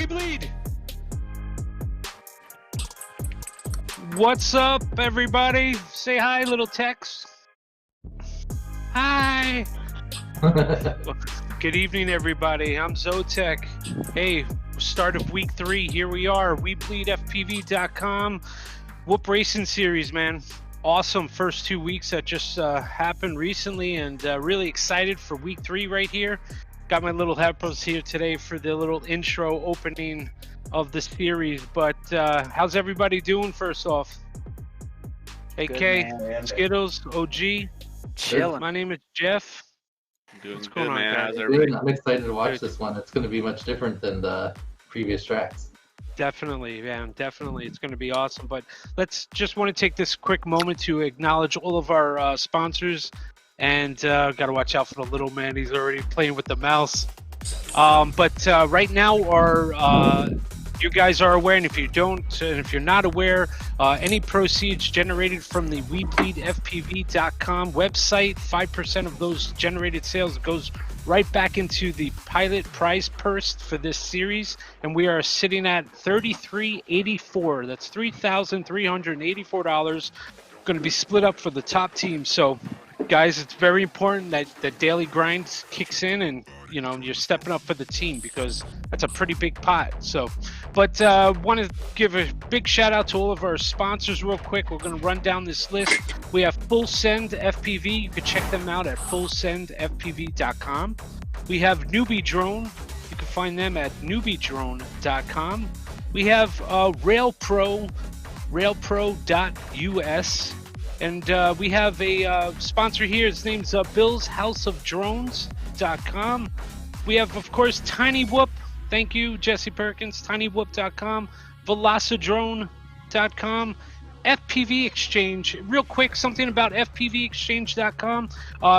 We bleed. What's up, everybody? Say hi, little Tex. Hi. Good evening, everybody. I'm Zotek. Hey, start of week 3. Here we are. WeBleedFPV.com. Whoop Racing Series, man. Awesome first 2 weeks that just happened recently, and really excited for week 3 right here. Got my little headphones here today for the little intro opening of the series. But how's everybody doing first off? AK, Skittles, OG. Chilling. My name is Jeff. What's going on, man? guys? How's everybody? I'm excited to watch this one. It's going to be much different than the previous tracks. Definitely, man. Definitely. It's going to be awesome. But let's just want to take this quick moment to acknowledge all of our sponsors. And got to watch out for the little man. He's already playing with the mouse. But right now, you guys are aware, and if you don't, and if you're not aware, any proceeds generated from the WeBleedFPV.com website, 5% of those generated sales goes right back into the pilot prize purse for this series, and we are sitting at $33.84. That's $3,384. Going to be split up for the top team. So, guys, it's very important that the daily grind kicks in, and you know you're stepping up for the team because that's a pretty big pot. So, but want to give a big shout out to all of our sponsors real quick. We're going to run down this list. We have FullSend FPV. You can check them out at FullSendFPV.com. We have NewBeeDrone. You can find them at NewBeeDrone.com. We have RailPro, RailPro.us. And we have a sponsor here. His name's Bill's House of Drones.com. We have, of course, Tiny Whoop. Thank you, Jesse Perkins. TinyWhoop.com. Velocidrone.com. FPV Exchange. Real quick, something about FPVExchange.com.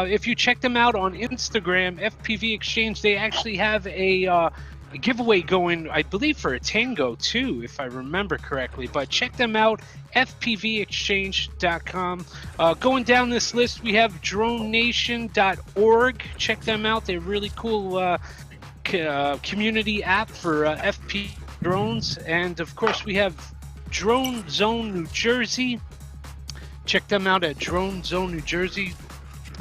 If you check them out on Instagram, FPV Exchange, they actually have a giveaway going, I believe, for a Tango too, if I remember correctly. But check them out, fpvexchange.com. Going down this list, we have dronenation.org. Check them out. They're really cool community app for FPV drones. And of course, we have Drone Zone New Jersey. Check them out at Drone Zone New Jersey,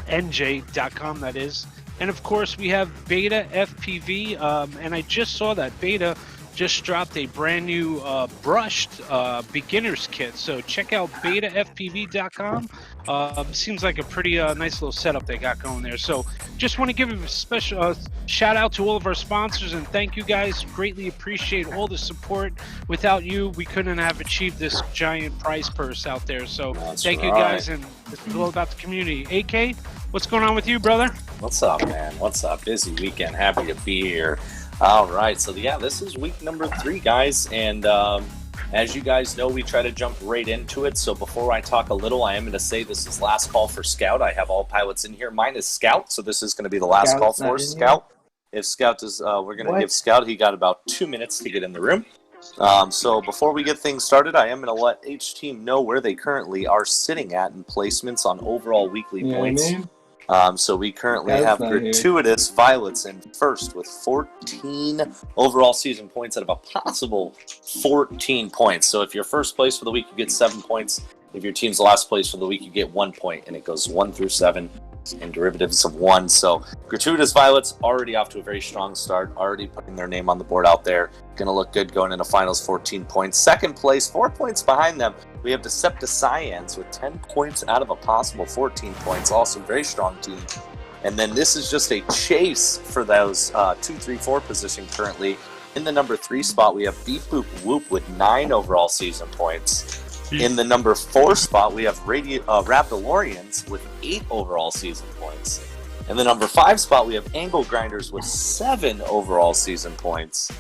NJ.com, that is. And of course, we have BETAFPV, and I just saw that Beta just dropped a brand new brushed beginner's kit. So check out BETAFPV.com. Seems like a pretty nice little setup they got going there. So just want to give a special shout out to all of our sponsors, and thank you guys. Greatly appreciate all the support. Without you, we couldn't have achieved this giant prize purse out there. So thank you guys, and this is all about the community. AK, what's going on with you, brother? What's up, man? What's up? Busy weekend. Happy to be here. All right. So, yeah, this is week number 3, guys. And as you guys know, we try to jump right into it. So before I talk a little, I am going to say this is last call for Scout. I have all pilots in here. Mine is Scout. So this is going to be the last call for Scout. If Scout is, we're going to give Scout, he got about 2 minutes to get in the room. So before we get things started, I am going to let each team know where they currently are sitting at in placements on overall weekly points. So we currently have Gratuitous Violets in first with 14 overall season points out of a possible 14 points. So if you're first place for the week, you get 7 points. If your team's last place for the week, you get 1 point, and it goes 1 through 7 and derivatives of 1. So Gratuitous Violets already off to a very strong start, already putting their name on the board out there. Going to look good going into finals, 14 points. Second place, 4 points behind them. We have Decepta Cyans with 10 points out of a possible 14 points. Also very strong team. And then this is just a chase for those 2, 3, 4 position currently. In the number 3 spot, we have Beep Boop Whoop with 9 overall season points. In the number 4 spot, we have Raptolorians with 8 overall season points. In the number 5 spot, we have Angle Grinders with 7 overall season points.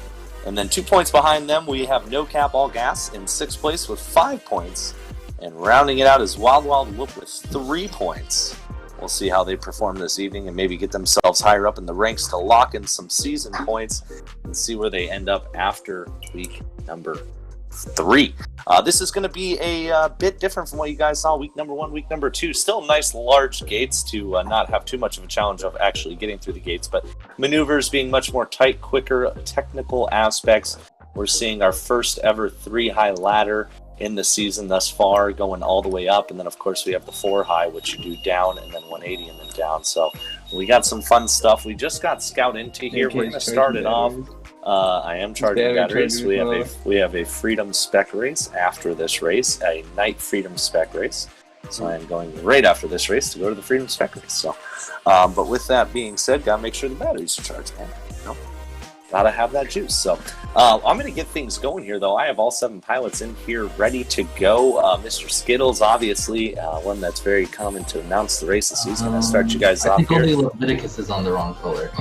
And then 2 points behind them, we have No Cap All Gas in 6th place with 5 points. And rounding it out is Wild Wild Whoop with 3 points. We'll see how they perform this evening and maybe get themselves higher up in the ranks to lock in some season points and see where they end up after week number 3. This is going to be a bit different from what you guys saw week number 1, week number 2. Still nice large gates to not have too much of a challenge of actually getting through the gates, but maneuvers being much more tight, quicker, technical aspects We're seeing our first ever 3-high ladder in the season thus far, going all the way up. And then, of course, we have the 4-high, which you do down and then 180 and then down. So we got some fun stuff. We just got Scout into here. We're going to start it off. I am charging batteries. We have a Freedom Spec race after this race, a Night Freedom Spec race. So I am going right after this race to go to the Freedom Spec race. So, but with that being said, gotta make sure the batteries are charged, man. You know? Gotta have that juice. So I'm going to get things going here, though. I have all 7 pilots in here ready to go. Mr. Skittles, obviously, one that's very common to announce the races. He's going to start you guys off here. I think only Leviticus is on the wrong color.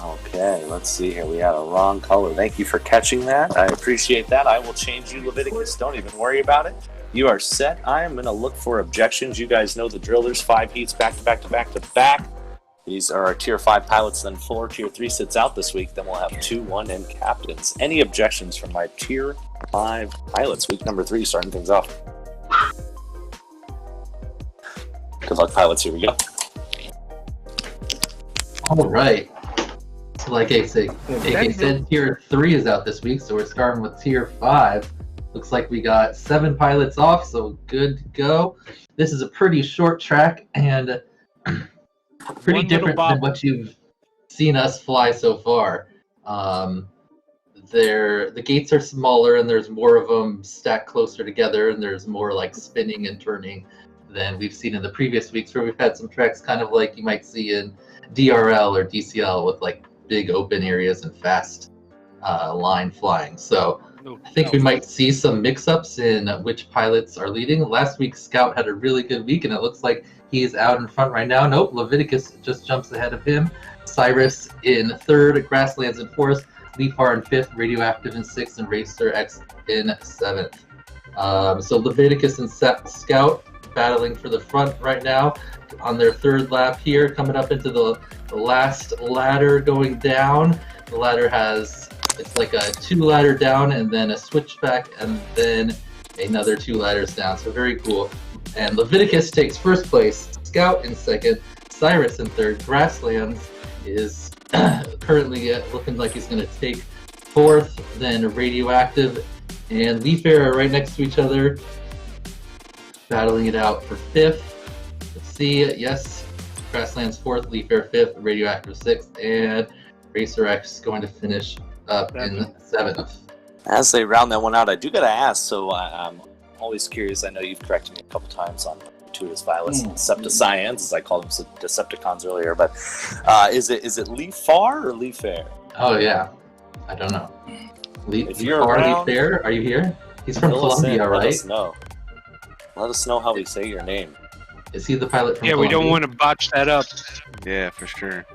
Okay, let's see here. We had a wrong color. Thank you for catching that. I appreciate that. I will change you, Leviticus. Don't even worry about it. You are set. I am going to look for objections. You guys know the drill. There's 5 heats back to back to back to back. These are our Tier 5 pilots, then 4 Tier 3 sits out this week. Then we'll have 2, 1, and captains. Any objections from my Tier 5 pilots? Week number 3, starting things off. Good luck, pilots. Here we go. All right. So like AK said, Tier 3 is out this week, so we're starting with Tier 5. Looks like we got 7 pilots off, so good to go. This is a pretty short track and pretty different than what you've seen us fly so far. The gates are smaller and there's more of them stacked closer together, and there's more like spinning and turning than we've seen in the previous weeks, where we've had some tracks kind of like you might see in DRL or DCL with like big open areas and fast line flying. So I think we might see some mix-ups in which pilots are leading. Last week, Scout had a really good week, and it looks like he's out in front right now. Nope, Leviticus just jumps ahead of him. Cyrus in 3rd, Grasslands in 4th, Leafar in 5th, Radioactive in 6th, and Racer X in 7th. So Leviticus and Scout battling for the front right now on their 3rd lap here, coming up into the last ladder going down. The ladder has, it's like a 2-ladder down and then a switchback and then another 2 ladders down. So very cool. And Leviticus takes 1st place, Scout in 2nd, Cyrus in 3rd, Grasslands is currently looking like he's going to take 4th, then Radioactive and Leafar are right next to each other, battling it out for 5th. Let's see, yes, Grasslands 4th, Leafar 5th, Radioactive 6th, and Racer X going to finish up in 7th. As they round that one out, I do got to ask, so I'm always curious. I know you've corrected me a couple times on 2 of his pilots, Decepticons, as I called them Decepticons earlier, but is it Leafar or Leafar? Oh, yeah. I don't know. If you're around, Leafar, are you here? He's from Colombia, right? Let us know how we say your name. Is he the pilot from Colombia? We don't want to botch that up. Yeah, for sure.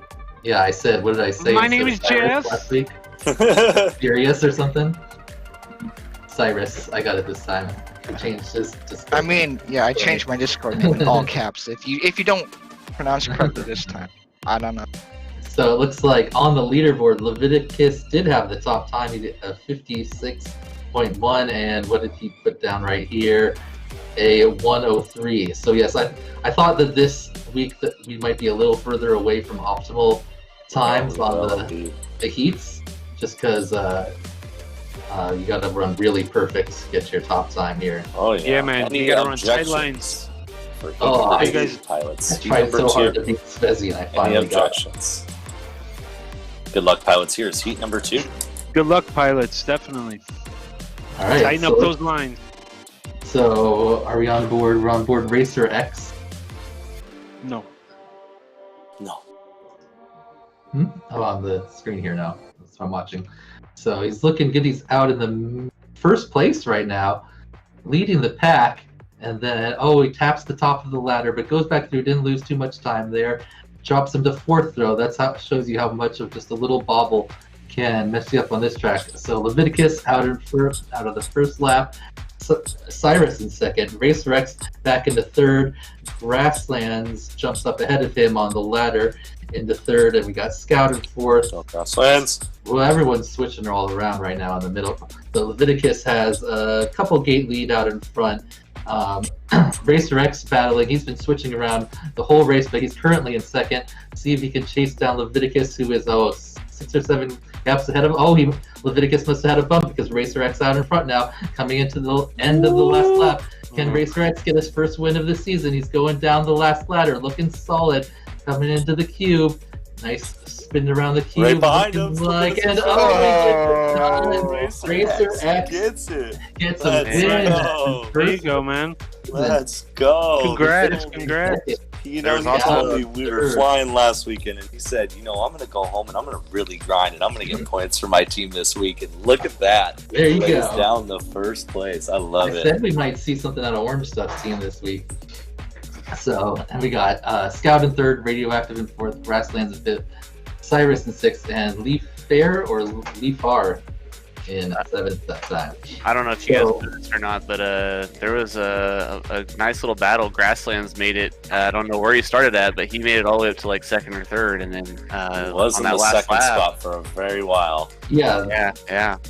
Yeah, I said, what did I say? My name is Jeff. Last week? Furious or something? Cyrus, I got it this time. I changed his Discord. I mean, yeah, I changed my Discord name in all caps. If you don't pronounce it correctly this time, I don't know. So it looks like on the leaderboard, Leviticus did have the top time. He did a 56.1, and what did he put down right here? A 103. So yes, I thought that this week that we might be a little further away from optimal times on the heats, just because you got to run really perfect to get your top time here. Oh yeah, yeah, man. You got to run tight lines. Oh, you guys pilots. I tried so hard to beat Spezzy, and I finally got it. Good luck, pilots. Here's heat number 2. Good luck, pilots. Definitely. All right. Tighten up those lines. So, are we on board? We're on board Racer X? No. Oh, on the screen here now. That's what I'm watching. So, he's looking good. He's out in the 1st place right now, leading the pack. And then, he taps the top of the ladder, but goes back through. Didn't lose too much time there. Drops him to 4th throw. That's how it shows you how much of just a little bobble can mess you up on this track. So Leviticus out of the 1st lap. Cyrus in 2nd. Racer X back into 3rd. Grasslands jumps up ahead of him on the ladder into 3rd, and we got Scout in 4th. Grasslands. Well, everyone's switching all around right now in the middle. So Leviticus has a couple gate lead out in front. Racer X battling. He's been switching around the whole race, but he's currently in second. See if he can chase down Leviticus, who is 6 or 7 gaps ahead of him. Leviticus must have had a bump because Racer X out in front now, coming into the end of the last lap. Can Racer X get his first win of the season? He's going down the last ladder, looking solid, coming into the cube. Nice spin around the cube. Right behind him. Racer X gets it. Gets a win. There you go, man. Let's go. Congrats. You know, he told me we were flying last weekend, and he said, I'm going to go home and I'm going to really grind, and I'm going to get points for my team this week. And look at that. There you go. Down the first place. I love it. I said we might see something out of Orange Stuff's team this week. So, and we got Scout in third, Radioactive in fourth, Grasslands in fifth, Cyrus in sixth, and Leaf Fair or Leaf R in seventh that time. I don't know if you guys know this or not, but there was a nice little battle. Grasslands made it. I don't know where he started at, but he made it all the way up to like second or third, and then was on in that the last second lap, spot for a very while. Yeah.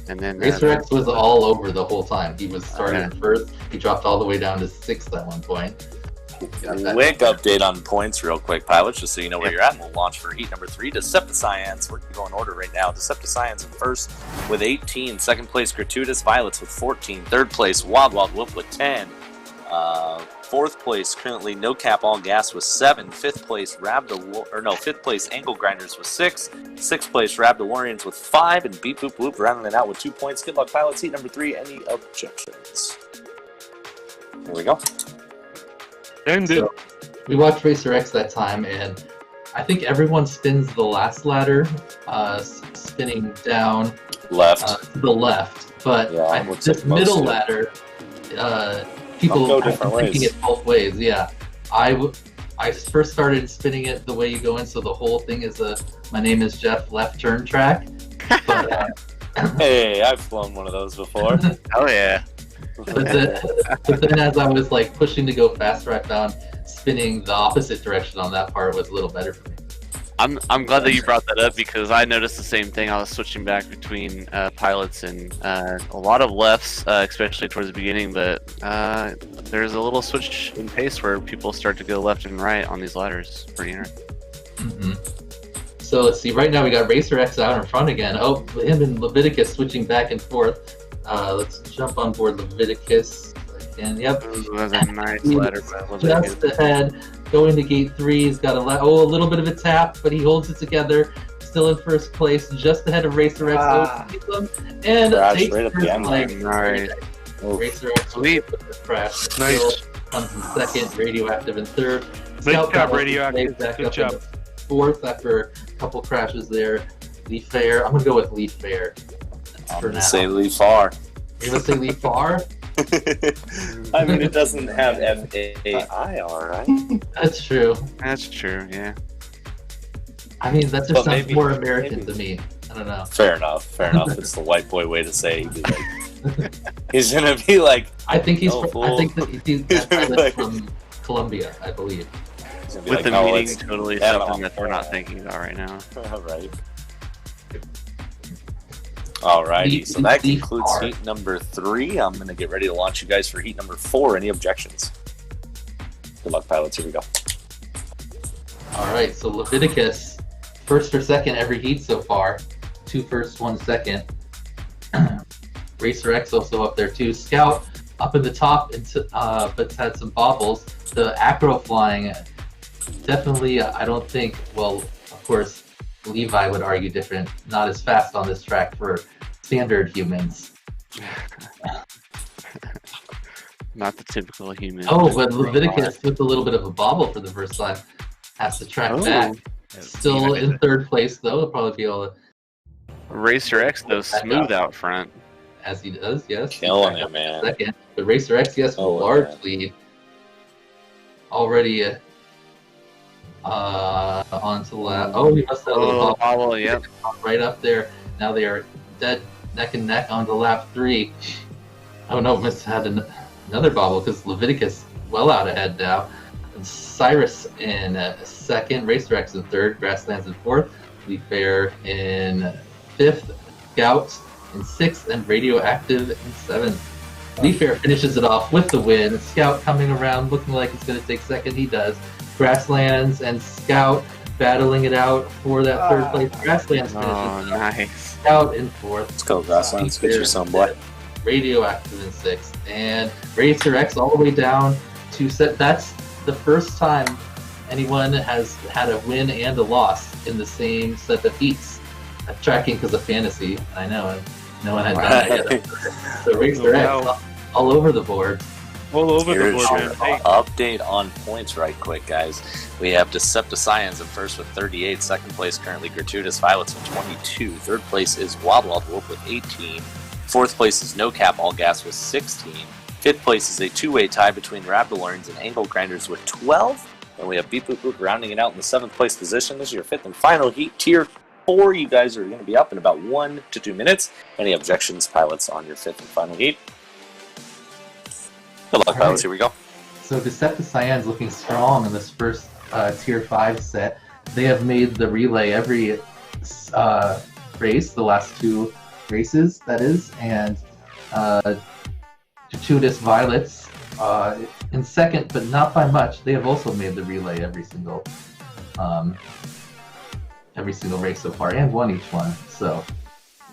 And then Racer X was all over the whole time. He was starting first. He dropped all the way down to sixth at one point. Quick update on points real quick, pilots, just so you know where you're at. We'll launch for heat number 3. Decepticons, we're going order right now. Decepticons in first with 18. Second place, Gratuitous Violets with 14. Third place, Wild Wild Whoop with 10. Fourth place, currently No Cap All Gas with 7. Fifth place, fifth place, Angle Grinders with 6. Sixth place, Rabdawarians with 5. And Beep Boop Whoop rounding it out with 2 points. Good luck, pilots. Heat number 3. Any objections? There we go. So, we watched Racer X that time, and I think everyone spins the last ladder, spinning down left to the left. But this middle ladder, people are thinking it both ways. Yeah, I first started spinning it the way you go in, so the whole thing is my name is Jeff left turn track. But, hey, I've flown one of those before. Oh yeah. But then as I was like pushing to go faster, I found spinning the opposite direction on that part was a little better for me. I'm glad that you brought that up because I noticed the same thing. I was switching back between pilots and a lot of lefts, especially towards the beginning, but there's a little switch in pace where people start to go left and right on these ladders. Pretty interesting. Mm-hmm. So let's see, right now we got Racer X out in front again. Oh, him and Leviticus switching back and forth. Let's jump on board Leviticus again. Yep. That was a nice ladder. Just ahead. Going to gate 3. He's got a little bit of a tap, but he holds it together. Still in first place, just ahead of Racer X. And takes right at the end. Nice. Racer X with the crash. Nice. Comes in second. Radioactive in third. Good job, Radioactive. Good job. Fourth after a couple crashes there. Leaf Fair. I'm gonna go with Leaf Fair. I'm going to say Leaf R. You're going to say Leaf R? I mean, it doesn't have F-A-I-R, right? That's true. That's true, yeah. I mean, that just sounds more American to me. I don't know. Fair enough. It's the white boy way to say it. He's going to be like, I think he's from Colombia, I believe. With the meaning totally something that we're not thinking about right now. Alrighty, so that concludes heat number 3. I'm going to get ready to launch you guys for heat number 4. Any objections? Good luck, pilots. Here we go. Alright, so Leviticus, first or second every heat so far. 2 first, 1 second. Racer X also up there too. Scout up in the top, but had some bobbles. The acro flying, definitely, I don't think, well, of course, Levi would argue different, not as fast on this track for standard humans. Not the typical human. Oh, but Leviticus with a little bit of a bobble for the first time. Has to track back. Still in third place though. He'll probably be able to. Racer X though, smooth out front. As he does, yes. Killing it, man. Second. But Racer X, yes, large lead. Already onto the lap. Oh, he must have a little bobble. Yep. Right up there. Now they are dead neck and neck onto lap 3. Oh no, must have had another bobble because Leviticus well out ahead now. And Cyrus in second, Racer X in third, Grasslands in fourth, Leaf Fair in fifth, Scout in sixth, and Radioactive in seventh. Leafair finishes it off with the win. Scout coming around, looking like he's going to take second. He does. Grasslands and Scout battling it out for that third place. Grasslands finishes. Oh, nice. Scout in fourth. Let's go, Grasslands. Get your son, boy. Radioactive in sixth. And Racer X all the way down to set. That's the first time anyone has had a win and a loss in the same set of heats. I'm tracking because of fantasy. I know. No one had done that yet. So Racer X all over the board. All over the Here's board, your man. Hey, update on points right quick, guys. We have Decepticons in first with 38. Second place currently Gratuitous Violets with 22. Third place is Wild Wild Wolf with 18. Fourth place is No Cap All Gas with 16. Fifth place is a two-way tie between Rapidolorns and Angle Grinders with 12. And we have Beep Boop Boop rounding it out in the 7th place position. This is your 5th and final heat. Tier 4, you guys are going to be up in about 1 to 2 minutes. Any objections, pilots, on your 5th and final heat? Good luck, pilots. Here we go. So Decepticons looking strong in this first Tier 5 set. They have made the relay every race, the last 2 races, that is, and Gratuitous Violets in second, but not by much. They have also made the relay every single race so far, and won each one. So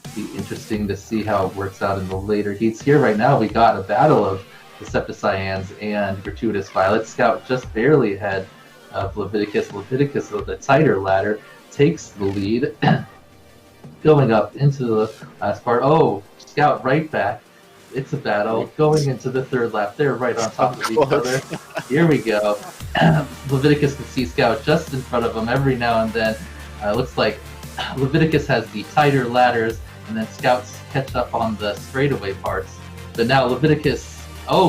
it'll be interesting to see how it works out in the later heats. Here right now, we got a battle of Decepticons and Gratuitous Violets. Scout just barely ahead of Leviticus. Leviticus, with a tighter ladder, takes the lead. Going up into the last part. Oh, Scout right back. It's a battle. Going into the third lap. They're right on top of each other. Here we go. Leviticus can see Scout just in front of him every now and then. Looks like Leviticus has the tighter ladders, and then Scouts catch up on the straightaway parts. But now Leviticus,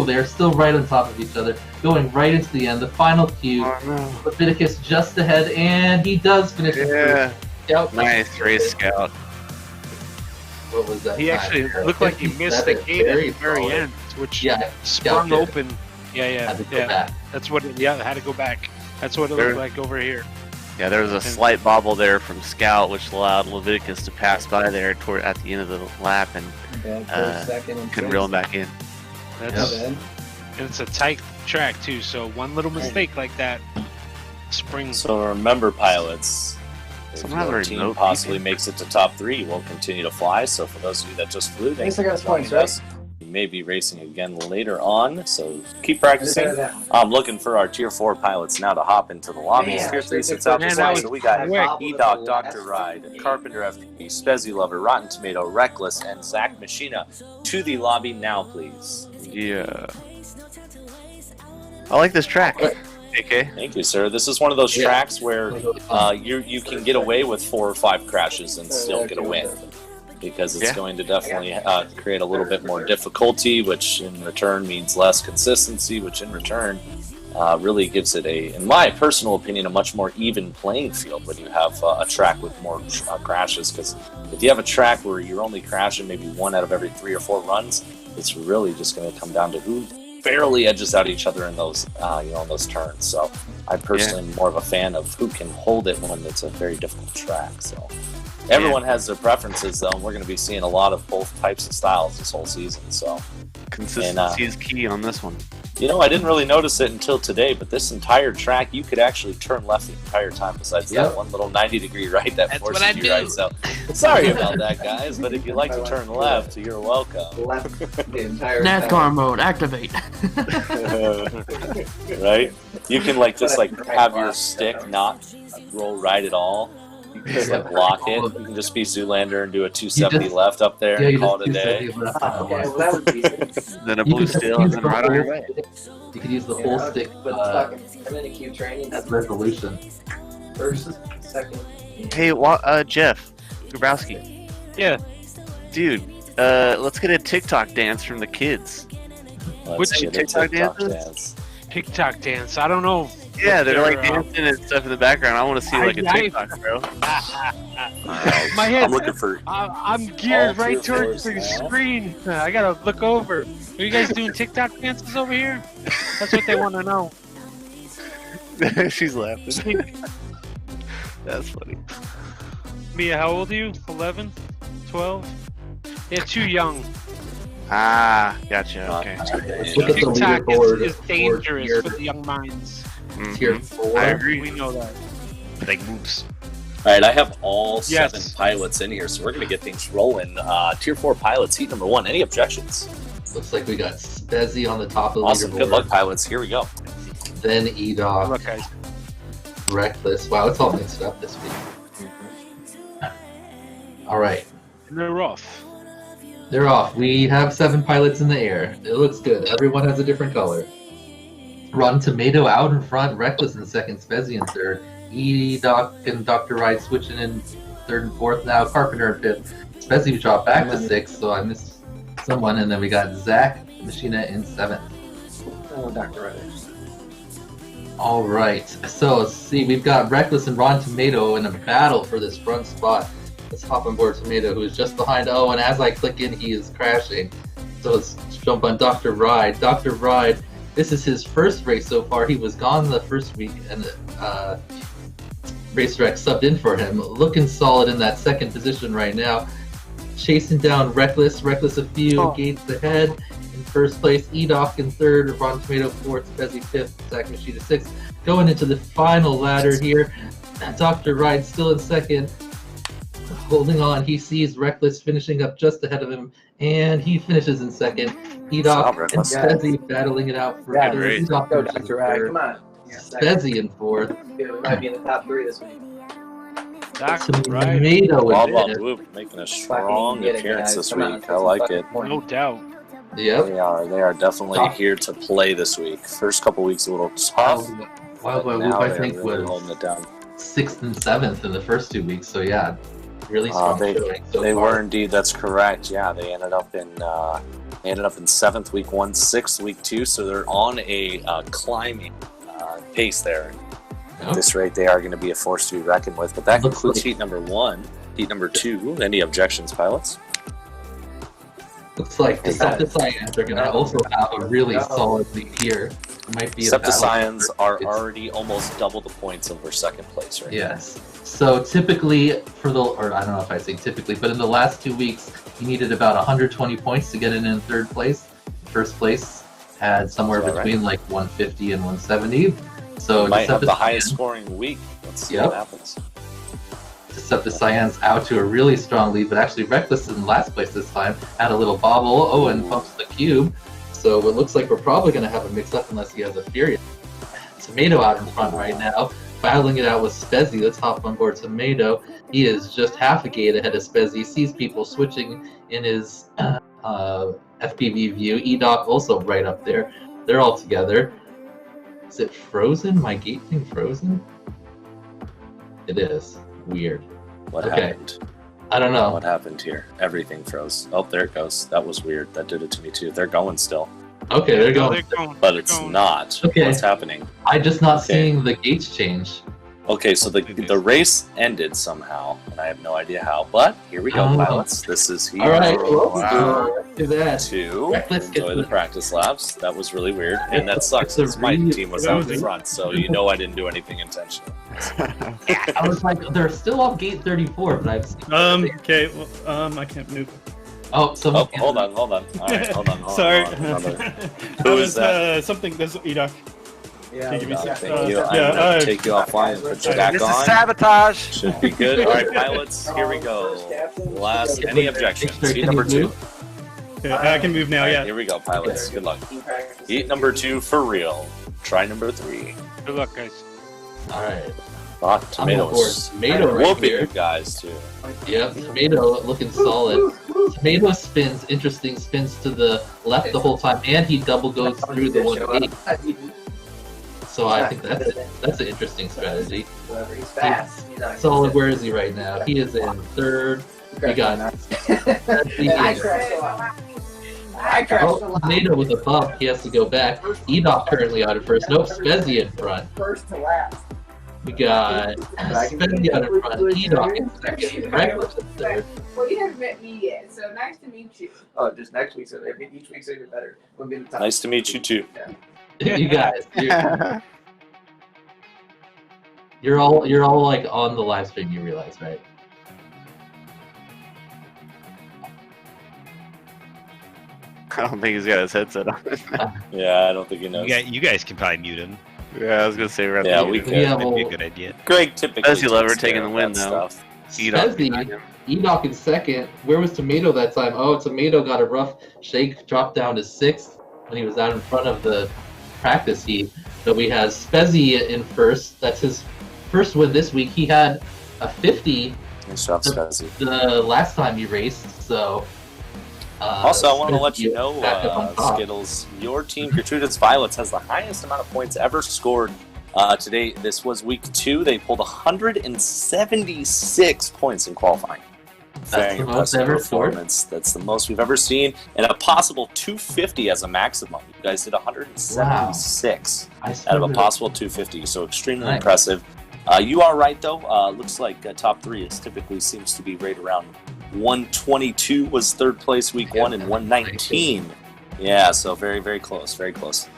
they're still right on top of each other, going right into the end. The final cue. Oh, no. Leviticus just ahead, and he does finish the first. Scout. Nice race, Scout. What was that? He actually looked like he missed the gate at the very end, which sprung open. Had to go back. That's what. Had to go back. That's what it looked like over here. Yeah, there was a slight bobble there from Scout, which allowed Leviticus to pass by there at the end of the lap and couldn't reel him back in. And it's a tight track too, so one little mistake like that springs. So remember, pilots, if your team possibly makes it to top 3, we'll continue to fly. So for those of you that just flew, thanks for joining us. We may be racing again later on, so keep practicing. I'm looking for our Tier 4 pilots now to hop into the lobby. Tier 3 sits out this way, so we got E-Dog, Dr. Ride, Carpenter FPV, Spezzy Lover, Rotten Tomato, Reckless, and Zach Machina to the lobby now, please. Yeah. I like this track. AK. Thank you, sir. This is one of those tracks where you can get away with 4 or 5 crashes and still get a win, because it's going to definitely create a little bit more difficulty, which in return means less consistency, which in return really gives it in my personal opinion, a much more even playing field when you have a track with more crashes. Because if you have a track where you're only crashing maybe 1 out of every 3 or 4 runs, it's really just going to come down to who barely edges out each other in those in those turns. So I personally am more of a fan of who can hold it when it's a very difficult track. So everyone has their preferences, though, and we're going to be seeing a lot of both types of styles this whole season. So consistency is key on this one. I didn't really notice it until today, but this entire track, you could actually turn left the entire time, besides that one little 90-degree right that forces you right. So sorry about that, guys, but if you like to turn left, you're welcome. Left the entire NASCAR mode, activate. Right? You can have your stick not roll right at all. You can just lock it. You can just be Zoolander and do a 270 left up there and call it a day. Okay, well, that would be Then a blue steel and then right on your way. You can use the whole stick I'm going to keep training. as resolution. First, second. Hey, Jeff Grabowski. Yeah. Dude, let's get a TikTok dance from the kids. Let's Which get a TikTok dances? TikTok dance. I don't know. Yeah, they're like dancing and stuff in the background. I want to see like a TikTok, bro. My head. I'm looking for. I'm geared right towards the screen. I gotta look over. Are you guys doing TikTok dances over here? That's what they want to know. She's laughing. That's funny. Mia, how old are you? 11? 12? Yeah, too young. Ah, gotcha. Not Okay. Let's look at the TikTok leaderboard. is dangerous tier, for the young minds. tier Mhm. 4. I agree. We know that. Big moves. All right, I have all Yes. 7 pilots in here, so we're going to get things rolling. Tier 4 pilots, heat number 1. Any objections? Looks like we got Spezzy on the top of the Awesome. leaderboard. Good luck, pilots. Here we go. Then EDOC, Look, guys. Reckless. Wow, it's all mixed up this week. All right, And they're off. they're off. We have 7 pilots in the air. It looks good. Everyone has a different color. Rotten Tomato out in front, Reckless in second, Spezzy in third. EDOC and Dr. Ride switching in third and fourth now. Carpenter in fifth. Spezzy dropped back to sixth, so I missed someone. And then we got Zach Machina in seventh. Oh, Dr. Ryder. All right, so let's see. We've got Reckless and Rotten Tomato in a battle for this front spot. Let's hop on board Tomato, who is just behind. Oh, and as I click in, he is crashing. So let's jump on Dr. Ride. Dr. Ride, this is his first race so far. He was gone the first week, and RacerX subbed in for him. Looking solid in that second position right now. Chasing down Reckless. Reckless a few gates ahead. In first place, EDOC in third, Rotten Tomato fourth, Spezzy fifth, Zach Machida sixth. Going into the final ladder here. Dr. Ride still in second. Holding on, he sees Reckless finishing up just ahead of him, and he finishes in second. Job, EDOC and Reckless. Spezzy battling it out for Yeah, third. great. EDOC Go, finishes Dr. in Ride. third. Come on. Spezzy in fourth. Yeah, we might be in the top 3 this week. Dr. Right. Tomato Bob in Bob fifth. Whoop making a strong get it, appearance guys. this Come on, week. let's I get like some it. fucking No doubt. Yep. They are definitely here to play this week. First couple weeks a little tough. Wild Boy but Whoop, now I they're think, really was holding it down. 6th and 7th in the first 2 weeks, so yeah, really strong showing so They far. were indeed. That's correct. Yeah, they ended up in 7th week 1, 6th week 2. So they're on a climbing pace there. At Yep. this rate, they are going to be a force to be reckoned with. But that Looks concludes like- heat number 1. Heat number 2. Any objections, pilots? Looks like the Septicyands are going to also have a really solid lead here. It might be a battle Septicyands for- are it's- already almost double the points over second place right Yes. So typically, or I don't know if I say typically, but in the last 2 weeks, you needed about 120 points to get in third place. First place had somewhere Is that right? between like 150 and 170. So now. Might have the Decepticyan- highest scoring week. Let's see Yep. what happens. Decepticyan's out to a really strong lead, but actually Reckless in last place this time. Had a little bobble. Oh, and pumps the cube. So it looks like we're probably going to have a mix-up unless he has a Furious. Tomato out in front right now, battling it out with Spezzy. Let's hop on board Tomato. He is just half a gate ahead of Spezzy. Sees people switching in his FPV view. EDOC also right up there. They're all together. Is it frozen? My gate thing frozen? It is. Weird. What Okay. happened? I don't know. What happened here? Everything froze. Oh, there it goes. That was weird. That did it to me too. They're going still, Okay, they're No, going. they're going. but They're it's going. not. Okay. What's happening? I'm just not Okay. seeing the gates change. Okay, so the race ended somehow, and I have no idea how. But here we go, Oh. pilots. This is here. All right, Wow. do that. 2. Let's get Enjoy to the practice laps. That was really weird, and that sucks. It's a Because my really- team was out in front, so you know I didn't do anything intentional. I was like, they're still on gate 34, but I've seen. Okay. Well, I can't move. Oh, someone. Oh, hold on. All right, hold on. Sorry. Hold on. Another- That Who was is that? something. That's EDOC. Yeah, Can you give me Oh, some- thank you. I'm yeah, gonna take you offline and put you back This is on. sabotage. Should be good. All right, pilots. Here we go. Last. Any objections? Heat number 2. Okay, I can move now. All right, Yeah. here we go, pilots. Good luck. Heat number 2 for real. Try number 3. Good luck, guys. All right. Hot I'm on board tomatoes. Tomato right Whooping here. you guys too. Yep, Tomato looking solid. Tomato spins, interesting spins to the left the whole time, and he double goes through the 180. So I think that's an interesting strategy. He's fast. Solid, where is he right now? He is in third. We got I crashed a lot. I crashed a Oh, lot. Tomato with a bump. He has to go back. EDOC currently out at first. Nope, Spezzy in front. First to last. We got Spezzy out in front. EDOC in second. Reckless in third. Well, you haven't met me yet, so nice to meet you. Oh, just next week. So each week's even better. We'll be in the top. Nice to meet you too. You guys, you're all like on the live stream. You realize, right? I don't think he's got his headset on. Yeah, I don't think he knows. You guys can probably mute him. Yeah, I was gonna say right. Yeah, we could. Yeah, That'd be a well, good idea. Greg typically As you love her takes taking care the of win, that though. stuff. Enoch in second. Where was Tomato that time? Oh, Tomato got a rough shake, dropped down to 6th when he was out in front of the practice heat. So we had Spezzy in first. That's his first win this week. He had a 50 Nice job, Spezzy. the last time he raced. So. Also, I want to let you know, back up on top. Skittles, your team, Gratuitous Violets, has the highest amount of points ever scored today. This was week 2. They pulled 176 points in qualifying. That's the most ever scored. That's the most we've ever seen, and a possible 250 as a maximum. You guys did 176 out of a possible 250, so extremely impressive. You are right, though. Looks like top 3 typically seems to be right around 122 was third place week 1 and 119. Yeah, so very, very close, very close.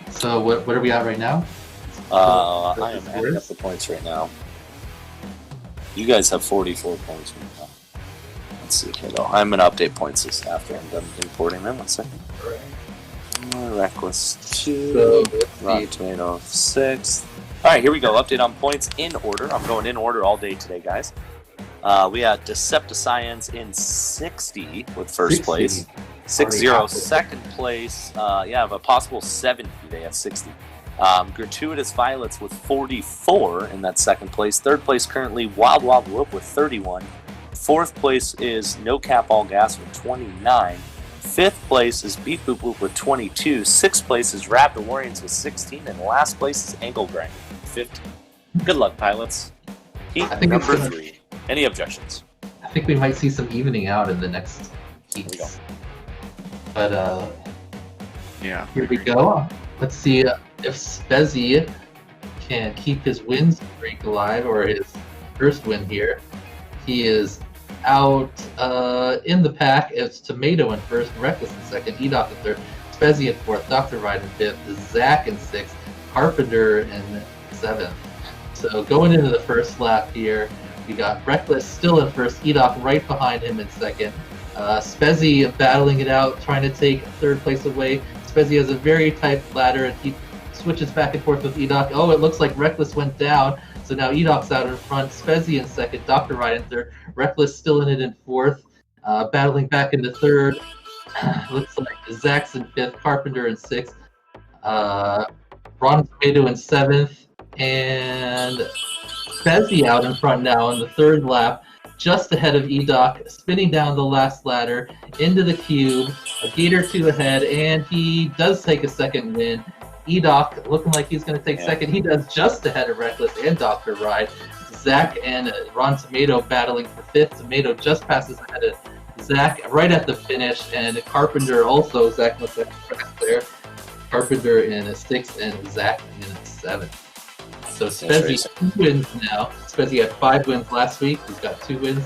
So what are we at right now? I am adding up the points right now. You guys have 44 points right now. Let's see here, though. I'm going to update points after I'm done importing them. 1 second. Reckless 2, Rotten Tomato 6. All right, here we go. Update on points in order. I'm going in order all day today, guys. We had Decepticons in 60 with first place. 60. Second place, have a possible 70. They have 60. Gratuitous Violets with 44 in that second place. Third place currently Wild Wild Whoop with 31. Fourth place is No Cap All Gas with 29. Fifth place is Beep Boop Boop with 22. Sixth place is Rapid Warriors with 16. And last place is Angle Grind with 15. Good luck, pilots. Heat number 3. Any objections? I think we might see some evening out in the next heats. But yeah, here we go. Let's see if Spezzy can keep his win streak alive, or his first win here. He is out in the pack. It's Tomato in first, Reckless in second, Edoc in third, Spezzy in fourth, Dr. Ride in fifth, Zach in sixth, Carpenter in seventh. So going into the first lap here, we got Reckless still in first, Edoc right behind him in second. Spezzy battling it out, trying to take third place away. Spezzy has a very tight ladder, and he switches back and forth with Edoc. Oh, it looks like Reckless went down, so now Edoc's out in front. Spezzy in second, Dr. Ride in third. Reckless still in it in fourth, battling back into third. Looks like Zach's in fifth, Carpenter in sixth, Ron Tomato in seventh, and Spezzy out in front now in the third lap, just ahead of Edoc, spinning down the last ladder into the cube, a gate or two ahead, and he does take a second win. Edoc looking like he's going to take second. He does just ahead of Reckless and Dr. Ride. Zach and Ron Tomato battling for fifth. Tomato just passes ahead of Zach right at the finish, and Carpenter also, Zach looks like there. Carpenter in a sixth and Zach in a seventh. So Spezzy 2 wins now. Spezzy had 5 wins last week. He's got 2 wins.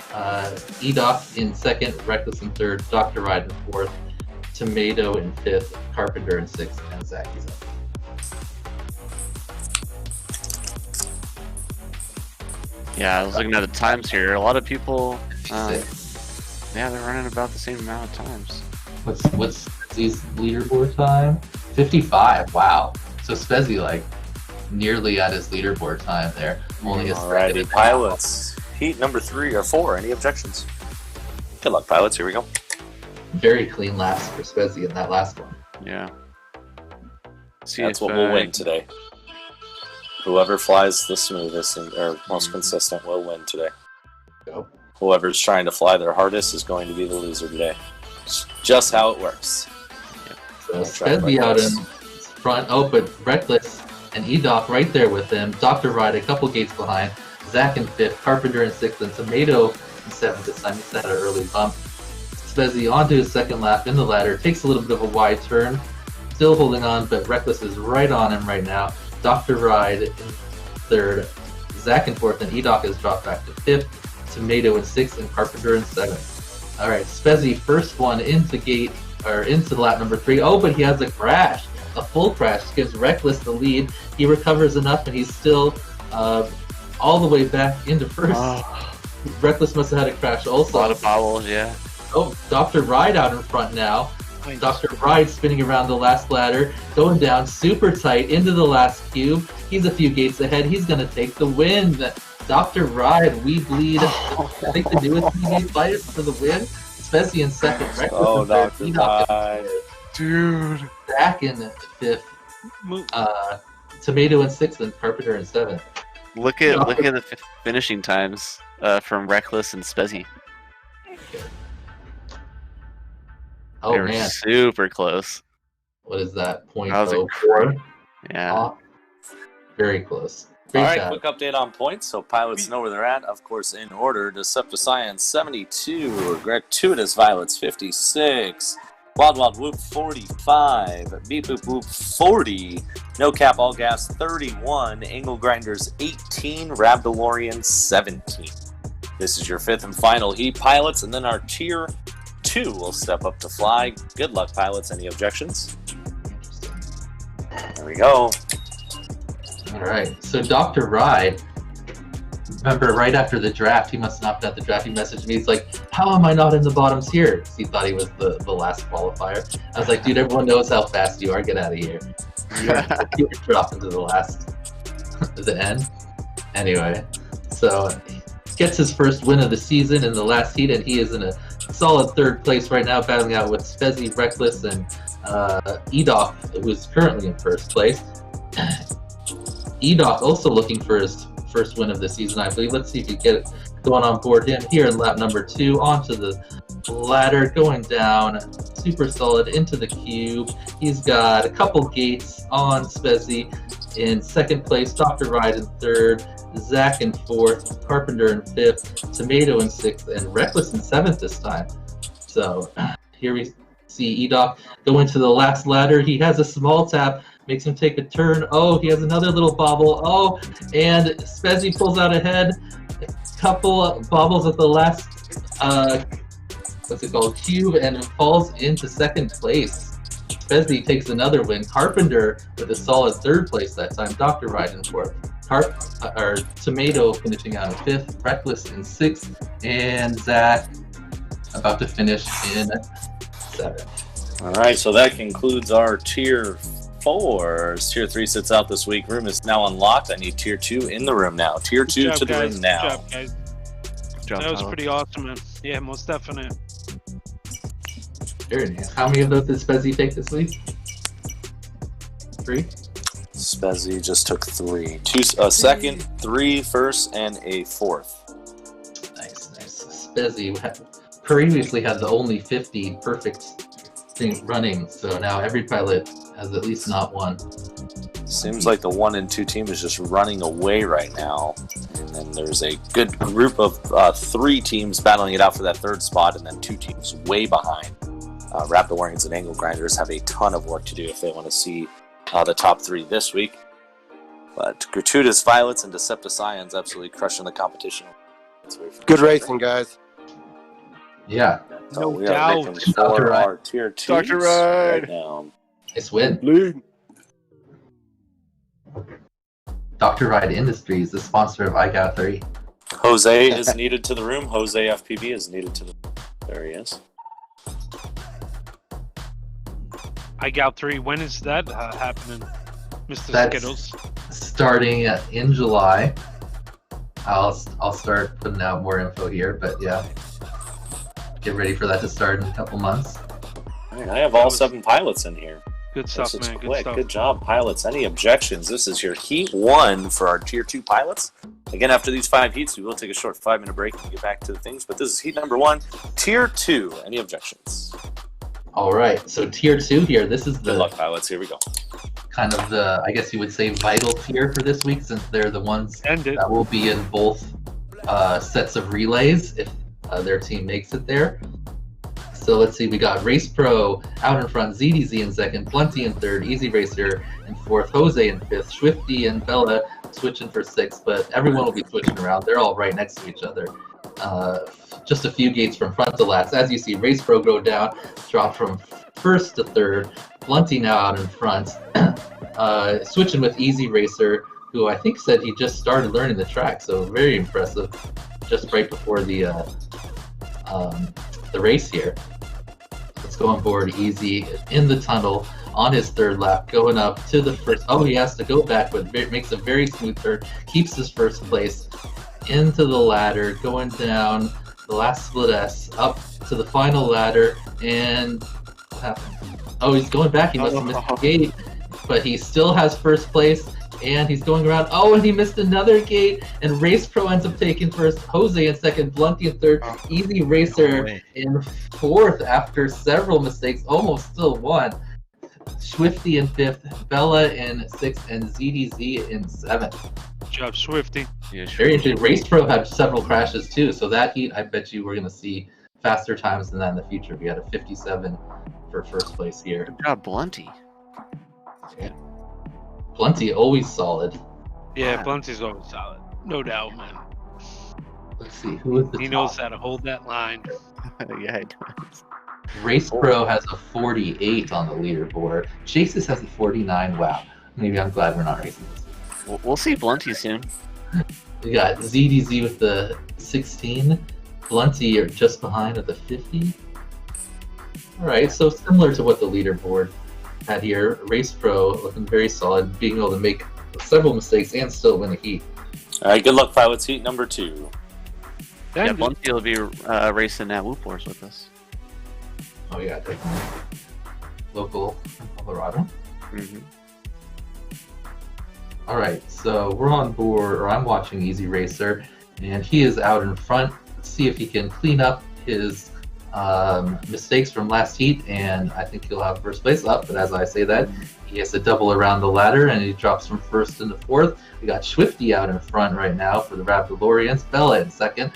Edoc in second, Reckless in third, Dr. Ride in fourth, Tomato in fifth, Carpenter in sixth, and Zach is up. Yeah, I was looking at the times here. A lot of people, they're running about the same amount of times. What's Spezzy's leaderboard time? 55. Wow. So Spezzy like nearly at his leaderboard time there. Only Alrighty, pilots. Heat number 3 or 4. Any objections? Good luck, pilots. Here we go. Very clean laps for Spezzy in that last one. Yeah. That's what we'll win today. Whoever flies the smoothest or most consistent will win today. Go. Whoever's trying to fly their hardest is going to be the loser today. It's just how it works. Yep. So Spezzy out in front. Oh, but Reckless and Edoc right there with them. Dr. Ride a couple gates behind. Zach in fifth, Carpenter in sixth, and Tomato in seventh this time. He's had an early bump. Spezzy onto his second lap in the ladder. Takes a little bit of a wide turn. Still holding on, but Reckless is right on him right now. Dr. Ride in third, Zach in fourth, and Edoc has dropped back to fifth. Tomato in sixth, and Carpenter in seventh. All right, Spezzy first one into gate or into lap number 3. Oh, but he has a crash. A full crash gives Reckless the lead. He recovers enough, and he's still all the way back into first. Reckless must have had a crash also. A lot of bobbles, yeah. Oh, Dr. Ride out in front now. Dr. Ride spinning around the last ladder, going down super tight into the last cube. He's a few gates ahead. He's going to take the win. Dr. Ride, We Bleed, I think the newest PV fighter for the win. Spezzy in second. Oh, Dr. Ride. Dude. Zach in fifth. Tomato in sixth, and Carpenter in seventh. Look at the finishing times from Reckless and Spezzy. Oh, they were man. super close. What is that? That was 0.04? Yeah. Very close. All right, quick update on points, so pilots know where they're at. Of course, in order: Decepticyon 72, Gratuitous Violets 56, Wild Wild Whoop 45, Beep Boop Whoop 40, No Cap All Gas 31, Angle Grinders 18, Rabdalorian 17. This is your fifth and final heat, pilots, and then our tier 2 will step up to fly. Good luck, pilots. Any objections? There we go. Alright, so Dr. Ride, remember right after the draft, he must have not been at the draft, he messaged me, he's like, how am I not in the bottom tier? Because he thought he was the last qualifier. I was like, dude, everyone knows how fast you are, get out of here. You were dropped into the end. Anyway, so he gets his first win of the season in the last heat, and he is in a solid third place right now, battling out with Spezzy, Reckless, and Edoc, who's currently in first place. Edoc also looking for his first win of the season, I believe. Let's see if we get it going on board him here in lap number 2, onto the ladder, going down, super solid into the cube. He's got a couple gates on Spezzy in second place, Dr. Ride in third, Zach in fourth, Carpenter in fifth, Tomato in sixth, and Reckless in seventh this time. So here we see Edoc go into the last ladder. He has a small tap, makes him take a turn. Oh, he has another little bobble. Oh, and Spezzy pulls out ahead. A couple bobbles at the last, what's it called, cube, and falls into second place. Spezzy takes another win. Carpenter with a solid third place that time. Dr. Ride in fourth. Tomato finishing out in fifth. Reckless in sixth. And Zach about to finish in seventh. All right, so that concludes our tier 4. Tier 3 sits out this week. Room is now unlocked. I need tier 2 in the room now. Tier 2 to the room now. Good job, guys. That was pretty awesome, man. Yeah, most definite. Very nice. How many of those did Spezzy take this week? 3? Spezzy just took 3. 2 a second, 3 first, and a fourth. Nice, nice. Spezzy previously had the only 50 perfect thing running, so now every pilot has at least not one. Seems like the 1 and 2 team is just running away right now. And then there's a good group of 3 teams battling it out for that third spot, and then 2 teams way behind. Raptor and Angle Grinders have a ton of work to do if they want to see the top 3 this week. But Gratuitous Violets and Decepticyons absolutely crushing the competition. Good racing, guys. Yeah. So No we doubt. are looking for our tier 2 Dr. Ride. right now. Nice win. Bleed. Dr. Ride Industries, the sponsor of iGout3. Jose is needed to the room. Jose FPV is needed to the room. There he is. iGout3, when is that happening, Mr. That's Skittles? starting in July. I'll start putting out more info here, but yeah. Get ready for that to start in a couple months. All right, I have all 7 pilots in here. Good stuff, This is man. Good quick. stuff. Good job, pilots. Any objections? This is your Heat 1 for our Tier 2 pilots. Again, after these 5 heats, we will take a short 5-minute break and get back to the things. But this is Heat number 1, Tier 2. Any objections? All right, so tier 2 here. This is Good the luck, pilots. Here we go. kind of the, I guess you would say, vital tier for this week, since they're the ones End it. that will be in both sets of relays if their team makes it there. So let's see, we got RailPro out in front, ZDZ in second, Plenty in third, Easy Racer in fourth, Jose in fifth, Swifty and Bella switching for sixth, but everyone will be switching around. They're all right next to each other. Just a few gates from front to last. As you see, RailPro go down, drop from first to third. Plenty now out in front. Switching with Easy Racer, who I think said he just started learning the track, so very impressive. Just right before the the race here. Let's go on board easy in the tunnel on his third lap, going up to the first. Oh, he has to go back, but makes a very smooth turn, keeps his first place into the ladder, going down the last split S, up to the final ladder, and what happened? Oh, he's going back. He must have missed the gate, but he still has first place. And he's going around. Oh, and he missed another gate. And RailPro ends up taking first. Jose in second. Blunty in third. Easy Racer in fourth after several mistakes. Almost still won. Swifty in fifth. Bella in sixth. And ZDZ in seventh. Good job, Swifty. Yeah, sure. Very interesting. RailPro had several crashes too. So that heat, I bet you we're going to see faster times than that in the future. We had a 57 for first place here. Good job, Blunty. Yeah. Blunty always solid. Yeah, Blunty's always solid. No doubt, man. Let's see, who is the He top? knows how to hold that line. Yeah, it does. RailPro has a 48 on the leaderboard. Chases has a 49. Wow. Maybe I'm glad we're not racing this. We'll see Blunty soon. We got ZDZ with the 16. Blunty are just behind with the 50. Alright, so similar to what the leaderboard had here. RailPro looking very solid, being able to make several mistakes and still win a heat. All right, good luck, pilots. Heat number 2. Yeah, Then Blunty will be racing at Whoop Wars with us. Oh yeah, definitely. Local from Colorado. Mm-hmm. Alright, so we're on board, or I'm watching Easy Racer, and he is out in front. Let's see if he can clean up his mistakes from last heat, and I think he'll have first place up. But as I say that, he has to double around the ladder, and he drops from first into fourth. We got Swifty out in front right now for the Raptolorians. Bella in second.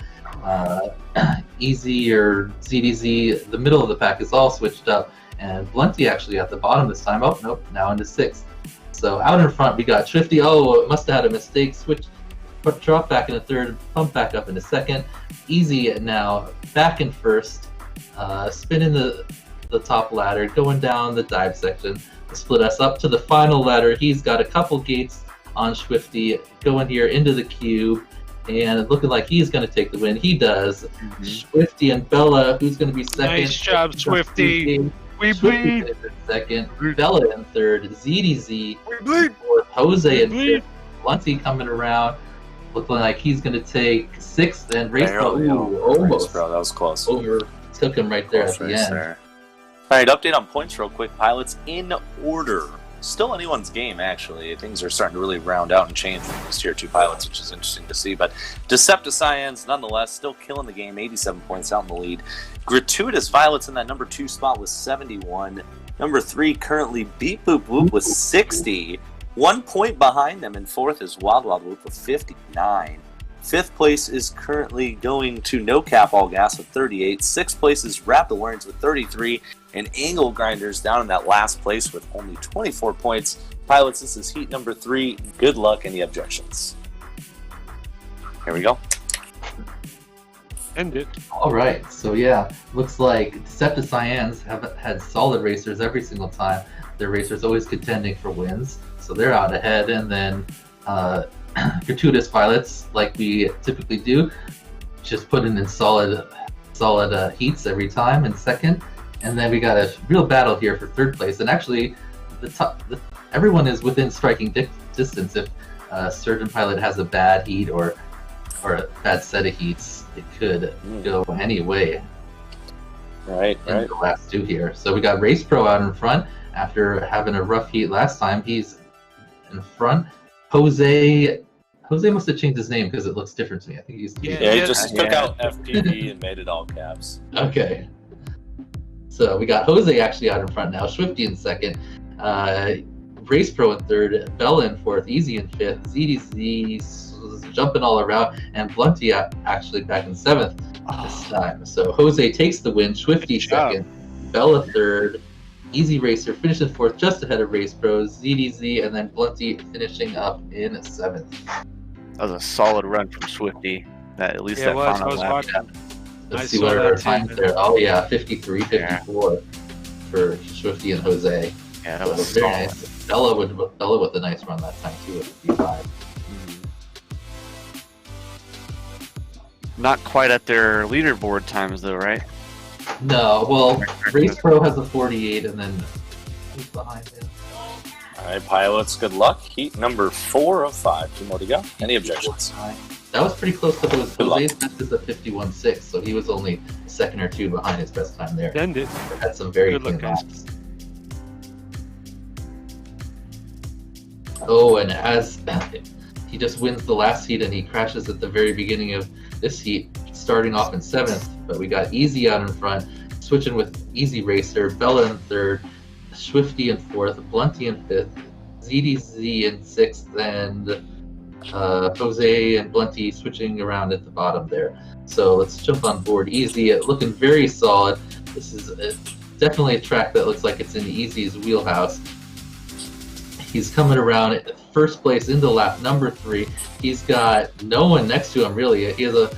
Easy or ZDZ, the middle of the pack is all switched up, and Blunty actually at the bottom this time. Oh nope, now into sixth. So out in front we got Swifty. Oh, must have had a mistake. Switch, but drop back into third, pump back up into second. Easy now back in first. Spinning the top ladder, going down the dive section, split us up to the final ladder. He's got a couple gates on Swifty, going here into the cube, and looking like he's going to take the win. He does. Mm-hmm. Swifty and Bella, who's going to be second. nice job, Swifty. We Swifty bleed. in second. Bella in third. ZDZ We bleed. fourth. Jose in bleed. fifth. Blunty coming around, looking like he's going to take sixth. And Barely. RailPro, almost Bro, that was close. overtook him right there Close at the race end. there. All right, update on points real quick, pilots. In order. Still anyone's game, actually. Things are starting to really round out and change from these Tier 2 pilots, which is interesting to see. But Decepticons, nonetheless, still killing the game. 87 points out in the lead. Gratuitous Violets in that number 2 spot with 71. Number 3, currently Beep Boop Whoop with 60. 1 point behind them in 4th is Wild Wild Whoop with 59. 5th place is currently going to No Cap All Gas with 38. 6th place is Rapid Warriors with 33. And Angle Grinders down in that last place with only 24 points. Pilots, this is heat number 3. Good luck. Any objections? Here we go. End it. All right, so yeah, looks like Decepticons have had solid racers every single time. Their racers always contending for wins, so they're out ahead. And then Gratuitous Pilots, like we typically do, just putting in solid heats every time in second. And then we got a real battle here for third place. And actually, everyone is within striking distance. If a certain pilot has a bad heat or a bad set of heats, it could go any way. Right. In the last two here. So we got RailPro out in front after having a rough heat last time. He's in front. Jose must have changed his name because it looks different to me. I think he's Yeah, he just took out FPV and made it all caps. Okay. So we got Jose actually out in front now, Swifty in second, RailPro in third, Bella in fourth, Easy in fifth, ZDZ jumping all around, and Blunty actually back in seventh this time. So Jose takes the win, Swifty second, Bella third, Easy Racer finishing fourth just ahead of RailPro, ZDZ, and then Blunty finishing up in seventh. That was a solid run from Swifty. At least Yeah, that it was. I final was lap. watching. Let's I see saw what that our too. times there. Oh yeah, 53, 54 for Swifty and Jose. Yeah, that was very solid. nice. Bella with a nice run that time too at 55. Not quite at their leaderboard times though, right? No, well, RailPro has a 48, and then who's behind him? All right, pilots, good luck. Heat number 4 of 5. 2 more to go. Any objections? That was pretty close to Jose's. Good luck. Jose's best is a 51.6, so he was only a second or two behind his best time there. End it. Had some very Good luck, clean guys. laps. Oh, and as he just wins the last heat and he crashes at the very beginning of this heat, starting off in 7th, but we got Easy out in front, switching with Easy Racer, Bella in 3rd, Swifty in 4th, Blunty in 5th, ZDZ in 6th, and Jose and Blunty switching around at the bottom there. So let's jump on board Easy, looking very solid. This is definitely a track that looks like it's in Easy's wheelhouse. He's coming around at first place into lap number 3. He's got no one next to him, really. He has a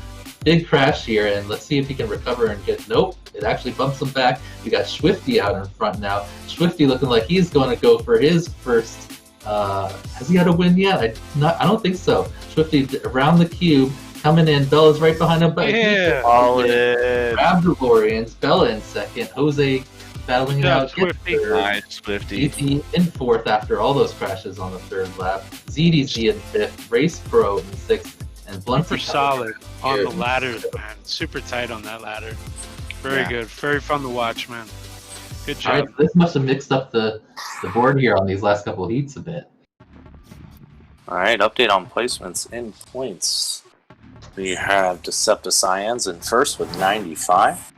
big crash here, and let's see if he can recover and get... Nope, it actually bumps him back. We got Swifty out in front now. Swifty looking like he's going to go for his first... has he had a win yet? I don't think so. Swifty around the cube, coming in. Bella's right behind him. But Yeah. Grab the DeLoreans. Bella in 2nd. Jose battling it Yeah, out. Swifty. Nice, Swifty. Easy in 4th after all those crashes on the 3rd lap. ZDZ in 5th. RailPro in 6th. And Blunty Super solid on the ladders, man. Super tight on that ladder. Very good. Very fun to watch, man. Good All job. right, this must have mixed up the board here on these last couple of heats a bit. All right, update on placements in points. We have Decepticyans in 1st with 95.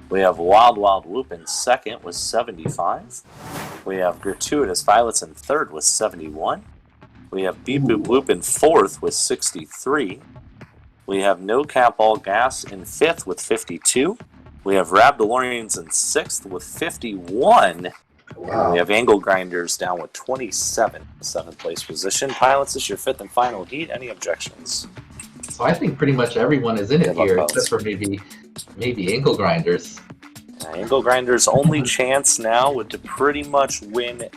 We have Wild Wild Whoop in 2nd with 75. We have Gratuitous Violets in 3rd with 71. We have Beep Boop Whoop in 4th with 63. We have No Cap All Gas in 5th with 52. We have Rab DeLoreans in 6th with 51. Wow. And we have Angle Grinders down with 27, 7th place position. Pilots, this is your 5th and final heat. Any objections? So I think pretty much everyone is in it Good luck, here, fellas. except for maybe Ankle Grinders. Angle Grinder's only chance now would to pretty much win,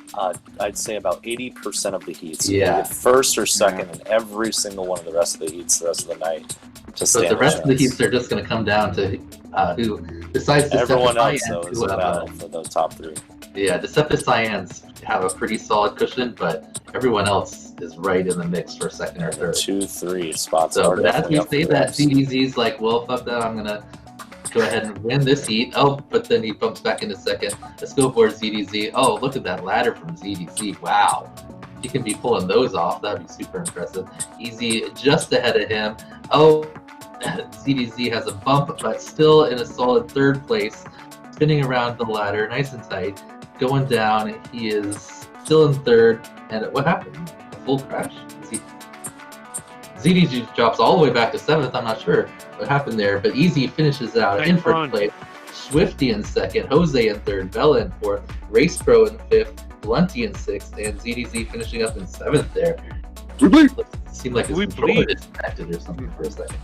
I'd say about 80% of the heats. Yeah. Get 1st or 2nd in every single one of the rest of the heats the rest of the night. To So stand the rest a of the chance. heats are just going to come down to who, besides Everyone else, Decepticyans, though, is who a have battle for the top 3. yeah, Decepticyans have a pretty solid cushion, but everyone else is right in the mix for 2nd or 3rd. 2-3 spots So, are but as definitely we up say for that, grabs. CDZ's like, well, fuck that, I'm gonna go ahead and win this heat. Oh, but then he bumps back into 2nd. Let's go for ZDZ. Oh, look at that ladder from ZDZ. Wow. He can be pulling those off. That'd be super impressive. Easy just ahead of him. Oh, ZDZ has a bump, but still in a solid 3rd place. Spinning around the ladder, nice and tight. Going down, he is still in 3rd. And what happened? A full crash? ZDG drops all the way back to 7th. I'm not sure what happened there, but Easy finishes out in Thank 1st Ron. place. Swifty in 2nd, Jose in 3rd, Bella in 4th, RailPro in 5th, Blunty in 6th, and ZDZ finishing up in 7th there. It seemed like his We controller bleed. disconnected or something for a second.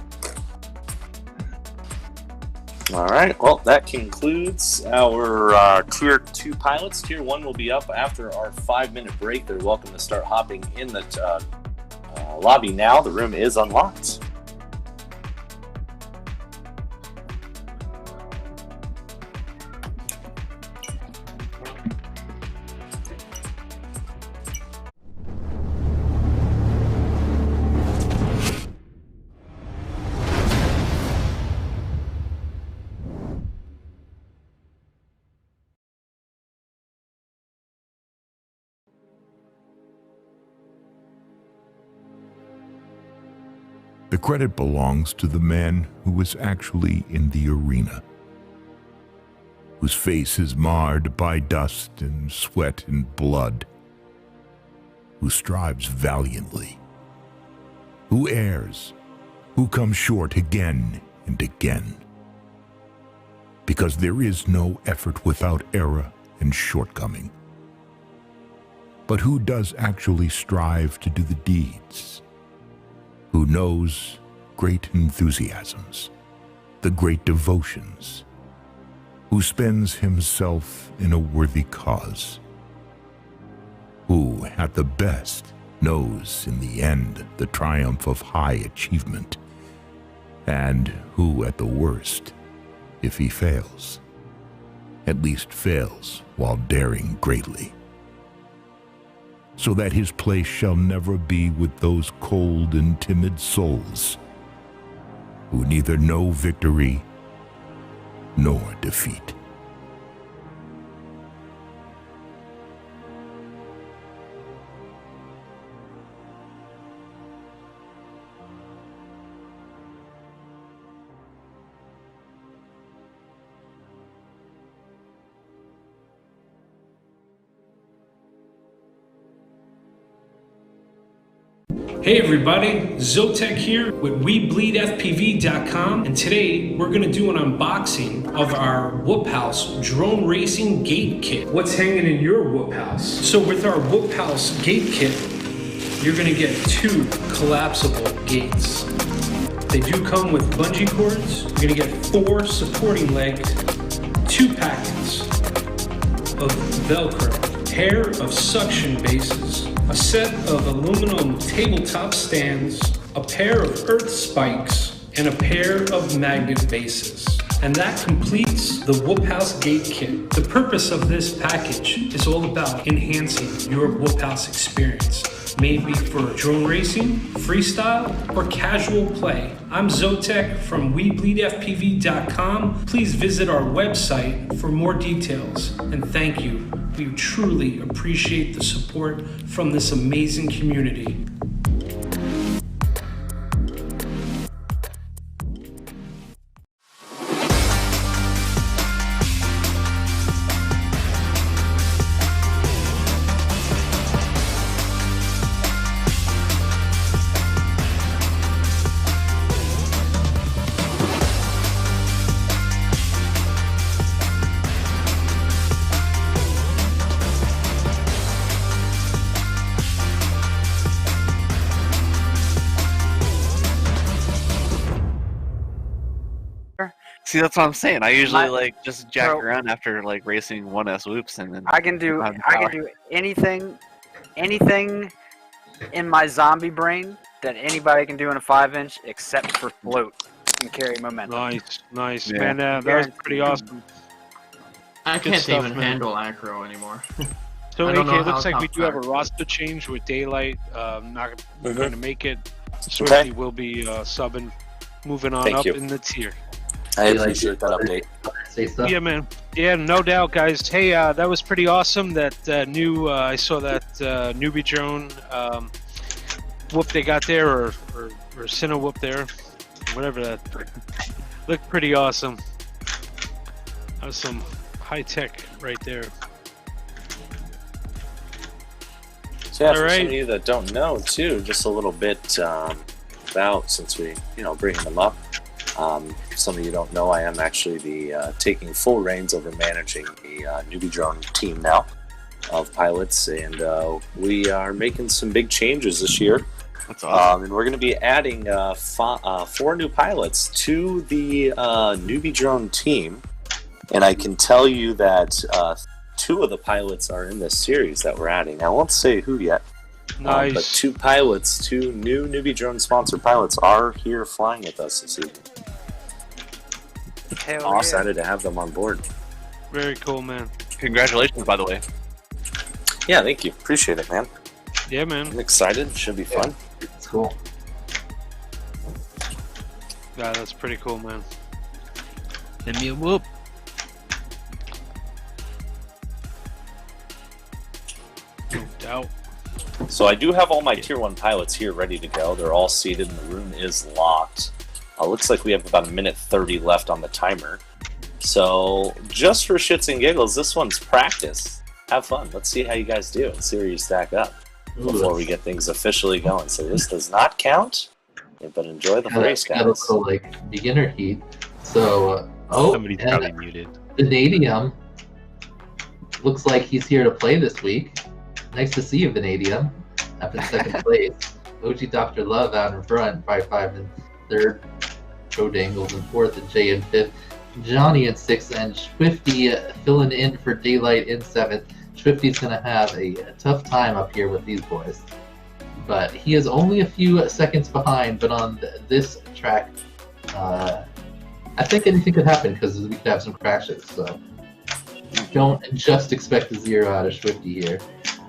All right, well, that concludes our Tier 2 pilots. Tier 1 will be up after our 5-minute break. They're welcome to start hopping in the lobby now. The room is unlocked. The credit belongs to the man who was actually in the arena, whose face is marred by dust and sweat and blood, who strives valiantly, who errs, who comes short again and again. Because there is no effort without error and shortcoming. But who does actually strive to do the deeds? Who knows great enthusiasms, the great devotions, who spends himself in a worthy cause, who, at the best, knows in the end the triumph of high achievement, and who, at the worst, if he fails, at least fails while daring greatly, so that his place shall never be with those cold and timid souls who neither know victory nor defeat. Hey everybody, Zotek here with WeBleedFPV.com, and today we're going to do an unboxing of our Whoop House drone racing gate kit. What's hanging in your Whoop House? So with our Whoop House gate kit, you're going to get 2 collapsible gates. They do come with bungee cords. You're going to get 4 supporting legs, 2 packets of Velcro, pair of suction bases, a set of aluminum tabletop stands, a pair of earth spikes, and a pair of magnet bases. And that completes the Whoop House gate kit. The purpose of this package is all about enhancing your Whoop House experience. Maybe for drone racing, freestyle, or casual play. I'm Zotek from WeBleedFPV.com. Please visit our website for more details, and thank you. We truly appreciate the support from this amazing community. See, that's what I'm saying. I usually like just jack around after like racing 1S whoops, and then I can do anything in my zombie brain that anybody can do in a 5-inch except for float and carry momentum. Nice, man. That was pretty awesome. I can't even handle acro anymore. So AK, it looks like we do have a roster change with Daylight. Not going to make it. Swifty will be subbing, moving on up in the tier. I appreciate that update. Yeah, man. Yeah, no doubt, guys. Hey, that was pretty awesome. That I saw that NewBeeDrone whoop they got there, or Cinna whoop there, whatever that looked pretty awesome. That was some high tech right there. So yeah, for some of you that don't know, too, just a little bit about, since we bringing them up. Some of you don't know, I am actually the taking full reins over managing the NewBeeDrone team now of pilots, and we are making some big changes this year. That's awesome. And we're going to be adding 4 new pilots to the NewBeeDrone team, and I can tell you that 2 of the pilots are in this series that we're adding. I won't say who yet. Nice. But 2 pilots, 2 new NewBeeDrone sponsored pilots are here flying with us this evening. I'm excited to have them on board. Very cool, man. Congratulations, by the way. Yeah, thank you. Appreciate it, man. Yeah, man. I'm excited. Should be fun. It's cool. Yeah, that's pretty cool, man. Give me a whoop. No doubt. So I do have all my Tier 1 pilots here ready to go. They're all seated and the room is locked. Looks like we have about 1:30 left on the timer. So just for shits and giggles, this one's practice. Have fun. Let's see how you guys do and see where you stack up before we get things officially going. So this does not count, but enjoy the race, guys. Also, like beginner heat. So somebody's probably muted. Vanadium looks like he's here to play this week. Nice to see you, Vanadium, up in 2nd place. OG Dr. Love out in front, 5-5 in 3rd. Pro Dangles in 4th, and Jay in 5th. Johnny in 6th, and Swifty filling in for Daylight in 7th. Swifty's going to have a tough time up here with these boys. But he is only a few seconds behind, but on this track, I think anything could happen because we could have some crashes. So don't just expect a 0 out of Swifty here.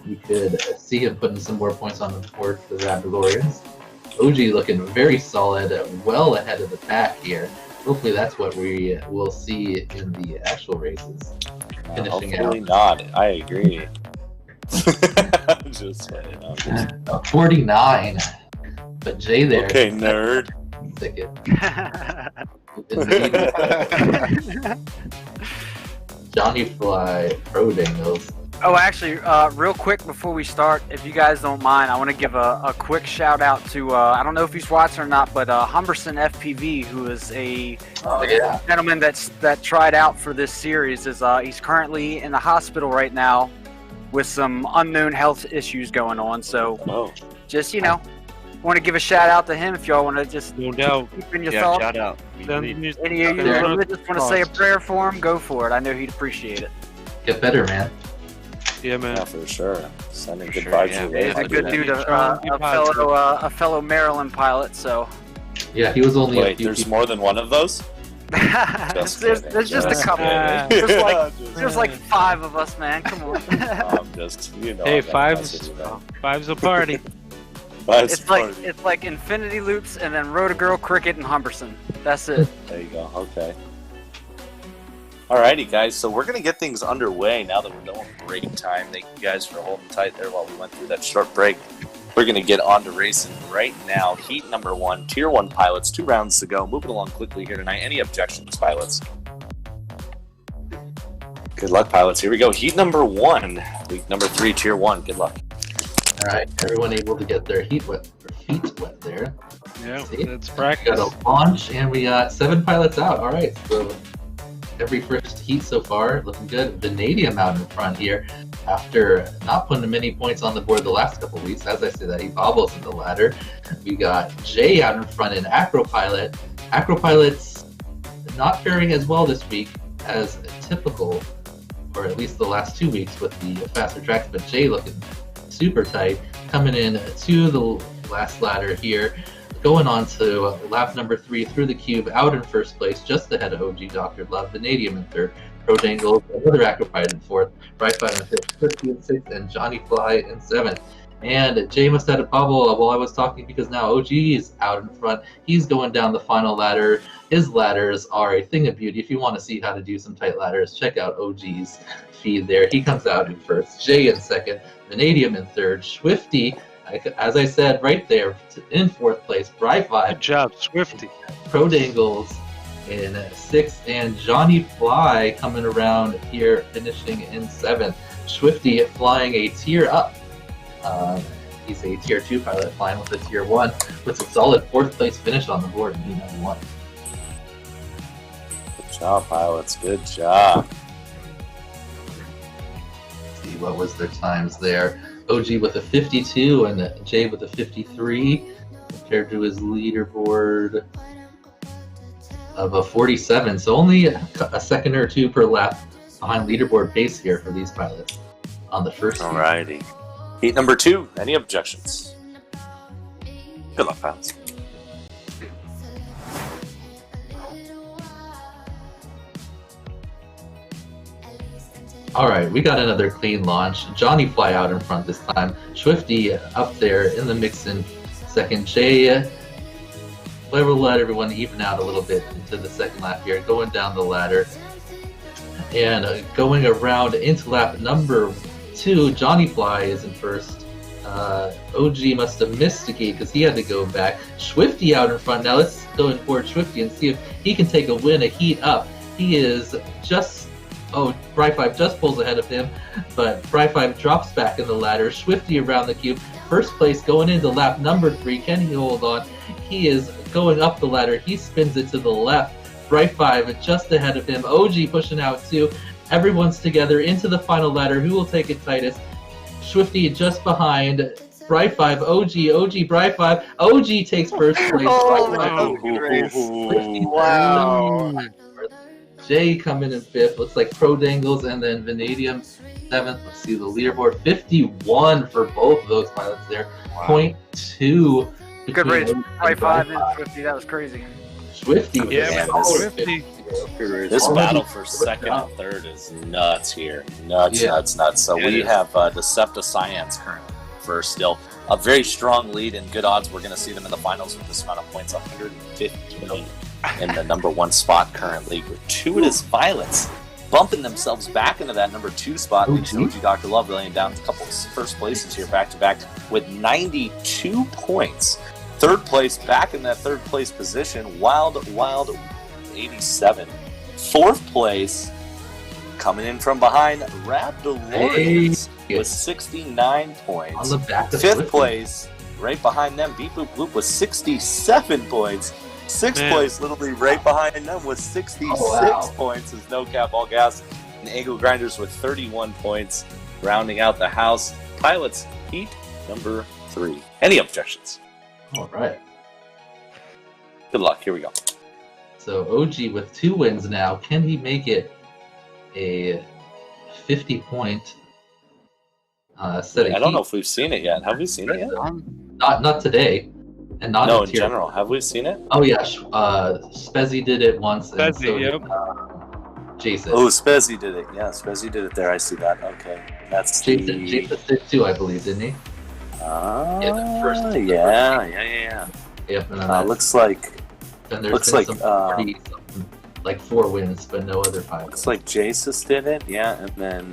You could see him putting some more points on the board for the Rapidorians. OG looking very solid, well ahead of the pack here. Hopefully that's what we will see in the actual races. Finishing Hopefully out. not. I agree. Just kidding. 49. But Jay there. Okay, nerd. Second. Johnny Fly, Pro Dangles. Oh, actually, real quick before we start, if you guys don't mind, I want to give a quick shout out to, I don't know if he's watching or not, but Humberson FPV, who is a gentleman that tried out for this series. He's currently in the hospital right now with some unknown health issues going on. So just, want to give a shout out to him if y'all want to just keep in your thoughts. Shout out. Any of you just want to say a prayer for him, go for it. I know he'd appreciate it. Get better, man. Yeah, man. Yeah, for sure. Sending good vibes your way. He's a good dude, a fellow Maryland pilot, so. Yeah, he was only Wait, there's more than one of those? there's just a couple. There's like 5 of us, man. Come on. I'm just, Hey, five's a party. It's like Infinity Loops and then Rotogirl, Cricket, and Humberson. That's it. There you go. Okay. Alrighty, guys. So we're gonna get things underway now that we're done with break time. Thank you guys for holding tight there while we went through that short break. We're gonna get on to racing right now. Heat number 1, Tier 1 pilots. 2 rounds to go. Moving along quickly here tonight. Any objections, pilots? Good luck, pilots. Here we go. Heat number 1. Week number 3, Tier 1. Good luck. All right, everyone able to get their feet wet there. Yeah, See? that's practice. We got a launch, and we got 7 pilots out. All right, so every first heat so far looking good. Vanadium out in front here after not putting many points on the board the last couple weeks. As I say that, he bobbles in the ladder. We got Jay out in front in Acropilot. Acropilot's not faring as well this week as typical, or at least the last 2 weeks with the faster tracks, but Jay looking super tight, coming in to the last ladder here, going on to lap number 3 through the cube, out in first place, just ahead of OG Dr. Love, Vanadium in third, Pro Dangles, another Acropilot in fourth, Bright 5 in fifth, Crispy in sixth, and Johnny Fly in seventh. And Jay must have had a bubble while I was talking because now OG is out in front. He's going down the final ladder. His ladders are a thing of beauty. If you want to see how to do some tight ladders, check out OG's feed there. He comes out in first, Jay in second, Vanadium in third, Swifty, as I said right there, in fourth place, Bright 5. Good job, Swifty. Pro Dangles in sixth, and Johnny Fly coming around here, finishing in seventh. Swifty flying a tier up. He's a tier 2 pilot flying with a tier 1 with a solid 4th place finish on the board in B91. Good job, pilots. Good job. Let's see what was their times there. OG with a 52 and Jay with a 53 compared to his leaderboard of a 47. So only a second or 2 per lap behind leaderboard pace here for these pilots on the first. Alrighty. Heat number 2. Any objections? Good luck, pilots. All right, we got another clean launch. Johnny Fly out in front this time. Swifty up there in the mix in second. Jay, we'll let everyone even out a little bit into the second lap here, going down the ladder. And going around into lap number 2, Johnny Fly is in first. OG must have missed the gate because he had to go back. Swifty out in front. Now let's go in for Swifty and see if he can take a win, a heat up. He is just... Oh, Bright 5 just pulls ahead of him, but Bright 5 drops back in the ladder. Swifty around the cube. First place going into lap number 3. Can he hold on? He is going up the ladder. He spins it to the left. Bright 5 just ahead of him. OG pushing out too. Everyone's together into the final ladder. Who will take it tightest? Swifty just behind. Bright 5, OG, Bright 5. OG takes first place. Wow. Jay coming in 5th. Looks like Pro Dangles, and then Vanadium 7th. Let's see the leaderboard. 51 for both of those pilots there. Wow. 0.2. Good race. Bright 5 and Swifty. That was crazy. Swifty. Yeah, man. Swifty. This battle for second and third is nuts here. Nuts. So we have Decepticence currently first still. A very strong lead and good odds. We're going to see them in the finals with this amount of points, 115 in the number 1 spot currently. Gratuitous Violets bumping themselves back into that number 2 spot. OG Dr. Love laying down a couple of first places here back to back with 92 points. Third place back in that third place position. Wild 87. Fourth place coming in from behind, Rabdolorians with 69 points. On the back of Fifth place, right behind them, Beep Boop Bloop with 67 points. Sixth place, literally right behind them with 66 points is No Cap All Gas. And Angle Grinders with 31 points, rounding out the house. Pilots, heat number 3. Any objections? All right. Good luck. Here we go. So OG with 2 wins now. Can he make it a 50-point set? I don't know if we've seen it yet. Have we seen it yet? Not today, and not in general. Have we seen it? Oh yeah, Spezzy did it once. Spezzy, Jason. Oh, Spezzy did it. Yeah, Spezzy did it there. I see that. Okay, that's Jason. Jason did too, I believe, didn't he? Yeah. Yep. Looks like. And there's been like 4 wins, but no other 5. Looks like Jasus did it, and then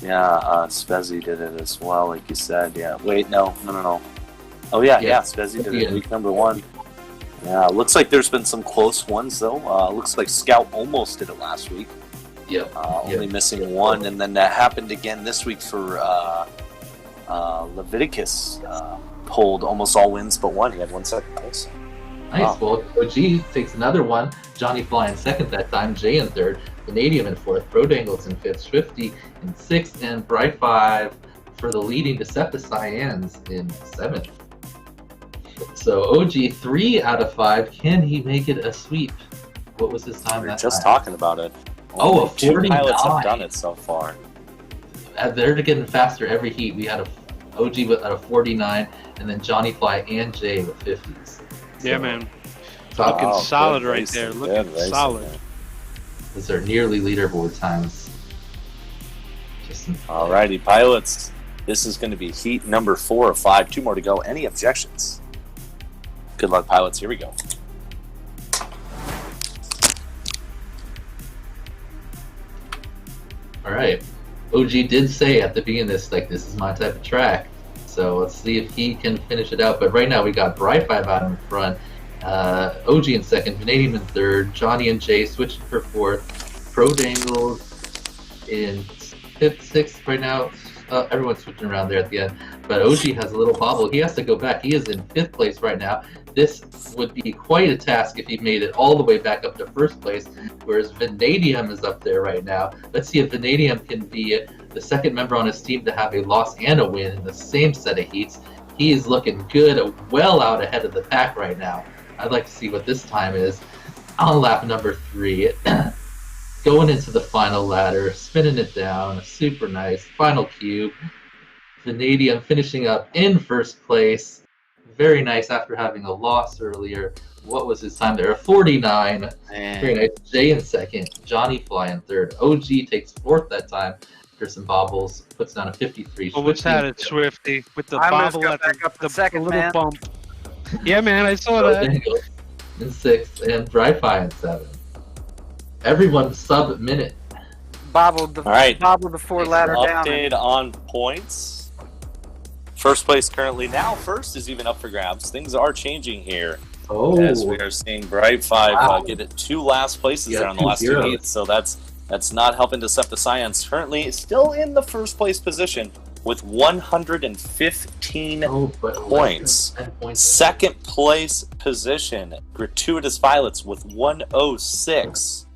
Spezzy did it as well, like you said. Yeah. Wait, no. Oh yeah, Spezzy did it week number 1. Yeah, looks like there's been some close ones though. Looks like Scout almost did it last week. Only missing 1, and then that happened again this week for Leviticus. Pulled almost all wins but 1. He had 1 second place. Nice. Well, OG takes another one. Johnny Fly in 2nd that time. Jay in 3rd. Vanadium in 4th. Pro Dangles in 5th. Swifty in 6th. And Bright 5 for the leading Decepticence in 7th. So OG 3 out of 5. Can he make it a sweep? What was his time? We're just talking about it. Only 2 pilots have done it so far. They're getting faster every heat. We had a OG at a 49, and then Johnny Fly and Jay with 50s. Yeah, man. Looking solid right there. Looking solid. Those are nearly leaderboard times. Alrighty, pilots. This is going to be heat number 4 of 5. 2 more to go. Any objections? Good luck, pilots. Here we go. Alright. OG did say at the beginning of this, this is my type of track. So let's see if he can finish it out. But right now we got Bright 5 out in front, OG in 2nd, Vanadium in 3rd, Johnny and Jay switching for 4th, Pro Dangles in 5th, 6th right now. Everyone's switching around there at the end. But OG has a little bobble. He has to go back. He is in 5th place right now. This would be quite a task if he made it all the way back up to 1st place, whereas Vanadium is up there right now. Let's see if Vanadium can be the 2nd member on his team to have a loss and a win in the same set of heats. He is looking good, well out ahead of the pack right now. I'd like to see what this time is. On lap number 3, going into the final ladder, spinning it down, super nice. Final cube. Vanadium finishing up in 1st place. Very nice after having a loss earlier. What was his time there? A 49. Very nice. Jay in 2nd. Johnny Fly in 3rd. OG takes 4th that time. There's some bobbles. Puts down a 53. Oh, what's that at Swifty? With the bobble at the little bump. Yeah, man, I saw that. In 6th. And Dry Fi in 7th. Everyone sub-minute. Bobbled the 4 ladder down. Update on points. 1st place currently. Now 1st is even up for grabs. Things are changing here. As we are seeing Bright 5 get it 2 last places there on the last 2 heats. So that's not helping Decepticence. Currently still in the 1st place position with 115 points. 2nd place position, Gratuitous Violets with 106.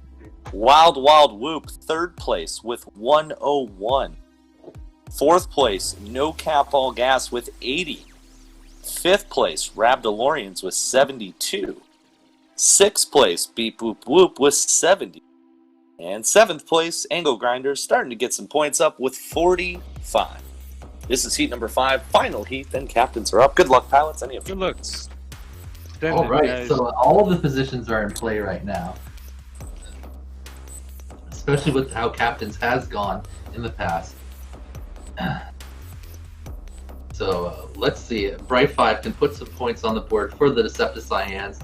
Wild Whoop, 3rd place with 101. 4th place, No Cap All Gas with 80. 5th place, Rabdolorians with 72. 6th place, Beep Boop Whoop with 70. And 7th place, Angle Grinders starting to get some points up with 45. This is heat number 5, final heat, then captains are up. Good luck, pilots. Any of you? Good luck. All right, so all the positions are in play right now. especially with how Captains has gone in the past. So let's see. Bright 5 can put some points on the board for the Decepticons.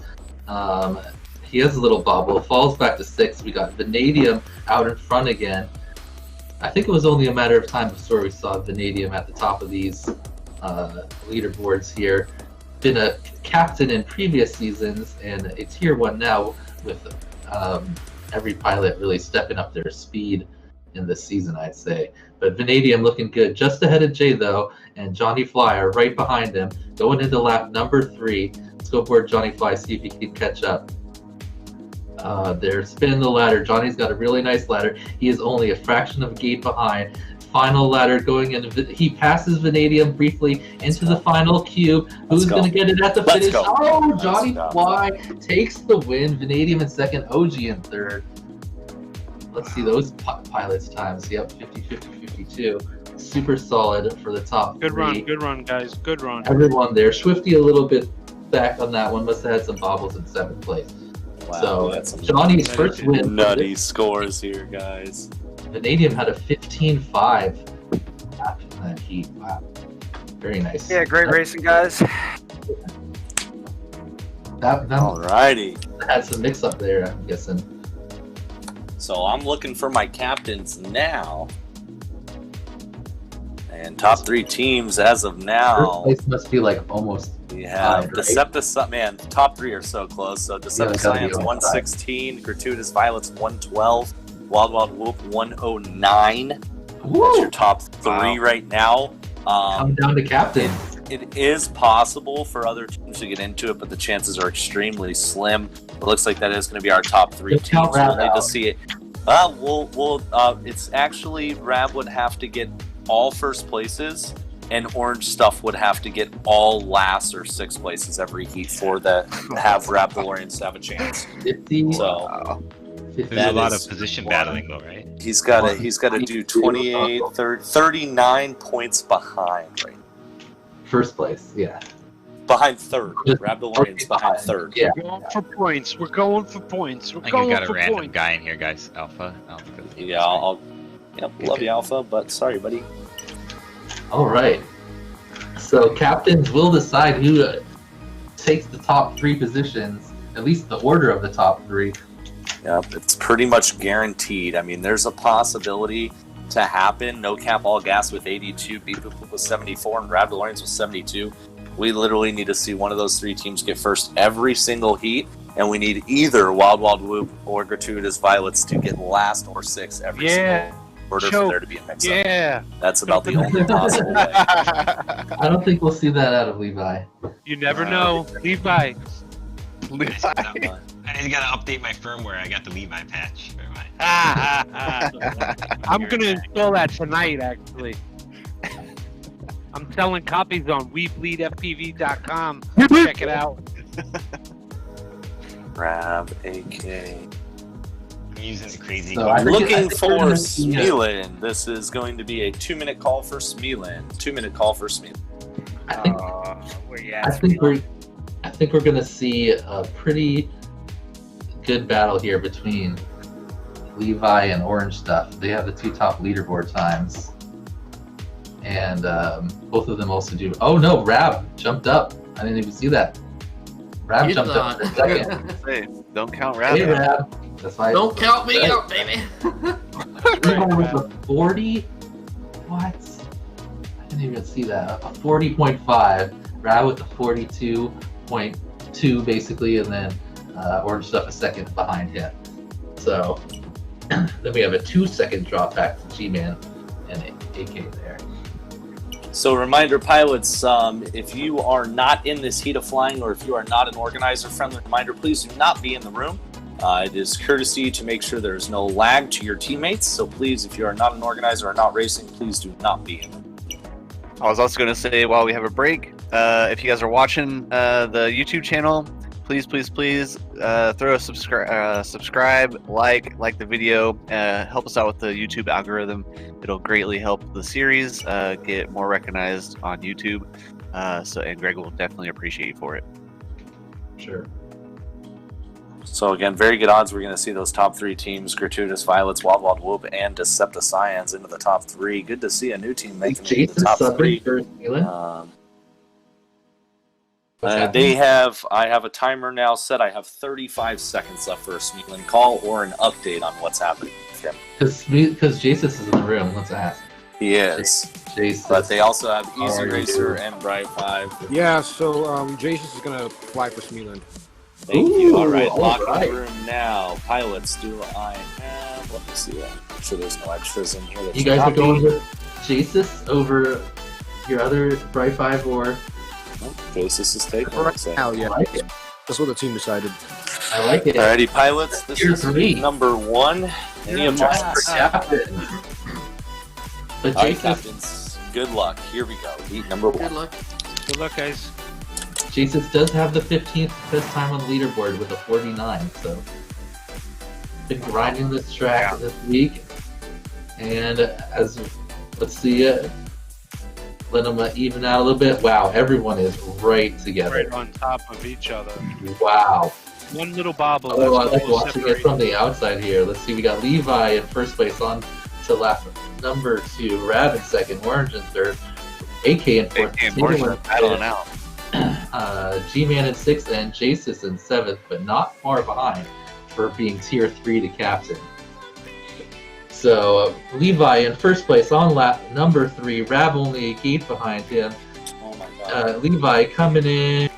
He has a little bobble. Falls back to 6. We got Vanadium out in front again. I think it was only a matter of time before we saw Vanadium at the top of these leaderboards here. Been a captain in previous seasons and a tier 1 now, with every pilot really stepping up their speed in this season, I'd say. But Vanadium looking good, just ahead of Jay though, and Johnny Fly are right behind him, going into lap number 3. Let's go board Johnny Fly, see if he can catch up. They're spinning the ladder. Johnny's got a really nice ladder. He is only a fraction of a gate behind. Final ladder going in. He passes Vanadium briefly into the final cube. Who's going to get it at the finish? Oh, Johnny Fly takes the win. Vanadium in second, OG in third. Let's see those pilots' times. Yep, 50, 50, 52. Super solid for the top Good three. Good run, guys. Good run. Everyone there. Swifty a little bit back on that one. Must have had some bobbles in 7th place. Wow, so that's some Johnny's first win. Nutty scores here, guys. Vanadium had a 15-5 after that heat. Wow. Very nice. Yeah, great racing, guys. Alrighty. Had some mix-up there, I'm guessing. So I'm looking for my captains now. And top 3 teams as of now. First place must be like almost. We have 5, right? Decepticons, man, the top 3 are so close. So Decepticons 116, Gratuitous Violets 112, Wild Wild Whoop 109. That's your top 3 right now. Come down to captain. It is possible for other teams to get into it, but the chances are extremely slim. It looks like that is going to be our top 3 teams. We'll need to see it. It's actually Rab would have to get all first places, and Orange Stuff would have to get all last or 6th places every heat for the have Rab DeLoreans to have a chance. 50. So there's a lot of position battling though, right? He's got to do 28, 39 points behind right now. First place, yeah. Behind 3rd. Rab DeLorean's behind 3rd. Yeah. We're going for points. We're going for points. We're I think going we got for a random points. guy in here, guys. Alpha. I don't think that's Yeah, love you, Alpha, but sorry, buddy. All right. So captains will decide who takes the top 3 positions, at least the order of the top 3. Yep, it's pretty much guaranteed. I mean, there's a possibility to happen. No Cap All Gas with 82, Beep Boop with 74, and Rab DeLoreans with 72. We literally need to see one of those 3 teams get first every single heat, and we need either Wild Wild Whoop or Gratuitous Violets to get last or 6th every single order for there to be a mix-up. Yeah. That's about the only possible way. I don't think we'll see that out of Levi. You never know. Levi. I need to update my firmware. I got the Levi patch. I'm gonna install that tonight, actually. I'm selling copies on WeBleedFPV.com. Check it out. Rab AK. I'm using the crazy. So I'm looking we're for gonna see Smeelan. This is going to be a 2-minute call for Smeelan. 2-minute call for Smeelan. I think, Where you I think we're gonna see a pretty good battle here between Levi and Orange Stuff. They have the 2 top leaderboard times, and both of them also do. Oh no, Rab jumped up. I didn't even see that. Rab jumped up for a second. Hey, don't count Rab. Hey Rab. That's why. Don't count me out, baby. Levi with a 40. What? I didn't even see that. A 40.5. Rab with a 42.2 basically, and then Orange Stuff a second behind him. So then we have a 2-second drop back to G-Man and AK there. So reminder, pilots, if you are not in this heat of flying, or if you are not an organizer, friendly reminder, please do not be in the room. It is courtesy to make sure there is no lag to your teammates. So please, if you are not an organizer or not racing, please do not be in the room. I was also going to say, while we have a break, if you guys are watching the YouTube channel, please throw a subscribe, like the video, help us out with the YouTube algorithm. It'll greatly help the series get more recognized on YouTube. And Greg will definitely appreciate you for it. Sure. So again, very good odds we're going to see those top 3 teams, Gratuitous Violets, Wild Wild Whoop, and Decepticons into the top 3. Good to see a new team making it to the top 3. I have a timer now set. I have 35 seconds left for a Smeelan call or an update on what's happening with him. Because Jesus is in the room, let's ask. He is. Jesus. But they also have Easy Racer and Bright 5. Yeah, so Jesus is going to fly for Smeelan. Thank you. All right, lock the room now. Pilots, do I have... Let me see. I'm sure there's no extras in here. You guys are going with Jesus over your other Bright 5 or... Jesus is taking it. Yeah. Like it. That's what the team decided. I like it. Alrighty, pilots. This is number 1. Any objections? But Alright, captains. Good luck. Here we go. Heat number 1. Good luck. Good luck, guys. Jesus does have the 15th best time on the leaderboard with a 49, so been grinding this track this week, and let's see let them even out a little bit. Wow, everyone is right together, right on top of each other. Wow. One little bobble. Oh, I like watching it from the outside here. Let's see, we got Levi in first place on to lap number 2, Rab in second, Orange in third, AK in fourth, battling out. G-Man in 6th and Jasus in 7th, but not far behind for being tier 3 to captain. So Levi in first place on lap number 3, Rab only a gate behind him. Oh my god. Levi coming in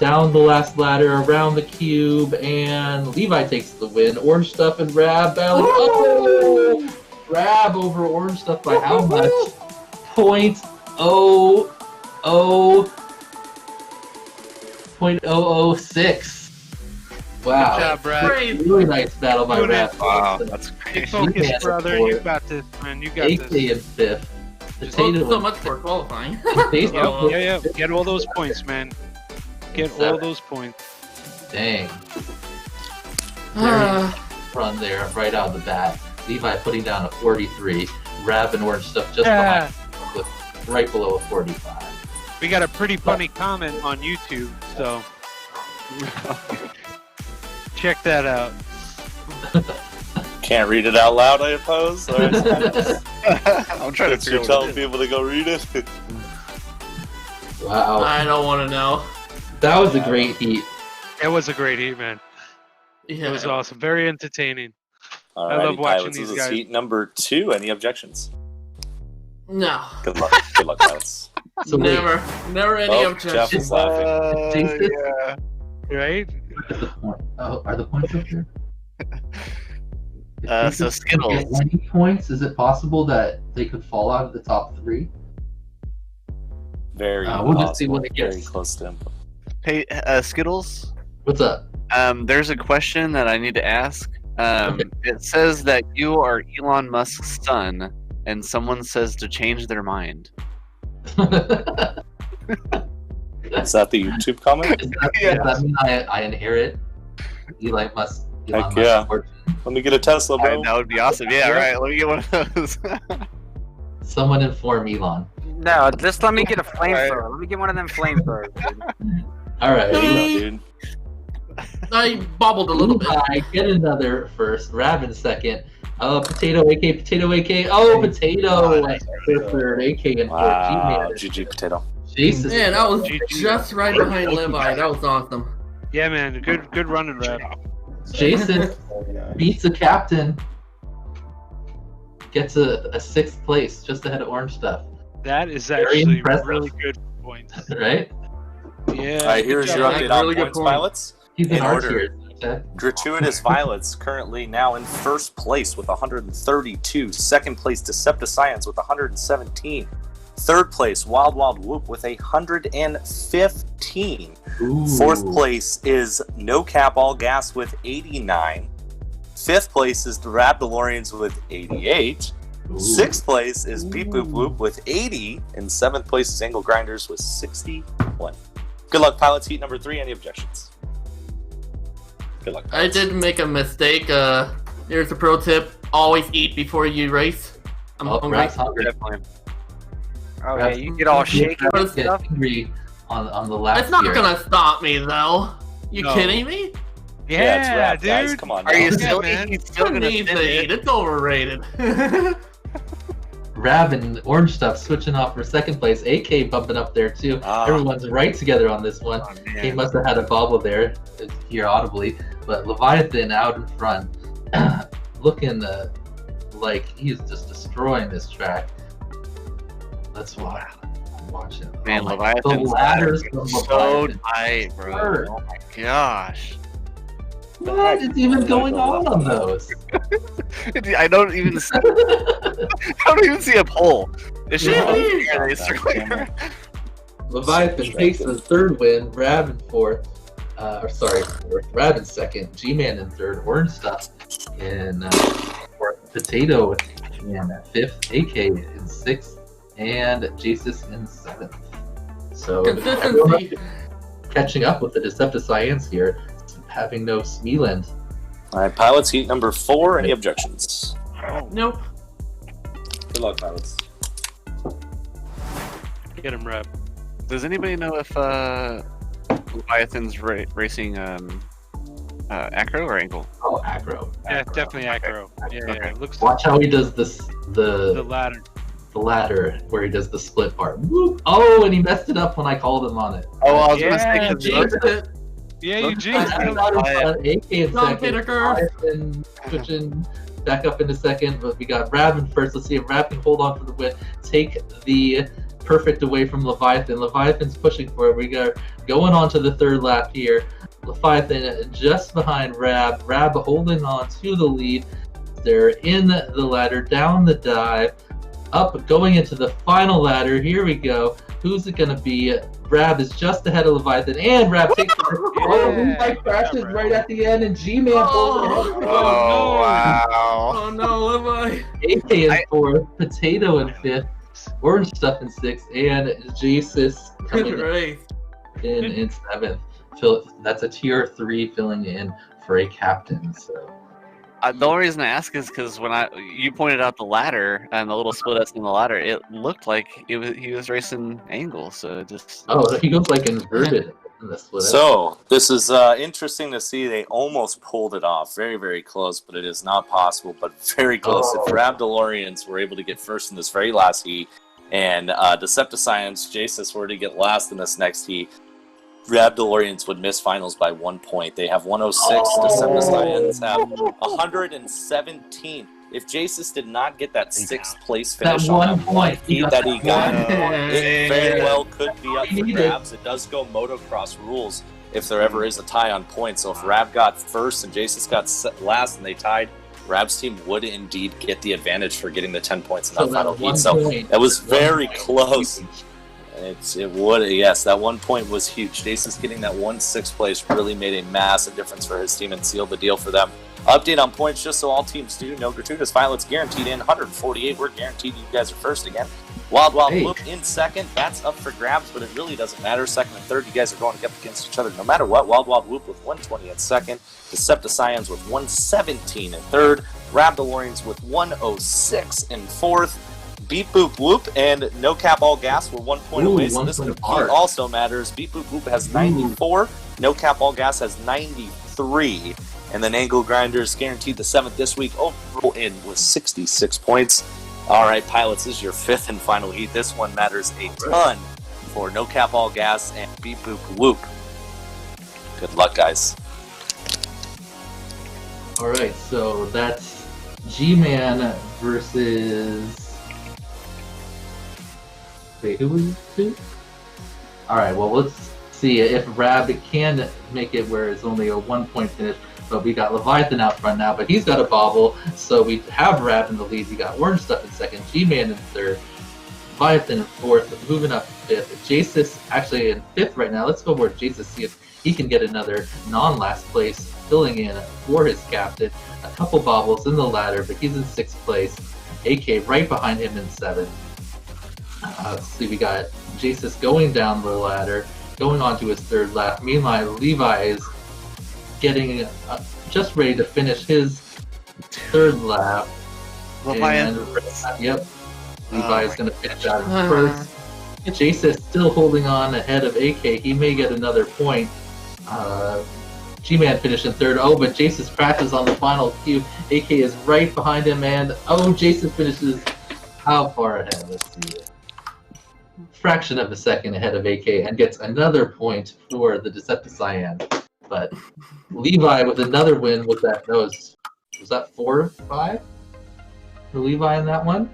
down the last ladder around the cube, and Levi takes the win. Orange Stuff and Rab battling. Oh! Rab over Orange Stuff by how much? 0.006. Wow. Good job, Brad. Really nice battle by Rab. Wow, that's crazy. Focus, brother. You got this, man. You got AK this. in 5th. Potato so much for qualifying. Yeah. Get all those points, man. Get all those points. Dang. Run there right out of the bat. Levi putting down a 43. Rab and Orange Stuff just behind with right below a 45. We got a pretty funny comment on YouTube, so check that out. Can't read it out loud, I suppose. I'm trying to figure telling people to go read it. Wow. I don't want to know. That was a great heat. It was a great heat, man. Yeah. It was awesome. Very entertaining. Alrighty, I love watching pilots, these this guys. is heat number 2. Any objections? No. Good luck. Good luck, pilots. So never any objections. Jeff is laughing. Yeah. Right? Oh, are the points up there? So Skittles. 20 points? Is it possible that they could fall out of the top 3? Very we'll just see what it very gets. close to him. Hey, Skittles. What's up? There's a question that I need to ask. It says that you are Elon Musk's son, and someone says to change their mind. Is that the YouTube comment? Does that mean I inherit Elon Musk? Heck yeah. Let me get a Tesla, bro. That would be awesome. Yeah, right. Let me get one of those. Someone inform Elon. No, just let me get a flamethrower. Let me get one of them flamethrowers, dude. Alright. Dude. I bobbled a little bit. I get another first. Rab in second. Potato AK, Potato AK. Oh, Potato! Third, AK in fourth. Wow, GG Potato. Jesus. Man, that was just right behind Levi. That was awesome. Yeah, man. Good running, Rab. Jason beats the captain. Gets a 6th place, just ahead of Orange Stuff. That is Very actually impressive. really good point. Right? Yeah. Alright, here's your update on points, pilots. He's In in our order. tier. Okay. Gratuitous Violets currently now in first place with 132. Second place Decepticons with 117. Third place Wild Wild Whoop with 115. Ooh. Fourth place is No Cap All Gas with 89. Fifth place is the Rab DeLoreans with 88. Ooh. Sixth place is Beep Boop Whoop with 80. And seventh place is Angle Grinders with 61. Good luck, pilots. Heat number 3. Any objections? Good luck, I pilots. did make a mistake. Here's a pro tip: always eat before you race. I'm hungry. Rab's hungry. Definitely. Oh yeah, you get all shaky and Get stuff. angry on the last It's not tier. gonna stop me though. You No. kidding me? Yeah, it's Rap, dude. guys. Come on. Are you now. still? man. He's still gonna Need spin to it. eat. It's overrated. Rab and Orange Stuff switching off for second place. AK bumping up there too. Everyone's right together on this one. He must have had a bobble there, here audibly. But Leviathan out in front, looking like he's just destroying this track. Let's watch it. Man, Oh my- Leviathan's the ladders from so Leviathan. tight, bro. Oh my gosh. What is even going on those? I don't even see, I don't even see a pole. It's just Leviathan takes the third win, Rab in fourth. Fourth, Rab in second, G-Man in third, Orange Stuff in fourth, Potato in fifth, AK in sixth, and Jesus in seventh. So Consistency. catching up with the Decepticons here, having no Smeland. All right, pilots, heat number 4. Any objections? Nope. Good luck, pilots. Get him, Rab. Does anybody know if Leviathan's racing acro or ankle? Oh, acro. Yeah, definitely acro. Yeah. Looks Watch how he does this. the ladder. The ladder where he does the split part. Whoop. Oh, and he messed it up when I called him on it. Oh, I was gonna Yeah, say Jinxed it. Yeah, you jinxed I him. thought AK in Wrong second, Pinnaker. and switching back up into second, but we got Rab in first. Let's see if Rab can hold on for the win. Take the perfect away from Leviathan. Leviathan's pushing for it. We got going on to the third lap here. Leviathan just behind Rab. Rab holding on to the lead. They're in the ladder, down the dive, up, going into the final ladder. Here we go. Who's it going to be? Rab is just ahead of Leviathan, and Rab takes the Levi crashes right at the end, and G-Man pulls ahead. Oh, wow. Oh no, Levi. AK in fourth, Potato in fifth, Orange Stuff in sixth, and Jesus coming Good race. in seventh. That's a tier 3 filling in for a captain. So The only reason I ask is because when you pointed out the ladder and the little split that's in the ladder, it looked like he was racing angle. So it just he goes like inverted in the split. So, this is interesting to see. They almost pulled it off. Very, very close, but it is not possible, but very close. If Rab DeLoreans were able to get first in this very last heat, and Decepticons, Jesus, were to get last in this next heat, Rab DeLoreans would miss finals by 1 point. They have 106. Decepticons have 117. If Jesus did not get that 6th place finish That on 1 that one point heat that he got, point. it very well could be up for needed. grabs. It does go motocross rules if there ever is a tie on points. So if Rab got first and Jesus got last and they tied, Rab's team would indeed get the advantage for getting the 10 points in that final heat. So that was very close. It would, yes, that 1 point was huge. Jason's getting that 6th place really made a massive difference for his team and sealed the deal for them. Update on points, just so all teams do. No gratuitous pilots guaranteed in 148. We're guaranteed you guys are first again. Wild Whoop in second. That's up for grabs, but it really doesn't matter. Second and third, you guys are going up against each other no matter what. Wild Whoop with 120 in second. Decepticons with 117 in third. Rab DeLoreans with 106 in fourth. Beep Boop Whoop and No Cap All Gas were 1 point away, so this also matters. Beep Boop Whoop has 94. No Cap All Gas has 93. And then Angle Grinders guaranteed the 7th this week. Overall in with 66 points. All right, pilots, this is your 5th and final heat. This one matters a ton for No Cap All Gas and Beep Boop Whoop. Good luck, guys. All right, so that's G-Man versus. Wait, who was it? All right, well, let's see if Rab can make it where it's only a 1 point finish. But we got Leviathan out front now, but he's got a bobble, so we have Rab in the lead. We got Orange Stuff in second, G-Man in third, Leviathan in fourth, moving up to fifth. Jesus actually in fifth right now. Let's go over to Jesus, see if he can get another non-last place, filling in for his captain. A couple bobbles in the ladder, but he's in 6th place. AK right behind him in 7th. Let's see, we got Jesus going down the ladder, going on to his 3rd lap. Meanwhile, Levi is getting just ready to finish his 3rd lap. Yep. Levi is going to finish out in first. Jesus still holding on ahead of AK. He may get another point. G-Man finished in third. Oh, but Jason crashes on the final cube. AK is right behind him, and oh, Jason finishes how far ahead? Let's see. Fraction of a second ahead of AK and gets another point for the Decepticyan. But Levi with another win was that was that 4-5 for Levi in that one?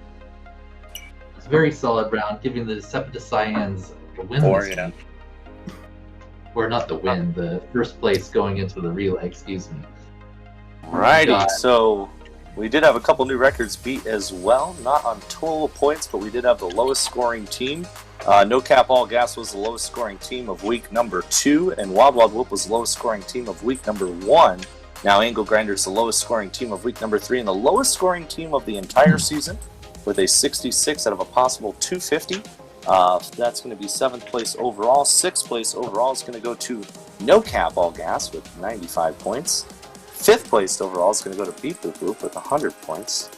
It's a very solid round, giving the Decepticyans the win. Or not the win, the first place going into the relay, excuse me. Alrighty, so we did have a couple new records beat as well. Not on total points, but we did have the lowest scoring team. No Cap All Gas was the lowest scoring team of week number 2, and Wild Wild Whoop was the lowest scoring team of week number 1. Now Angle Grinder is the lowest scoring team of week number 3, and the lowest scoring team of the entire season with a 66 out of a possible 250. That's going to be 7th place overall. 6th place overall is going to go to No Cap All Gas with 95 points. 5th place overall is going to go to Beep Boop Boop with 100 points.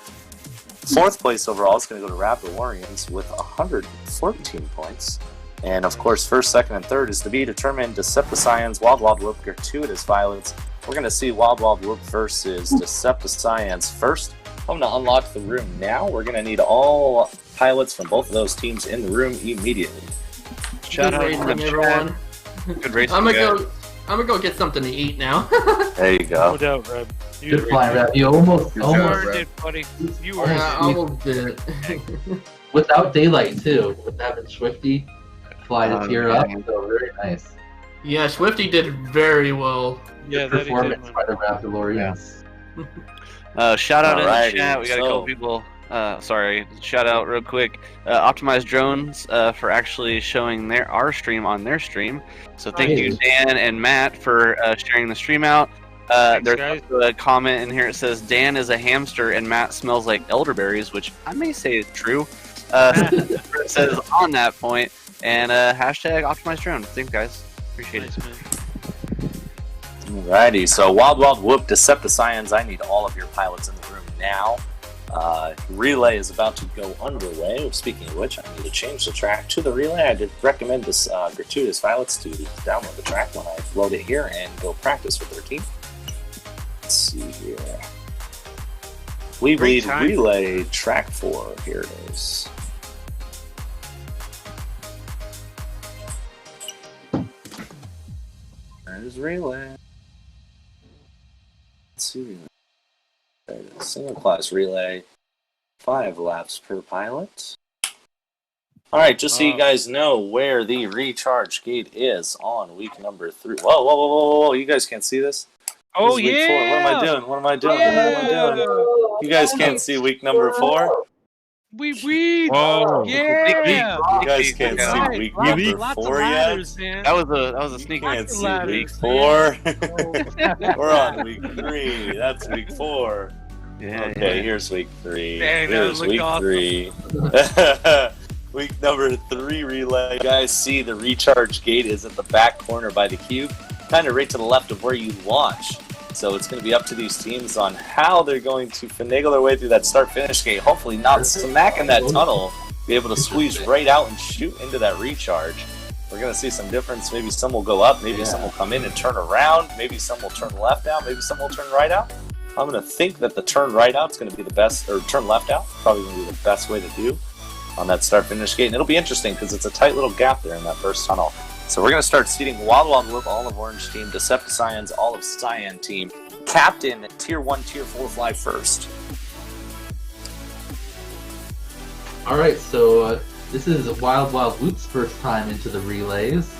4th place overall is going to go to Raptororians with 114 points. And of course, 1st, 2nd, and 3rd is to be determined. Decepticyans, Wild Wild Whoop, Gratuitous Violets. We're going to see Wild Wild Whoop versus Decepticyans first. I'm going to unlock the room now. We're going to need all pilots from both of those teams in the room immediately. Shout out to everyone. Good racing. I'm gonna go get something to eat now. There you go. No doubt, Reb. Good fly, Reb. You almost earned it, buddy. You earned it. Almost did it. Without daylight too, with having Swifty fly to tear up, so very nice. Yeah, Swifty did very well. Yeah, Good performance by the Raptororians. Shout out in the Alrighty, chat. We got a couple people. Sorry, shout out real quick. Optimized Drones for actually showing our stream on their stream. So thank you, Dan and Matt, for sharing the stream out. There's a comment in here. It says Dan is a hamster and Matt smells like elderberries, which I may say is true. It says on that point. And hashtag Optimized Drone. Thanks, guys. Appreciate it. Alrighty, so Wild Wild Whoop, Decepticyans, I need all of your pilots in the room now. Relay is about to go underway. Speaking of which, I need to change the track to the relay. I did recommend this Gratuitous Violets to download the track when I load it here and go practice with their team. Let's see here. We Bleed Relay Track 4. Here it is. There's Relay. Let's see. Single class relay, 5 laps per pilot. Alright, just so you guys know where the recharge gate is on week number 3. Whoa, whoa, whoa, whoa, whoa, you guys can't see this? Oh, this is week 4. What am I doing? What am I doing? What am I doing? You guys can't see week number 4? Whoa. Yeah. You guys can't see week number 4 yet? That was a sneak. You can't see week 4. We're on week 3. That's week 4. Yeah, okay, here's week 3. Dang, here's week 3. Week number 3 relay. You guys see the recharge gate is at the back corner by the cube, kind of right to the left of where you launch. So it's going to be up to these teams on how they're going to finagle their way through that start-finish gate. Hopefully not smack in that tunnel, be able to squeeze right out and shoot into that recharge. We're going to see some difference. Maybe some will go up, maybe some will come in and turn around, maybe some will turn left out, maybe some will turn right out. I'm going to think that the turn right out is going to be the best, or turn left out, probably going to be the best way to do on that start-finish gate. And it'll be interesting because it's a tight little gap there in that first tunnel. So we're going to start seating Wild Wild Whoop, Olive Orange team, Decepticyans, Olive Cyan team, Captain, Tier 1, Tier 4 fly first. Alright, so this is Wild Wild Whoop's first time into the relays.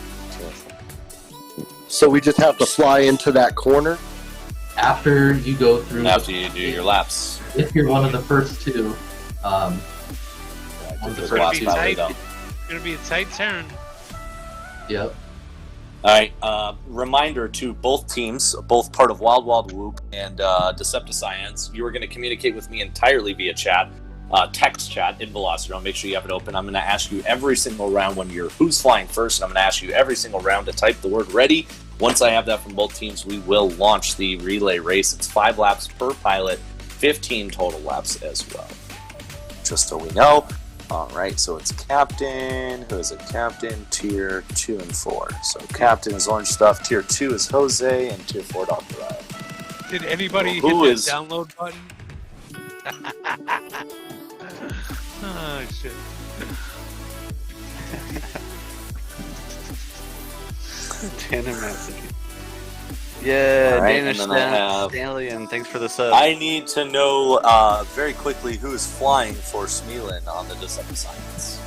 So we just have to fly into that corner? After you go through... After you do your laps. If you're one of the first two. It's going to be a tight turn. Yep. Alright, reminder to both teams, both part of Wild Wild Whoop and Decepticyans, you are going to communicate with me entirely via chat, text chat in Velocidrone. Make sure you have it open. I'm going to ask you every single round when you're who's flying first, and I'm going to ask you every single round to type the word ready. Once I have that from both teams, we will launch the relay race. It's 5 laps per pilot, 15 total laps as well. Just so we know. Alright, so it's Captain. Who is it? Captain, Tier 2 and 4. So Captain is Orange Stuff, Tier 2 is Jose, and Tier 4 Dr. Ryan. Did anybody Who hit is- the download button? Oh, shit. Dana Massey. Yeah, All right, Dana and then I have- Stallion, thanks for the sub. I need to know very quickly who is flying for Smealin on the Decepticons.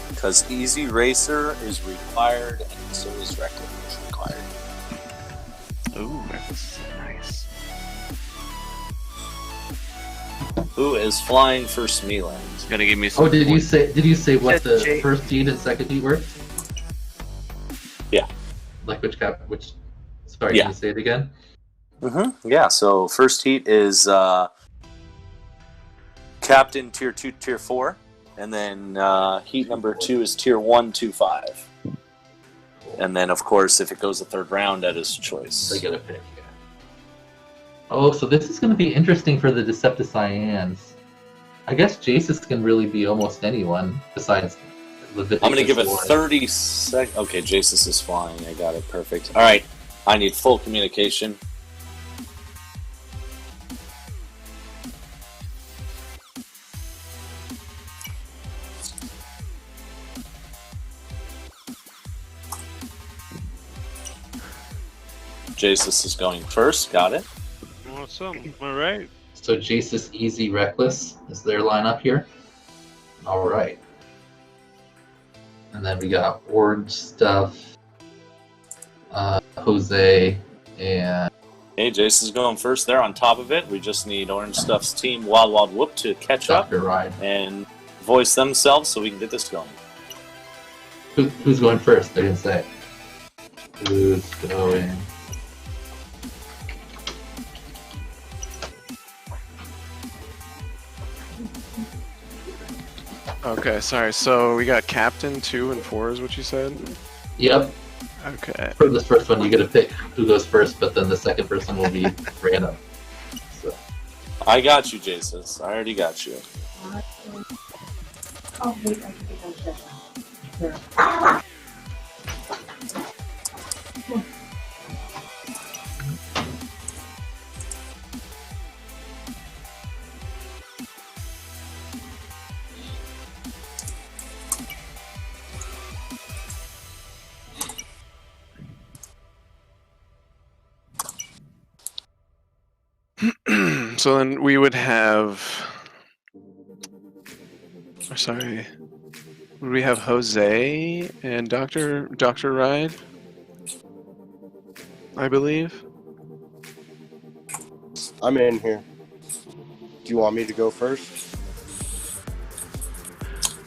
Because Easy Racer is required, and so is Reckless is required. Ooh, that's nice. Who is flying for Smealin? It's gonna give me some. Oh, did you say what the Jay- first heat and second heat were? Yeah. Like which cap? Which? Sorry, Yeah. can you say it again? Yeah, so first heat is Captain Tier 2, Tier 4. And then heat number 2 is Tier 1, 2, 5. And then, of course, if it goes the third round, that is choice. They get a pick. Yeah. Oh, so this is going to be interesting for the Decepticons. I guess Jasus can really be almost anyone besides Leviticus. I'm going to give it Lord. 30 seconds. Okay, Jasus is flying. I got it. Perfect. All right. I need full communication. Jasus is going first. Got it. Awesome. All right. So Jasus, Easy, Reckless is their lineup here. All right. And then we got Orange Stuff, Jose, and Hey, Jason's going first there on top of it. We just need Orange Stuff's team, Wild Wild Whoop, to catch up Dr. Ryan. and voice themselves so we can get this going. Who's going first? They didn't say. Who's going? Okay, sorry. So we got Captain 2 and 4 is what you said? Yep. Okay. For this first one, you get to pick who goes first, but then the second person will be random. So. I got you, Jason. I already got you. Oh, wait, I think I So then we would have. Sorry. Would we have Jose and Dr. Ride? I believe. I'm in here. Do you want me to go first?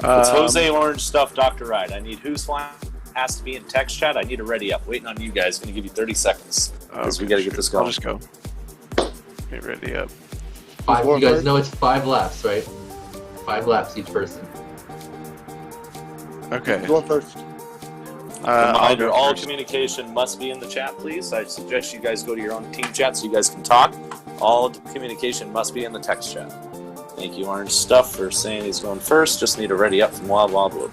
It's Jose, Orange Stuff, Dr. Ride. I need who's flying. Has to be in text chat. I need to ready up. Waiting on you guys. Going to give you 30 seconds because we got to get this going. I'll just go. Get ready up. You guys know it's 5 laps, right? 5 laps each person. Okay. Going first. Reminder, all communication must be in the chat, please. I suggest you guys go to your own team chat so you guys can talk. All communication must be in the text chat. Thank you, Orange Stuff, for saying he's going first. Just need to ready up from Wild Wild Whoop.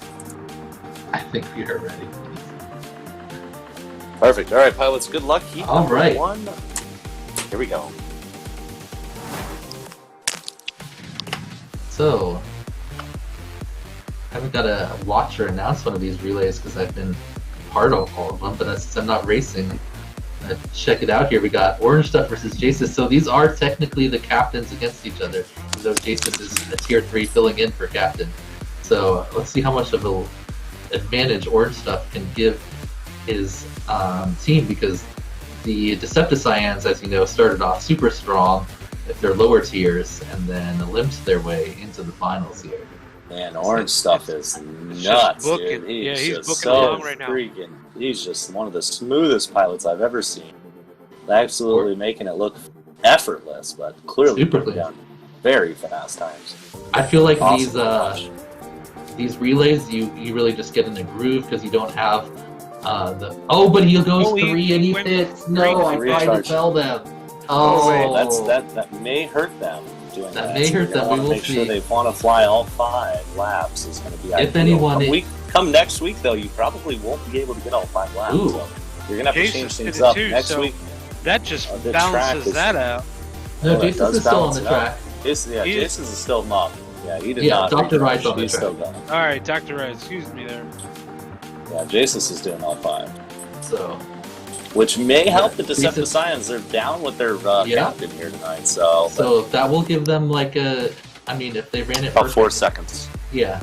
I think we are ready. Perfect. All right, pilots, good luck. Heat All number right. 1. Here we go. So, I haven't got to watch or announce one of these relays because I've been part of all of them, but since I'm not racing, check it out here. We got Orange Stuff versus Jasus. So these are technically the captains against each other, though Jasus is a tier 3 filling in for captain. So let's see how much of an advantage Orange Stuff can give his team, because the Decepticons, as you know, started off super strong if they're lower tiers, and then limped their way into the finals here. Man, Orange Stuff is nuts, booking. dude. Yeah, he's booking so along right now. freaking. He's just one of the smoothest pilots I've ever seen. Absolutely making it look effortless, but clearly Super putting clean. down very fast times. I feel like Awesome to watch. these relays, you really just get in the groove because you don't have but he goes Oh, he 3 and he went hits. No, I three tried to charge. tell them. That may hurt them. doing That that. may hurt them. They We want to will make sure see. they want to fly all 5 laps is going to be If ideal. anyone, Come next week, though, you probably won't be able to get all 5 laps. Ooh. So you're going to have to Jason change did things it up too, next so week. that just The track balances is- that out. no, it Jason does is still on balance the it out. track. Jason is still not. Yeah, he did Yeah, not. Dr. Wright's on the He's track. still going. All right, Dr. Wright, excuse me there. Yeah, Jason is doing all 5. So, Which may help the Jason- Decepticons. They're down with their Yeah. captain here tonight, so so that will give them like a. I mean, if they ran it about perfect- 4 seconds. Yeah.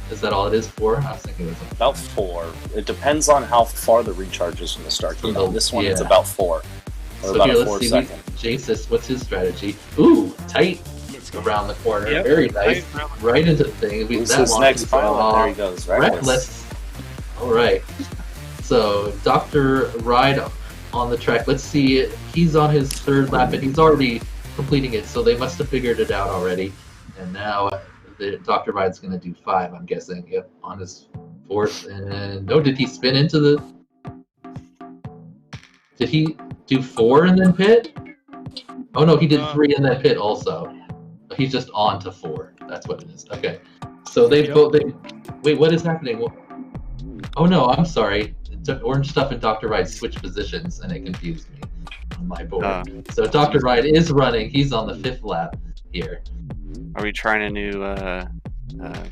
Is that all it is? 4? I was thinking it was About 4. It depends on how far the recharge is from the start. From the- This one is yeah. about 4. Or So about here, a let's 4 see. second. Jason, what's his strategy? Ooh, tight around the corner. Yep, Very nice. tight around Right into the thing. Who's that his launch next is pilot? There he goes. Reckless. All right. So Dr. Ride on the track. Let's see. He's on his 3rd lap, and he's already completing it. So they must have figured it out already. And now the Dr. Ride's going to do 5. I'm guessing. Yep, on his 4th. And no, did he spin into the? Did he do 4 and then pit? Oh no, he did 3 and then pit also. He's just on to 4. That's what it is. Okay. So they both. Wait, what is happening? Oh no, I'm sorry. Orange Stuff and Dr. Ride switched positions, and it confused me on my board. So Dr. Ride is running. He's on the 5th lap here. Are we trying a new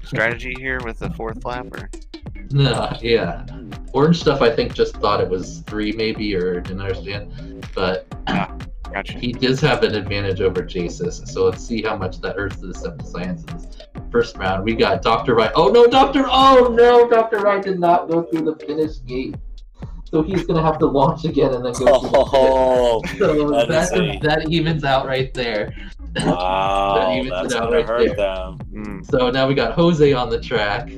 strategy here with the 4th lap? Or? No, yeah. Orange Stuff, I think, just thought it was 3 maybe, or didn't understand. But Gotcha. he does have an advantage over Jasus. So let's see how much that hurts the Decepticons in this first round. We got Dr. Wright. Oh no, Dr. Wright did not go through the finish gate. So he's going to have to launch again and then go through the finish. So that evens out right there. Wow, That evens that's it out going to right hurt there. them. So now we got Jose on the track.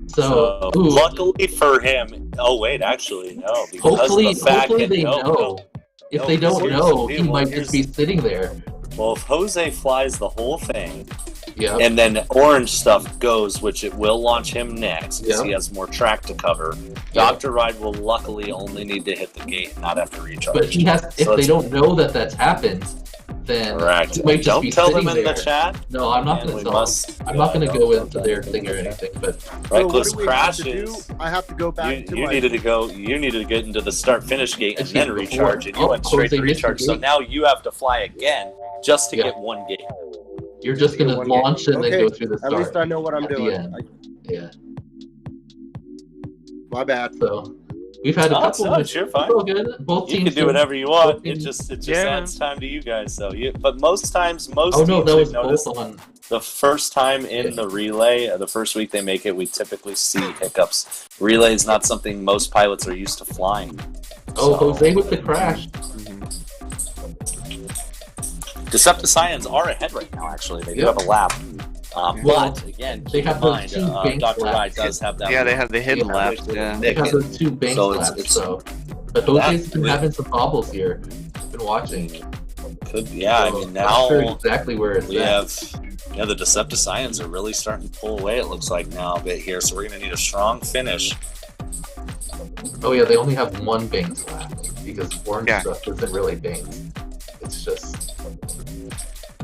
So, ooh, luckily for him, oh wait, actually no. Because hopefully, of the fact hopefully that they know. If they don't know, he might just be sitting there. Well, if Jose flies the whole thing, Yep. and then Orange Stuff goes, which it will launch him next because Yep. he has more track to cover. Dr. Ride will luckily only need to hit the gate, not have to recharge. But he has. If So they it's- don't know that that's happened, then Correct. he might just Don't be tell sitting them in there. the chat. No, I'm not And going we to must- I'm not going to yeah, go don't into tell their them. thing or anything. But Reckless So what do we have to crashes. do? I have to go back to You my... needed to go. You needed to get into the start-finish gate and Actually, then before- recharge, and you oh, went straight Jose to missed the recharge. So gate. now you have to fly again just to Yeah. get one gate. you're just going to One launch game. and then Okay, go through the At start. least I know what I'm at the doing. end. Yeah. My bad. So we've had a No, it's couple. not. of You're fine. All good. Both You teams can do whatever you want. It both just Yeah. adds time to you guys. So but most times, most Oh no, teams that was we've noticed both on. the first time in Yeah. the relay, the first week they make it, we typically see hiccups. Relay is not something most pilots are used to flying. Oh, So- Jose with the crash. Decepticons are ahead right now. Actually, they do Yep. have a lap. Well, But again, they keep have in those mind, 2 bank Dr. laps. Ride does have that. Yeah, they have the hidden Yeah. laps. Yeah. They have those 2 bank So laps. it's- So, but Jose's been that- having some bobbles here. I've been watching. Could, yeah, I So, mean not sure now exactly where it's we at. have. Yeah, the Decepticons are really starting to pull away. It looks like now a bit here. So we're going to need a strong finish. Oh yeah, they only have 1 banked lap because orange Yeah. stuff isn't really banked. It's just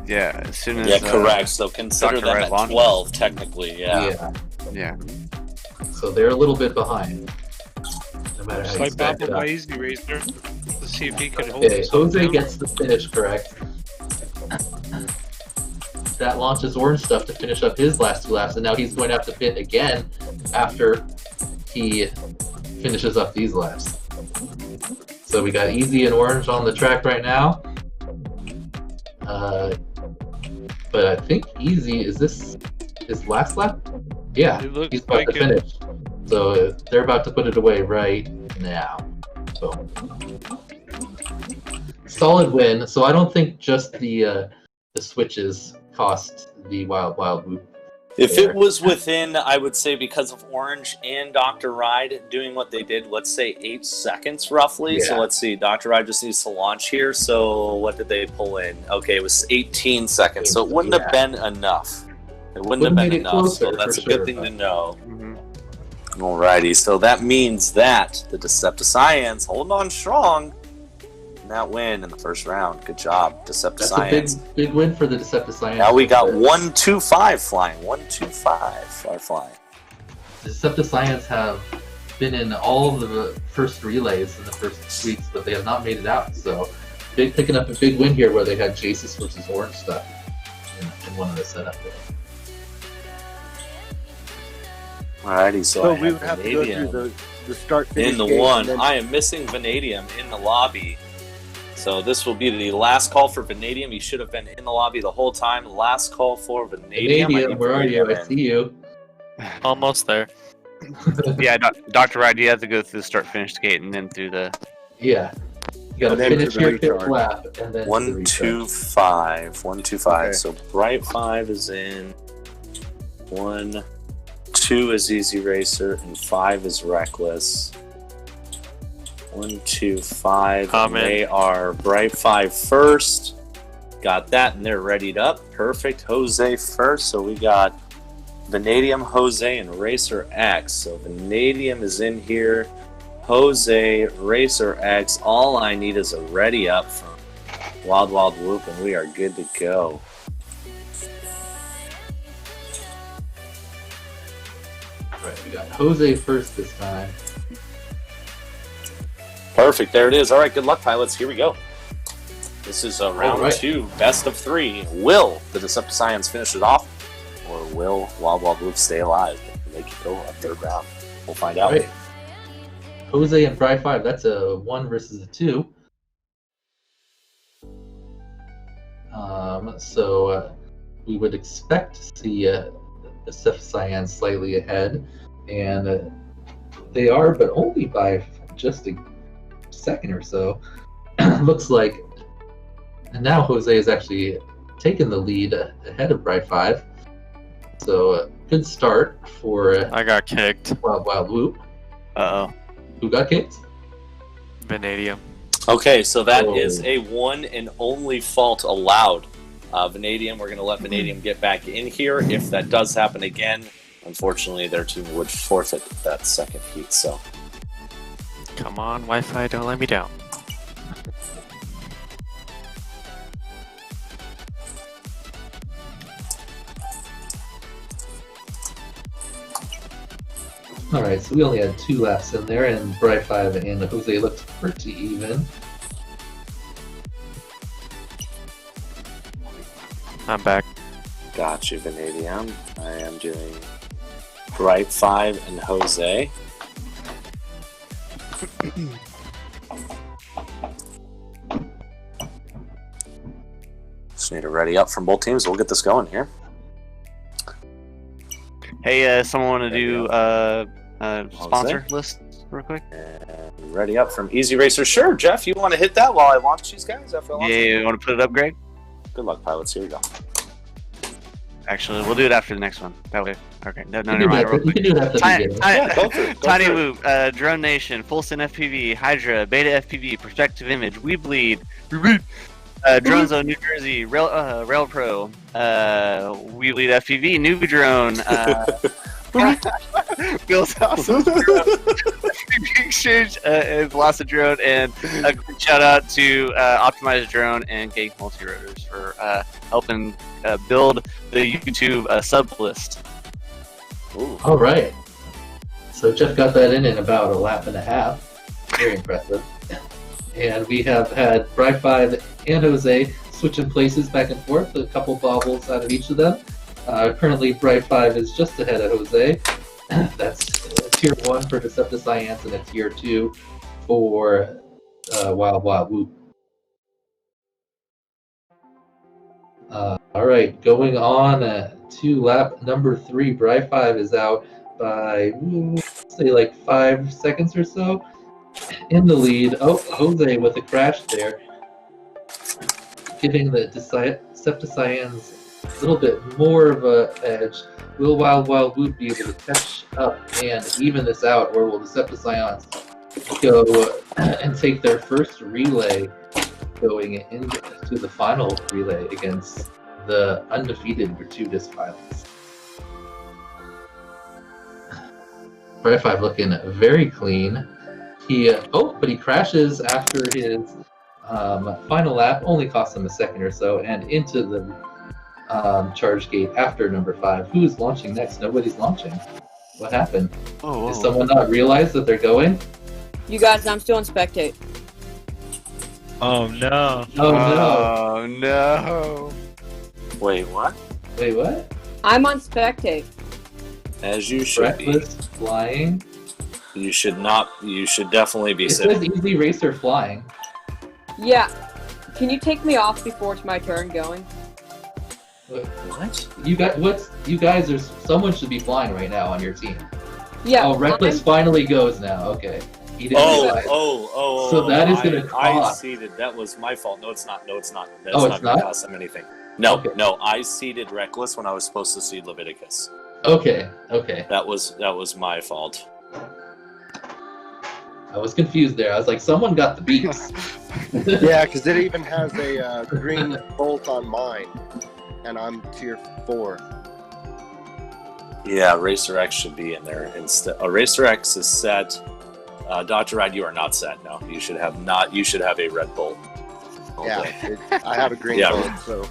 Yeah. As soon as Yeah, correct. So consider Dr. them Wright at launches. 12 technically. Yeah. Yeah. So they're a little bit behind. No matter how you Slight stack bobble it up. by Easy Racer to see if he could hold Okay, himself Jose down. gets the finish correct. That launches orange stuff to finish up his last 2 laps, and now he's going to have to pit again after he finishes up these laps. So we got Easy and Orange on the track right now. But I think Easy, is this his last lap? Yeah, It looks he's about like to finish. So they're about to put it away right now. So solid win. So I don't think just the switches cost the Wild Whoop. If there. it was within, I would say because of Orange and Dr. Ride doing what they did, let's say 8 seconds roughly. So Yeah. let's see, Dr. Ride just needs to launch here. So what did they pull in? Okay, it was 18 seconds. So it wouldn't have been enough. It wouldn't have been made it enough. So closer, that's a for good sure, thing but- to know. Alrighty, so that means that the Decepticons holding on strong. that win in the first round. Good job, Deceptive That's Science. a big win for the Deceptive Science. Now we got 1-2-5 flying. 1-2-5 are flying. Deceptive Science have been in all the first relays in the first weeks, but they have not made it out. So, picking up a big win here where they had Jasus versus Orange stuff in one of the setups. Alrighty, so I we would have to go through the start finish in the gate, one. and then- I am missing Vanadium in the lobby. So this will be the last call for Vanadium. He should have been in the lobby the whole time. Last call for Vanadium. Vanadium, where are you? I see you. Almost there. Yeah, Dr. Ride, you have to go through the start-finish gate and then through the... Yeah. You gotta finish your fifth lap and then 1-2-5. 1-2-5. Okay. So Bright 5 is in. 1, 2 is Easy Racer, and 5 is Reckless. 1, 2, 5. And they are Bright 5 first. Got that, and they're readied up. Perfect. Jose first. So we got Vanadium, Jose, and Racer X. So Vanadium is in here. Jose, Racer X. All I need is a ready up from Wild Wild Whoop, and we are good to go. Alright, we got Jose first this time. Perfect. There it is. All right. Good luck, pilots. Here we go. This is round right. 2, best of 3. Will the Deceptive Science finish it off, or will Wild Wild Whoop stay alive and make it go a third round? We'll find out. Right. Jose and Bri 5, that's a 1 versus a 2. So we would expect to see the Deceptive Science slightly ahead, and they are, but only by just a second or so. Looks like, and now Jose has actually taken the lead ahead of Bri 5. So good start for I got kicked. Wild Wild Whoop. Uh-oh. Who got kicked? Vanadium. Okay, so that is a one and only fault allowed. Vanadium, we're going to let Vanadium get back in here. If that does happen again, unfortunately, their team would forfeit that second heat. So, Come on, Wi-Fi, don't let me down. Alright, so we only had 2 laps in there, and Bri 5 and Jose looked pretty even. I'm back. got you, Vanadium. I am doing Bright 5 and Jose. Just need to ready up from both teams. We'll get this going here. Hey, someone want to do sponsor list real quick? And ready up from Easy Racer. Sure, Jeff, you want to hit that while I launch these guys after I launch them? You want to put it up, Greg? Good luck, pilots. Here we go. Actually, we'll do it after the next one. That way. Okay. No, You never mind. can do it after the beginning. Yeah, go for it. Go Tiny for it. Whoop, Drone Nation, FullSend FPV, Hydra, BETAFPV, Perspective Image, WeBleed, Drone Zone, New Jersey, RailPro, WeBleedFPV, NewBeeDrone, Bill's Awesome FPV Exchange, and Velocidrone, and a quick shout out to Optimized Drone and Gank Multirotors for helping build the YouTube sub list. All right. So Jeff got that in about a lap and a half. Very impressive. And we have had Bri 5 and Jose switching places back and forth, a couple bobbles out of each of them. Currently, Bri 5 is just ahead of Jose. That's tier 1 for Deceptive Science and a tier 2 for Wild Wild Whoop. All right, going on to lap number 3. Bri 5 is out by, say, like 5 seconds or so. In the lead. Oh, Jose with a crash there, giving the Deceptive Science a little bit more of a edge. Will Wild Wild Whoop be able to catch up and even this out, or will Deceptive Science go and take their first relay going into the final relay against the undefeated Gratuitous Pilots? Bri 5 looking very clean. But he crashes after his Final lap only cost them a second or so, and into the charge gate after number 5. Who's launching next? Nobody's launching. What happened? Did someone not realize that they're going? You guys, I'm still on spectate. Oh no. Oh no. Oh no. Wait, what? Wait, what? I'm on spectate. As you should Reckless flying. You should not. You should definitely be It sitting. says easy racer flying. Yeah. Can you take me off before it's my turn going? What? You guys are. Someone should be flying right now on your team. Yeah. Oh, Reckless finally goes now. Okay. He didn't realize. So that is going to I cost. seeded. That was my fault. No, it's not. No, it's not. That's Oh, not it's going to not? cost them anything. No, Okay. no. I seeded Reckless when I was supposed to seed Leviticus. Okay. Okay. That was my fault. I was confused there. I was like, someone got the beats. Yeah, because it even has a green bolt on mine, and I'm tier 4. Yeah, Racer X should be in there instead. Racer X is set. Dr. Rad, you are not set. No, you should have not. You should have a red bolt. Yeah, I have a green Yeah. bolt, so.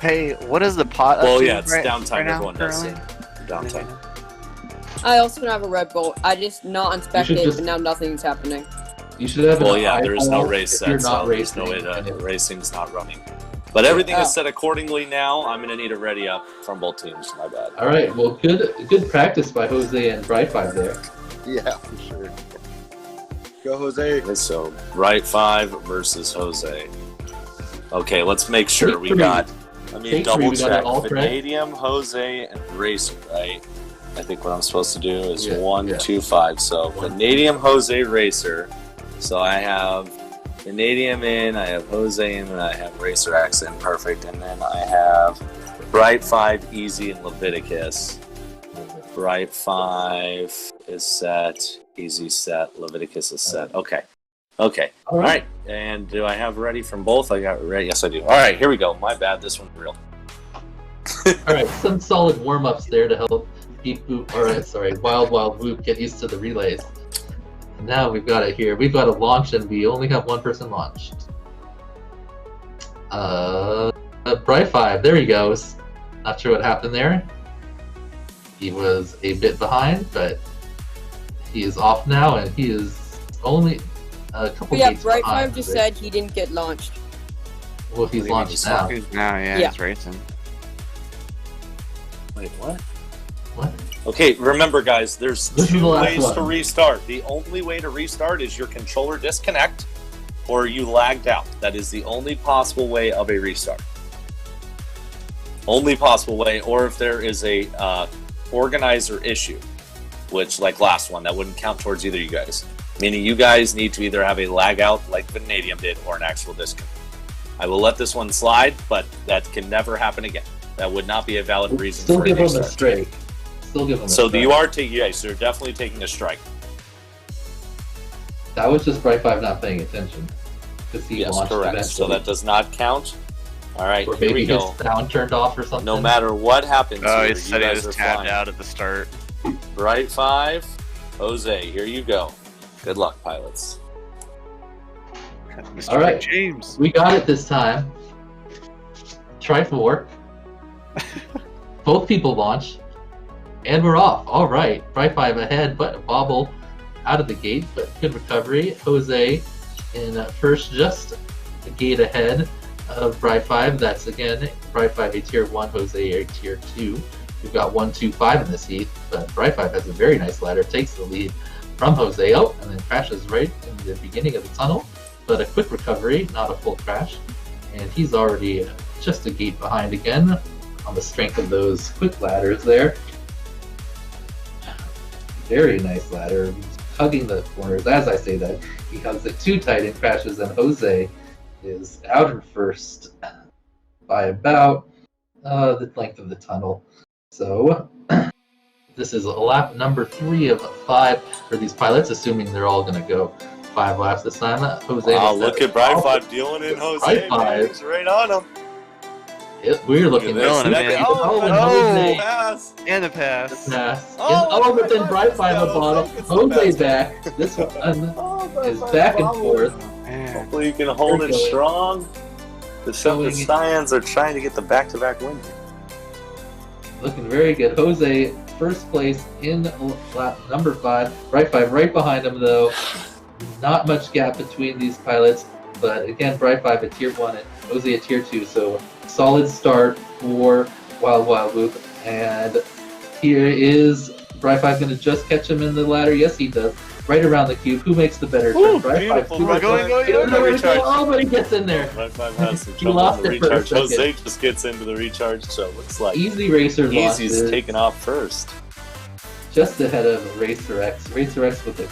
Hey, what is the pot? Well, up to yeah, it's right downtime. now, Everyone does currently? it. Downtime. I also don't have a red bolt. I just not on spectate, just- but now nothing's happening. You should have. Well, an yeah, there is no eyeball race if you're set, not so there's no racing, way and to it- racing's not running. But everything Yeah. is set accordingly now. I'm gonna need a ready up from both teams. My bad. All right. Well, good practice by Jose and Bright5 there. Yeah, for sure. Go, Jose. Okay, so Bright 5 versus Jose. Okay, let's make sure Take we three. got. Let me Take three, double we got it check. all correct? Vanadium, Jose, and Racer. Right. I think what I'm supposed to do is Yeah, 1, yeah. 2, 5. So Vanadium, Jose, Racer. So I have Vanadium in, I have Jose in, and I have Racer X in. Perfect. And then I have Bright 5, Easy, and Leviticus. Bright 5 is set. Easy set. Leviticus is set. Okay. Okay. All right. And do I have ready from both? I got ready. Yes, I do. All right. Here we go. My bad. This one's real. All right. Some solid warm-ups there to help Beep Boop. All right. Sorry. Wild Boop get used to the relays. And now we've got it here. We've got a launch, and we only have one person launched. Bright5. There he goes. Not sure what happened there. He was a bit behind, but he is off now, and he is only a couple But yeah, gates Bright5 behind. just said he didn't get launched. Well, he's launched now. Now, yeah, Yeah. he's racing. Wait, what? What? Okay, remember, guys, there's This is two the last ways one. to restart. The only way to restart is your controller disconnect or you lagged out. That is the only possible way of a restart. Only possible way, or if there is a organizer issue, which, like last one, that wouldn't count towards either of you guys. Meaning you guys need to either have a lag out like Vanadium did or an actual disconnect. I will let this one slide, but that can never happen again. That would not be a valid reason Still for give a him a restart. strike. Still give him a So strike. you are taking, yes, you're definitely taking a strike. That was just Bright5 not paying attention. Because he Yes, launched correct. eventually. So that does not count. All right, Or here maybe we his go. sound turned off or something. No matter what happens, Oh, here, he you said he guys was are tabbed flying. out at the start. Bright 5, Jose, here you go. Good luck, pilots. Mr. All right, James. we got it this time. Try 4. Both people launch. And we're off. All right. Bright5 ahead, but a bobble out of the gate, but good recovery. Jose in first, just a gate ahead of Bright5. That's again Bright5 a tier 1, Jose a tier 2. We've got 1, 2, 5 in this heat, but Bright5 has a very nice ladder, takes the lead from Jose out, and then crashes right in the beginning of the tunnel. But a quick recovery, not a full crash, and he's already just a gate behind again on the strength of those quick ladders there. Very nice ladder, hugging the corners. As I say that, he hugs it too tight and crashes, and Jose is out in first by about the length of the tunnel. So this is lap number 3 of 5 for these pilots, assuming they're all going to go 5 laps this time. Jose. Wow, look at Bright 5 dealing in Jose. Man, he's right on him. We're looking Look at this. Jose. Pass. And the pass. Pass. Oh, But then Bright 5 up on it. Jose back. This one is back and forth. Hopefully you can hold it strong. The Science are trying to get the back-to-back win. Looking very good. Jose, first place in lap number 5. Bright 5 right behind him, though. Not much gap between these pilots, but again, Bright 5 at tier 1 and Jose at tier 2, so solid start for Wild Wild Whoop. And here is Bright 5 going to just catch him in the ladder? Yes, he does. Right around the cube. Who makes the better turn? Bright 5. Oh, but he gets in there. Bright 5 has to He jump lost on the it for a recharge. Jose second. just gets into the recharge, so it looks like Easy Racer lost Easy's it. taking off first. Just ahead of Racer X. Racer X with a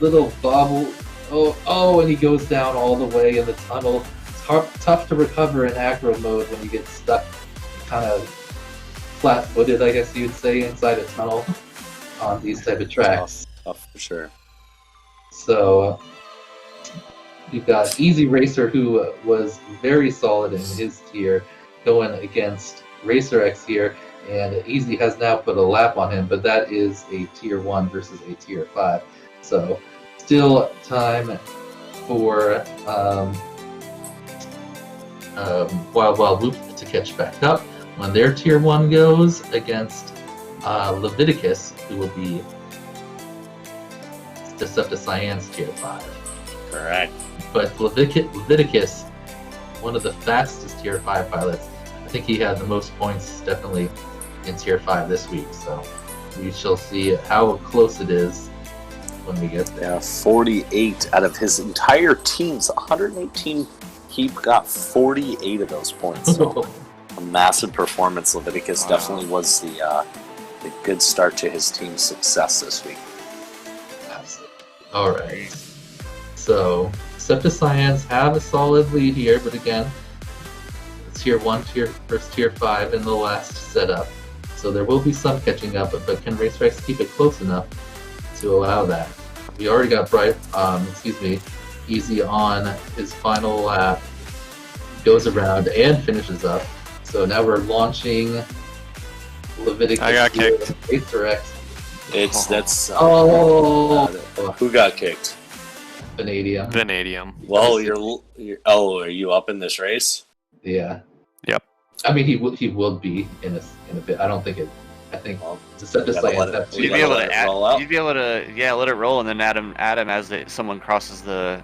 little bobble. Oh, and he goes down all the way in the tunnel. It's tough to recover in acro mode when you get stuck kind of flat-footed, I guess you'd say, inside a tunnel on these type of tracks. Tough for sure. So you've got Easy Racer, who was very solid in his tier, going against Racer X here, and Easy has now put a lap on him, but that is a tier 1 versus a tier 5. So still time for Wild Wild Whoop to catch back up when their tier 1 goes against Leviticus, who will be just up to Cyan's tier 5. Correct. But Leviticus, one of the fastest tier 5 pilots, I think he had the most points definitely in tier 5 this week. So we shall see how close it is when we get there. Yeah, 48 out of his entire team's 118. He got 48 of those points. So a massive performance. Leviticus definitely was the good start to his team's success this week. Alright. So, Septicyands have a solid lead here, but again, tier 1 versus tier 5 in the last setup. So there will be some catching up, but can RaceRex keep it close enough to allow that? We already got Easy on his final lap, goes around and finishes up. So now we're launching Leviticus. I got kicked. RaceRex. Who got kicked? Vanadium. Well, are you up in this race? Yeah. Yep. I mean, he will be in a bit. I don't think it. I think You'd be able to let it roll, and then add him as someone crosses the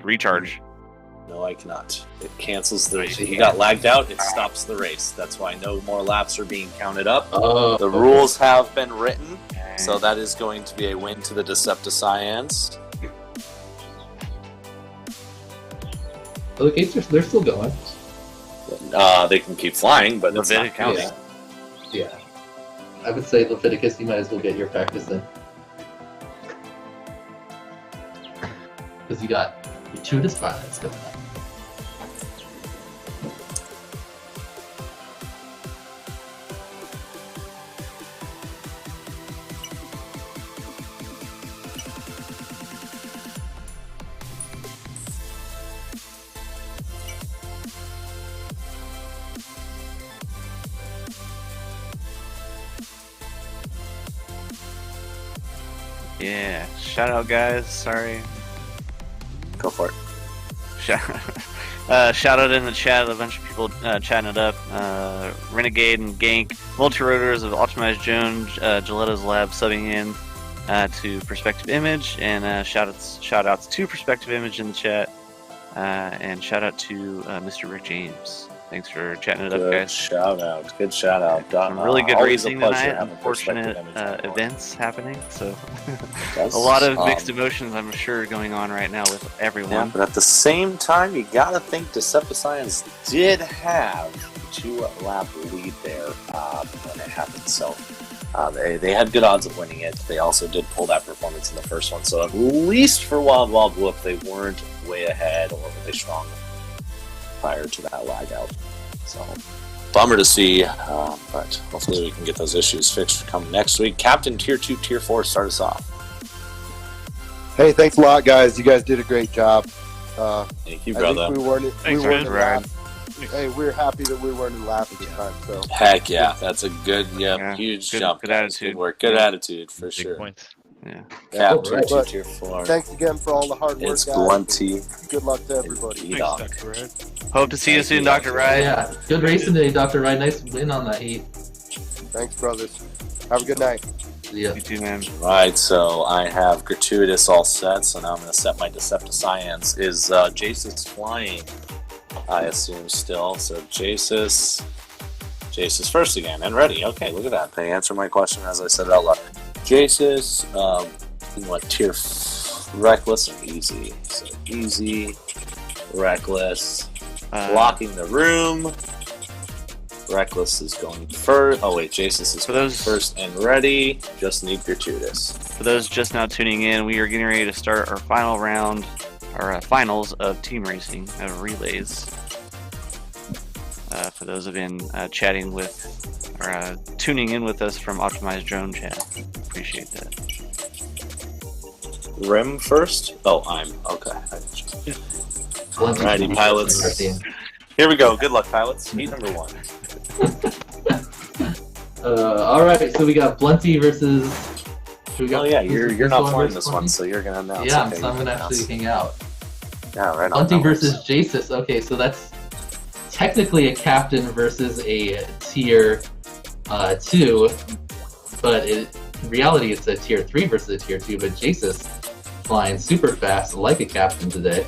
recharge. No, I cannot. It cancels the. He got lagged out. It stops the race. That's why no more laps are being counted up. The rules have been written, so that is going to be a win to the Decepticyands. The gates they're still going. They can keep flying, but it's not counting. Yeah. I would say Leviticus, you might as well get your practice in. Because you got gratuitous violence coming up. Yeah, shout out guys, sorry. Go for it. Shout out in the chat, a bunch of people chatting it up. Renegade and Gank, multi-rotors of Optimized Joan, Giletta's Lab subbing in to Perspective Image, and shout outs to Perspective Image in the chat, and shout out to Mr. Rick James. Thanks for chatting it up, guys. Good shout out. Some really good racing tonight. Unfortunate events happening, so a lot of mixed emotions, I'm sure, going on right now with everyone. Yeah, but at the same time, you gotta think Decepticyands did have a 2-lap lead there when it happened. So they had good odds of winning it. They also did pull that performance in the first one. So at least for Wild Wild Whoop, they weren't way ahead or really strong prior to that lag out. So bummer to see, but hopefully we can get those issues fixed come next week. Captain Tier 2, Tier 4, start us off. Hey, thanks a lot, guys. You guys did a great job. Thank you, brother. Hey, we're happy that we weren't in lap at the time. So heck yeah, that's a good, huge jump. Good attitude. Good work. Good attitude for sure. Yeah, All tier right. 2, tier 4. Thanks again for all the hard work, It's guys. Blunty. Good luck to everybody. Hope to see you soon, Dr. Wright. Yeah, good racing today, Dr. Wright. Nice win on that heat. Thanks, brothers. Have a good night. Yeah. You too, man. Right, so I have Gratuitous all set, so now I'm going to set my Decepticons. Is Jace's flying, I assume, still. So Jace's first again, and ready. Okay, look at that. They answered my question as I said it out loud. Jace's, what, tier Reckless or easy? So easy, Reckless, blocking the room. Reckless is going first. Oh wait, Jace's is first and ready. Just need Gratuitous. For those just now tuning in, we are getting ready to start our final round, our finals of team racing of relays. For those who have been chatting with, or tuning in with us from Optimized Drone Chat, appreciate that. Rim first? Oh, I'm okay. Alrighty, pilots. Here we go. Good luck, pilots. Heat number 1. Alright, so we got Blunty versus... Oh yeah, you're not flying this one, so you're gonna announce. Yeah, okay, so I'm gonna actually hang out. Yeah, right on. Blunty versus Jace's. Okay, so that's technically a captain versus a tier 2, but in reality it's a tier 3 versus a tier 2, but Jace's flying super fast like a captain today.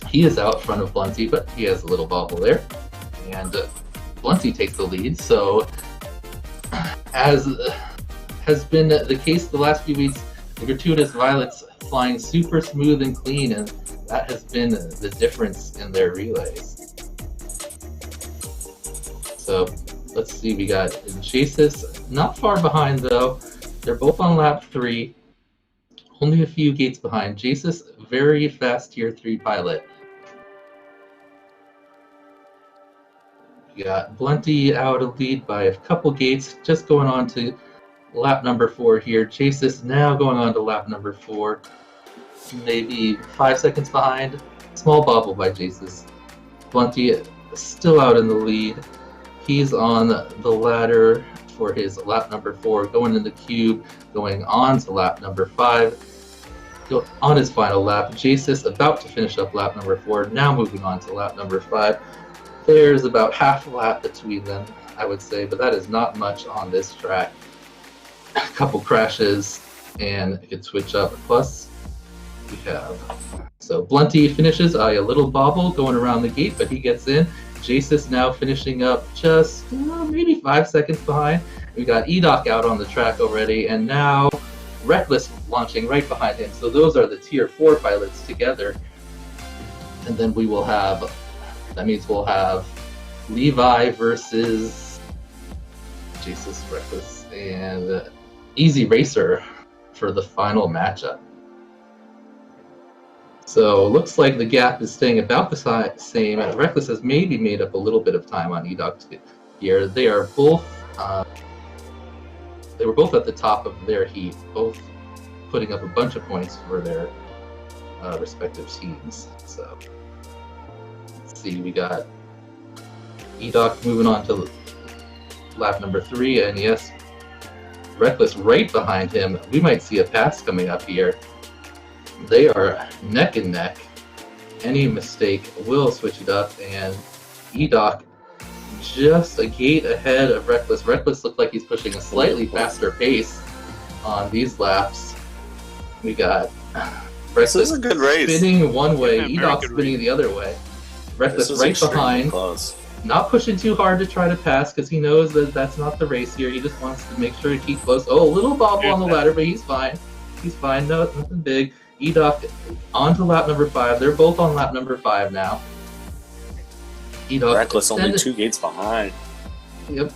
He is out front of Blunty, but he has a little bobble there. And Blunty takes the lead, so as has been the case the last few weeks, the Gratuitous Violets flying super smooth and clean, and that has been the difference in their relays. So let's see, we got Jace's not far behind though. They're both on lap 3, only a few gates behind. Jace's very fast tier 3 pilot. We got Blunty out of lead by a couple gates, just going on to lap number 4 here. Jace's now going on to lap number 4, maybe 5 seconds behind. Small bobble by Jace's. Blunty still out in the lead. He's on the ladder for his lap number 4, going in the cube, going on to lap number 5. On his final lap, Jace's about to finish up lap number 4, now moving on to lap number 5. There's about half a lap between them, I would say, but that is not much on this track. A couple crashes, and it could switch up. Plus, we have... So Blunty finishes, a little bobble going around the gate, but he gets in. Jace's now finishing up just maybe 5 seconds behind. We got Edoc out on the track already, and now Reckless launching right behind him. So those are the tier 4 pilots together. And then we will have... That means we'll have Levi versus Jesus Reckless and Easy Racer for the final matchup. So looks like the gap is staying about the same. Reckless has maybe made up a little bit of time on Edoc here. They are both they were both at the top of their heat, both putting up a bunch of points for their respective teams. So. See, we got Edoc moving on to lap number 3, and yes, Reckless right behind him. We might see a pass coming up here. They are neck and neck. Any mistake will switch it up, and Edoc just a gate ahead of Reckless. Reckless looked like he's pushing a slightly faster pace on these laps. We got Reckless this is a good race. Spinning one way, Edoc spinning the other way. Reckless right behind, not pushing too hard to try to pass because he knows that that's not the race here. He just wants to make sure to keep close. Oh, a little bobble on the ladder, but he's fine. He's fine. No, nothing big. Edoc on to lap number 5. They're both on lap number 5 now. Edoc Reckless only 2 gates behind. Yep.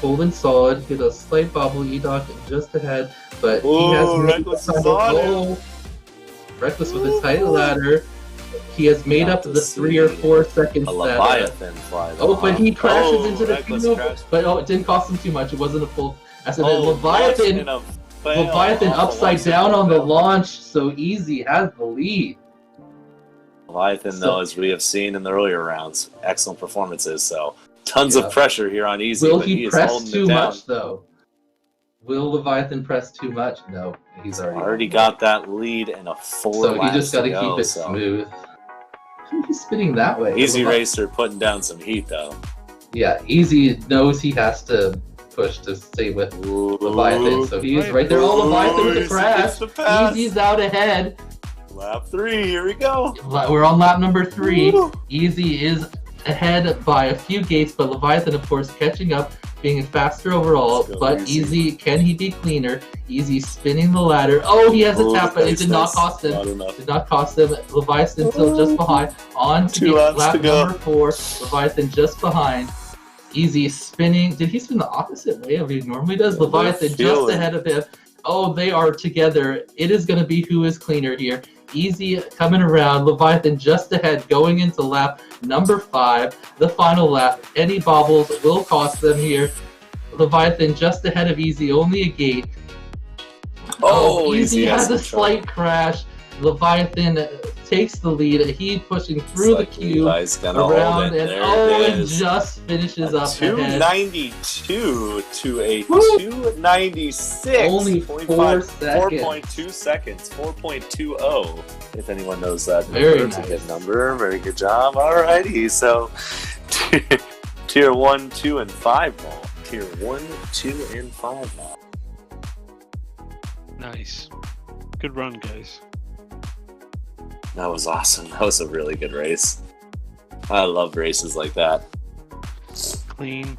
Holding solid. Hit a slight bobble. Edoc just ahead, but he has Reckless is on it. Reckless with a tight ladder. He has made up the 3 or 4 seconds. A Leviathan fly. Oh, but he crashes into the cube. But it didn't cost him too much. It wasn't a full. I said Leviathan upside down on the launch. So Easy has the lead. Leviathan, though, as we have seen in the earlier rounds, excellent performances. So tons of pressure here on Easy. Will but he is press holding too it down. much though? Will Leviathan press too much? No, he's Already got that lead and a 4 So he laps just got to go, keep it so. smooth. He's spinning that way. Easy Racer putting down some heat, though. Yeah, Easy knows he has to push to stay with Leviathan, so he is right there. Oh, Leviathan with the crash. Easy's out ahead. Lap 3, here we go. We're on lap number 3. Easy is ahead by a few gates, but Leviathan, of course, catching up, being faster overall. But Easy, can he be cleaner? Easy spinning the ladder. Oh, he has a tap, but it did not cost him. Did not cost him. Leviathan still just behind. On to lap number 4. Leviathan just behind. Easy spinning. Did he spin the opposite way of he normally does? Leviathan just ahead of him. Oh, they are together. It is going to be who is cleaner here. Easy coming around. Leviathan just ahead, going into lap number 5, the final lap. Any bobbles will cost them here. Leviathan just ahead of Easy, only a gate. Oh, Easy has a slight crash. Leviathan takes the lead. He pushing through the queue around and just finishes up 292 to a 296. Only 4 seconds. 4.2 seconds. 4.20. If anyone knows that number, Very it's nice. a good number. Very good job. Alrighty, so tier 1, 2, and 5 now. Tier 1, 2, and 5 now. Nice. Good run, guys. That was awesome. That was a really good race. I love races like that. Clean.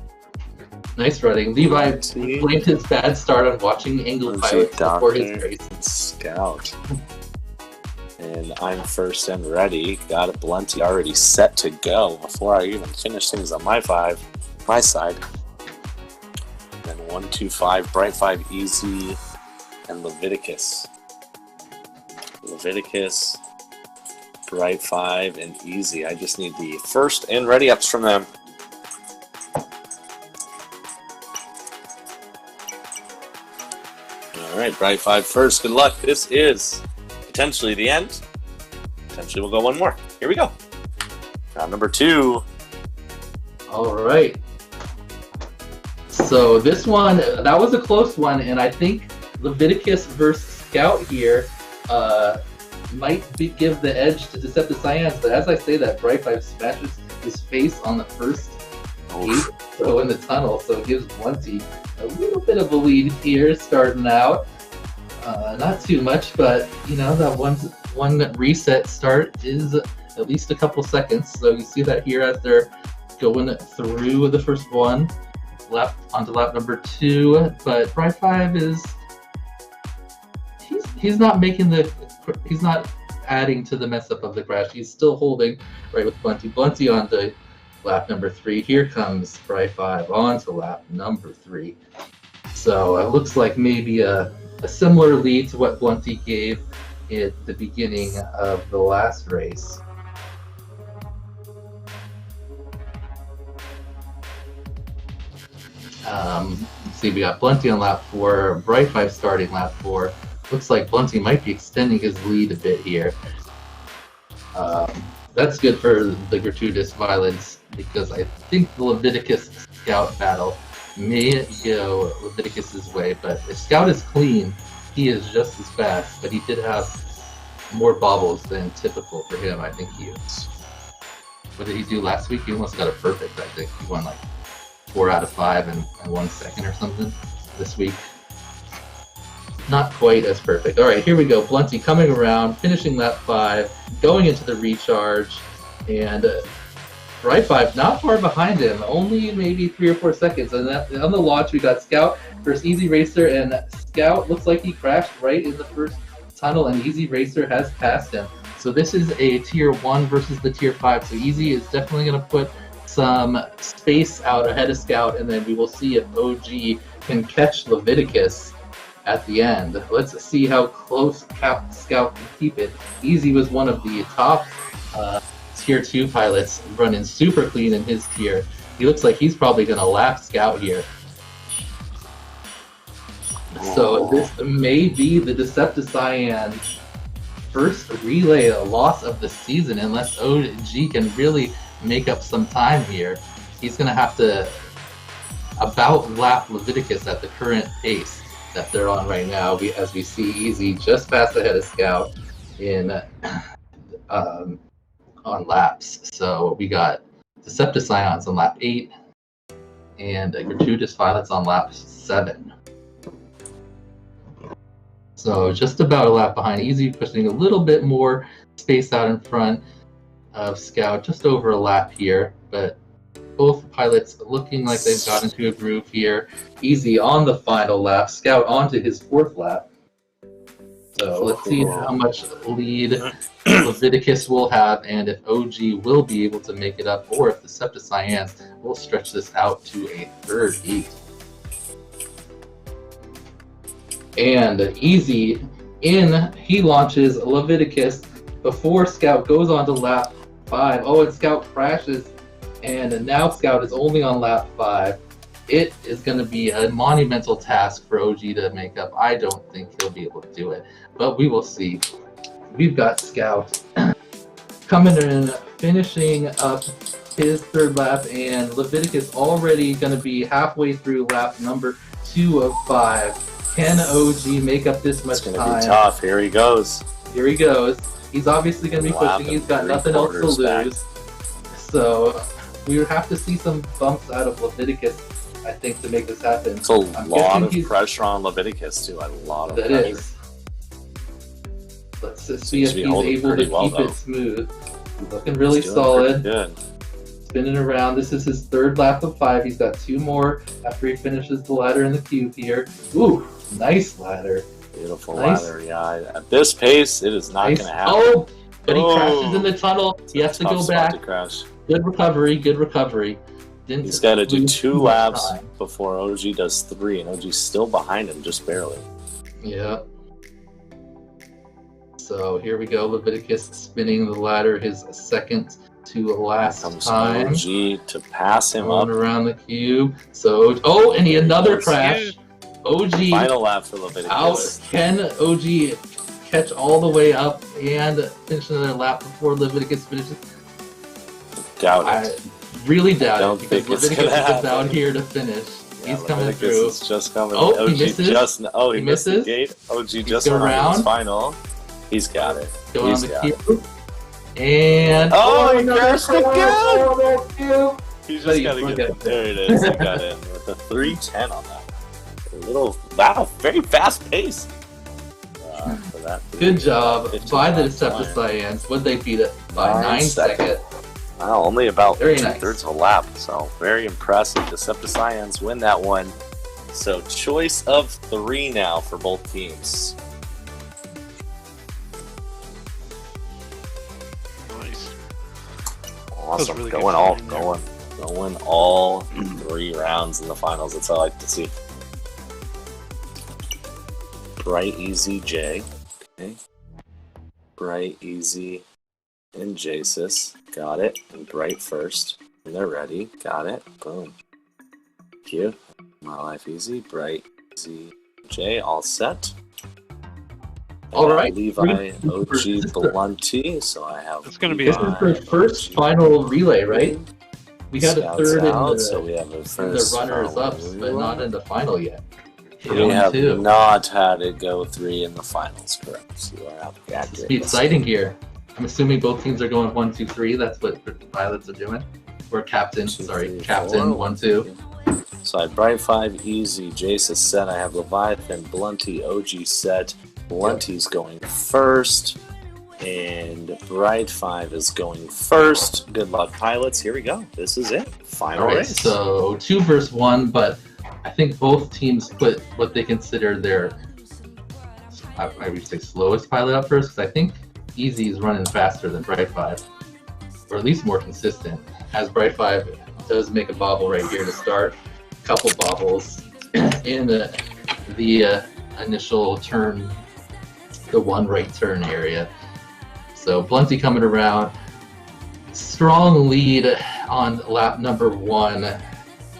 Nice running. Levi blamed his bad start on watching Angle Pilots before his race. Scout. And I'm first and ready. Got a Blunty already set to go before I even finish things on my side. Then 1, 2, 5, Bright 5, Easy, and Leviticus. Bright 5, and Easy. I just need the first and ready ups from them. Alright, Bright 5 first. Good luck. This is potentially the end. Potentially we'll go one more. Here we go. Round number 2. Alright. So this one, that was a close one, and I think Leviticus versus Scout here might give the edge to Deceptive Cyans, but as I say that, Bright 5 smashes his face on the first gate, so in the tunnel, so it gives Blunty a little bit of a lead here starting out. Not too much, but you know, that one reset start is at least a couple seconds, so you see that here as they're going through the first one, onto lap number 2, but Bright 5 is he's not adding to the mess up of the crash. He's still holding right with Blunty. Blunty on to lap number 3. Here comes Bright 5 on to lap number 3. So it looks like maybe a similar lead to what Blunty gave at the beginning of the last race. Let's see, we got Blunty on lap 4, Bright 5 starting lap 4. Looks like Blunty might be extending his lead a bit here. That's good for the gratuitous violence, because I think the Leviticus Scout battle may go Leviticus's way, but if Scout is clean, he is just as fast, but he did have more bobbles than typical for him. I think he is. What did he do last week? He almost got a perfect, I think. He won like 4 out of 5 in 1 second or something this week. Not quite as perfect. All right, here we go. Blunty coming around, finishing lap 5, going into the recharge, and Bright 5 not far behind him, only maybe 3 or 4 seconds. And on the launch, we got Scout versus Easy Racer, and Scout looks like he crashed right in the first tunnel, and Easy Racer has passed him. So this is a tier 1 versus the tier 5. So Easy is definitely going to put some space out ahead of Scout, and then we will see if OG can catch Leviticus at the end. Let's see how close Scout can keep it. Easy was one of the top tier 2 pilots, running super clean in his tier. He looks like he's probably going to lap Scout here. So this may be the Deceptive Cyan's first relay loss of the season, unless OG can really make up some time here. He's going to have to about lap Leviticus at the current pace. that they're on right now. As we see Easy just past ahead of Scout in on laps. So we got Deceptive Scions on lap 8 and Gratuitous Violets on lap 7. So just about a lap behind. Easy pushing a little bit more space out in front of Scout, just over a lap here, but both pilots looking like they've got into a groove here. Easy on the final lap, Scout onto his 4th lap. So let's see how much lead Leviticus will have, and if OG will be able to make it up, or if the Deceptive Scions will stretch this out to a 3rd heat. And Easy he launches Leviticus before Scout goes on to lap 5. Oh, and Scout crashes, and now Scout is only on lap 5. It is going to be a monumental task for OG to make up. I don't think he'll be able to do it, but we will see. We've got Scout coming in, finishing up his 3rd lap, and Leviticus already going to be halfway through lap number 2 of 5. Can OG make up this much time? It's going to be tough. Here he goes. Here he goes. He's obviously going to be pushing. He's got nothing else to lose. So we would have to see some bumps out of Leviticus, I think, to make this happen. It's a lot of pressure on Leviticus, too. A lot of pressure. That is. Let's see if he's able to keep it smooth. He's looking really solid. Good. Spinning around. This is his 3rd lap of 5. He's got 2 more after he finishes the ladder in the cube here. Ooh, nice ladder. Beautiful ladder, yeah. At this pace, it is not going to happen. Oh, but he crashes in the tunnel. He has to go back. To crash. Good recovery, good recovery. He's got to do 2 laps before OG does 3, and OG's still behind him, just barely. Yeah. So here we go, Leviticus spinning the ladder, his 2nd to last time. OG to pass him up around the cube. So and another crash. OG final lap for Leviticus. Can OG catch all the way up and finish another lap before Leviticus finishes? Doubt it. I really doubt it, because Leviticus is about here to finish. Yeah, he's coming through. Is just coming. Oh, OG he misses. He missed the gate. OG just went on his final. He's got it. Going on the cube. And he crashed the cube! He's just got to get it. There it is. He got in with a 3:10 on that. Wow, very fast pace. For that good job by the Deceptive Scions. Would they beat it by 9 seconds? Wow, only about very 2/3 of a lap. So very impressive. Deceptive Scions win that one. So choice of 3 now for both teams. Awesome. Really going all 3 rounds in the finals. That's all I like to see. Bright, Easy, J. Okay. Bright, Easy, and Jasus. Got it. And Bright first. And they're ready. Got it. Boom. Thank you. My Life Easy. Bright, Easy, J. All set. All right. Levi, OG, Blunty. So I have. It's going to be this is the first final relay, right? We got Scouts a 3rd out, in so we have a first the runners-up, but not in the final yet. We have not had it go 3 in the finals, correct? So you are accurate. It's exciting here. I'm assuming both teams are going 1, 2, 3. That's what the pilots are doing. Or captain, captain 1, 2. So I have Bright 5, Easy, Jasus set. I have Leviathan, Blunty, OG set. Blunty's going first, and Bright 5 is going first. Good luck, pilots. Here we go. This is it. Final race. So 2 versus 1, but I think both teams put what they consider their, I would say, slowest pilot up first, because I think Easy is running faster than Bright 5, or at least more consistent, as Bright 5 does make a bobble right here to start. A couple bobbles in the initial turn, the 1 right turn area. So Blunty coming around, strong lead on lap number 1.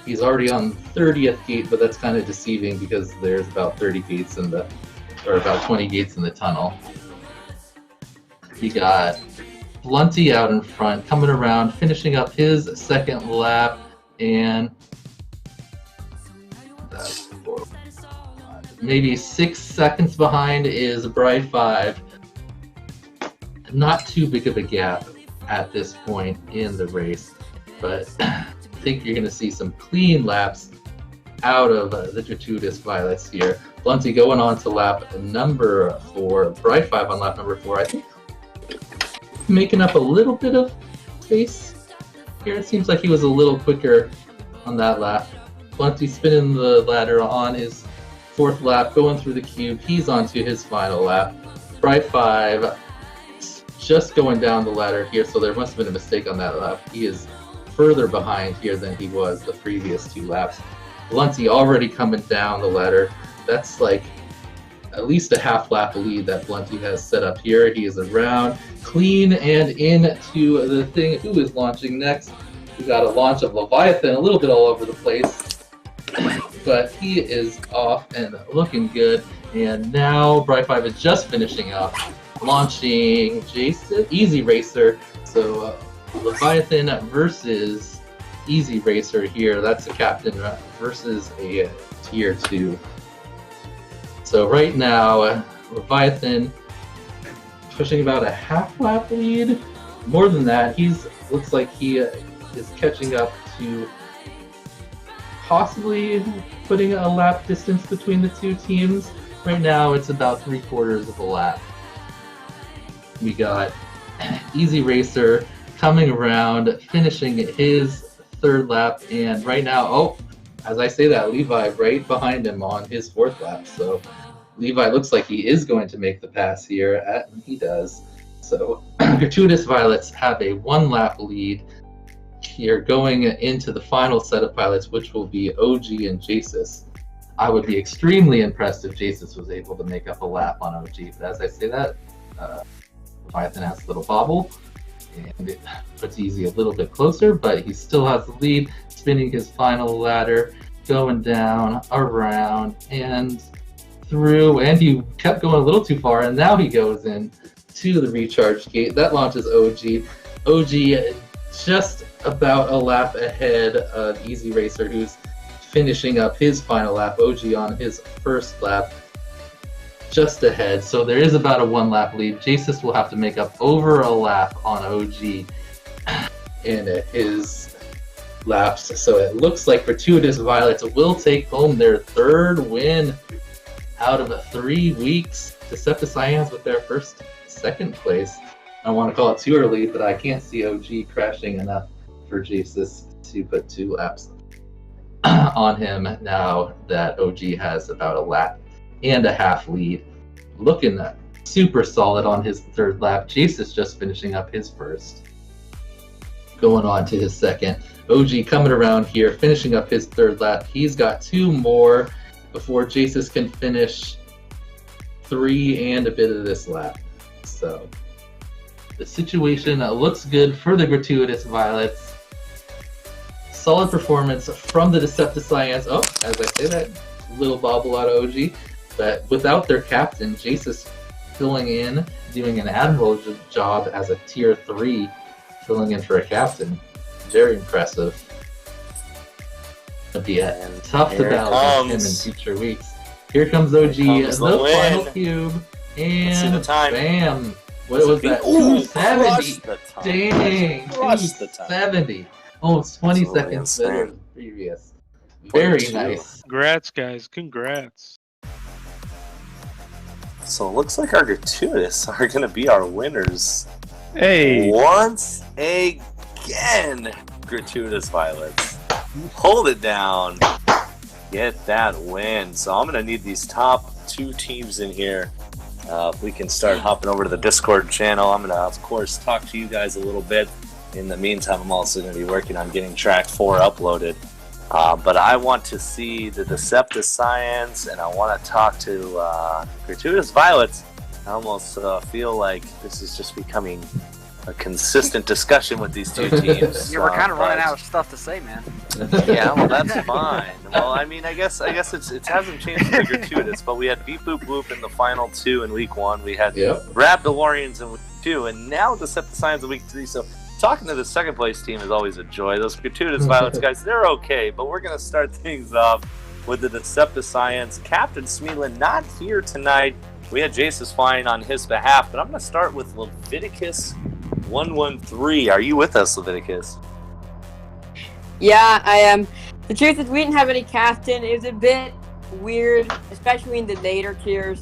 He's already on 30th gate, but that's kind of deceiving because there's about 30 gates in the, or about 20 gates in the tunnel. He got Blunty out in front, coming around, finishing up his 2nd lap, and that's maybe 6 seconds behind is Bright 5. Not too big of a gap at this point in the race, but I think you're going to see some clean laps out of the Gratuitous Violets here. Blunty going on to lap number 4. Bright 5 on lap number 4. I think making up a little bit of space here. It seems like he was a little quicker on that lap. Blunty spinning the ladder on his 4th lap, going through the cube. He's onto his final lap. Bright 5 just going down the ladder here, so there must have been a mistake on that lap. He is further behind here than he was the previous 2 laps. Blunty already coming down the ladder. That's like at least a half lap lead that Blunty has set up here. He is around clean and into the thing. Who is launching next? We got a launch of Leviathan, a little bit all over the place, but he is off and looking good. And now Bright 5 is just finishing up, launching Jason, Easy Racer. So Leviathan versus Easy Racer here. That's a captain versus a tier 2. So right now, Leviathan pushing about a half lap lead. More than that, looks like he is catching up to possibly putting a lap distance between the 2 teams. Right now, it's about 3/4 of a lap. We got Easy Racer coming around, finishing his 3rd lap, and right now, as I say that, Levi right behind him on his 4th lap. So Levi looks like he is going to make the pass here, and he does. So Gratuitous Violets have a 1 lap lead here going into the final set of pilots, which will be OG and Jasus. I would be extremely impressed if Jasus was able to make up a lap on OG, but as I say that, Leviathan has a little bobble, and it puts Easy a little bit closer, but he still has the lead, spinning his final ladder, going down, around, and through, and he kept going a little too far, and now he goes in to the recharge gate. That launches OG. OG just about a lap ahead of Easy Racer, who's finishing up his final lap. OG on his 1st lap, just ahead. So there is about a 1 lap lead. Jasus will have to make up over a lap on OG in his laps. So it looks like Gratuitous Violets will take home their 3rd win out of 3 weeks. Decepticons with their 2nd place. I want to call it too early, but I can't see OG crashing enough for Jasus to put 2 laps on him now that OG has about a lap and a half lead. Looking super solid on his 3rd lap. Jasus just finishing up his 1st. Going on to his 2nd. OG coming around here, finishing up his 3rd lap. He's got 2 more before Jasus can finish 3 and a bit of this lap. So the situation looks good for the Gratuitous Violets. Solid performance from the Decepticons. Oh, as I say that, little bobble out of OG. But without their captain, Jasus filling in, doing an admirable job as a tier 3, filling in for a captain. Very impressive. It'll be tough to battle against him in future weeks. Here comes OG, the final cube, and bam! What was that? 270! Dang! 270! Oh, it's 20 seconds better than previous. Very nice. Congrats, guys. Congrats. So it looks like our Gratuitous are going to be our winners. Hey! Once again, Gratuitous Violets. Hold it down. Get that win. So I'm going to need these top 2 teams in here. If we can start hopping over to the Discord channel, I'm going to, of course, talk to you guys a little bit. In the meantime, I'm also going to be working on getting track 4 uploaded. But I want to see the Decepticons, and I want to talk to Gratuitous Violets. I almost feel like this is just becoming a consistent discussion with these 2 teams. Yeah, we're kind of running out of stuff to say, man. Yeah, well, that's fine. Well, I mean, I guess it hasn't changed for the Gratuitous, but we had Beep Boop Boop in the final 2 in week 1. We had Rap DeLoreans in week 2, and now Decepticons in week 3. So talking to the 2nd place team is always a joy. Those Gratuitous Violets guys, they're okay, but we're going to start things off with the Decepticons. Captain Smeelan not here tonight. We had Jesus flying on his behalf, but I'm going to start with Leviticus 113. Are you with us, Leviticus? Yeah, I am. The truth is, we didn't have any captain. It was a bit weird, especially in the later tiers.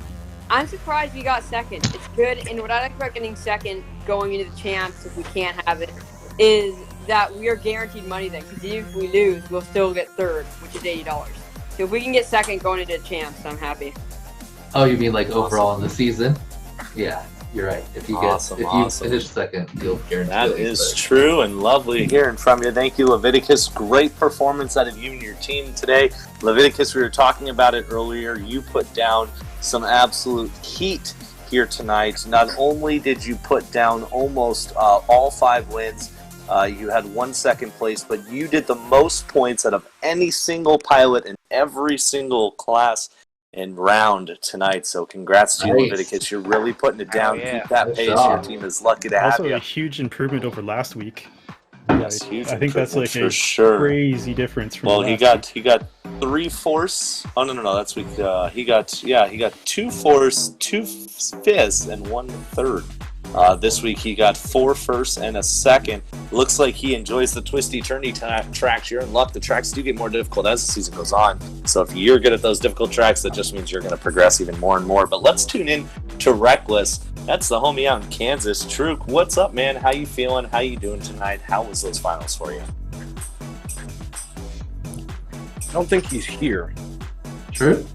I'm surprised we got second. It's good, and what I like about getting second going into the champs, if we can't have it, is that we are guaranteed money then, because even if we lose, we'll still get third, which is $80. So if we can get second going into the champs, I'm happy. Oh, you mean like overall in the season? Yeah, you're right. If you finish second, you'll guarantee. That is true and lovely hearing from you. Thank you, Leviticus. Great performance out of you and your team today. Leviticus, we were talking about it earlier. You put down some absolute heat here tonight. Not only did you put down almost all 5 wins, you had 1 second place, but you did the most points out of any single pilot in every single class and round tonight. So congrats to you, Leviticus. You're really putting it down. Keep that pace. Your team is lucky to have Also you. a huge improvement over last week. Yes, huge I think that's like for a sure. crazy difference from Well, last he got 3 force. Oh no, that's week. He got 2 force, 2 fifths, and 1 third. This week he got 4 firsts and a second. Looks like he enjoys the twisty turny tracks. You're in luck. The tracks do get more difficult as the season goes on. So if you're good at those difficult tracks, that just means you're going to progress even more and more. But let's tune in to Reckless. That's the homie out in Kansas. Truk, what's up, man? How you feeling? How you doing tonight? How was those finals for you? I don't think he's here. True.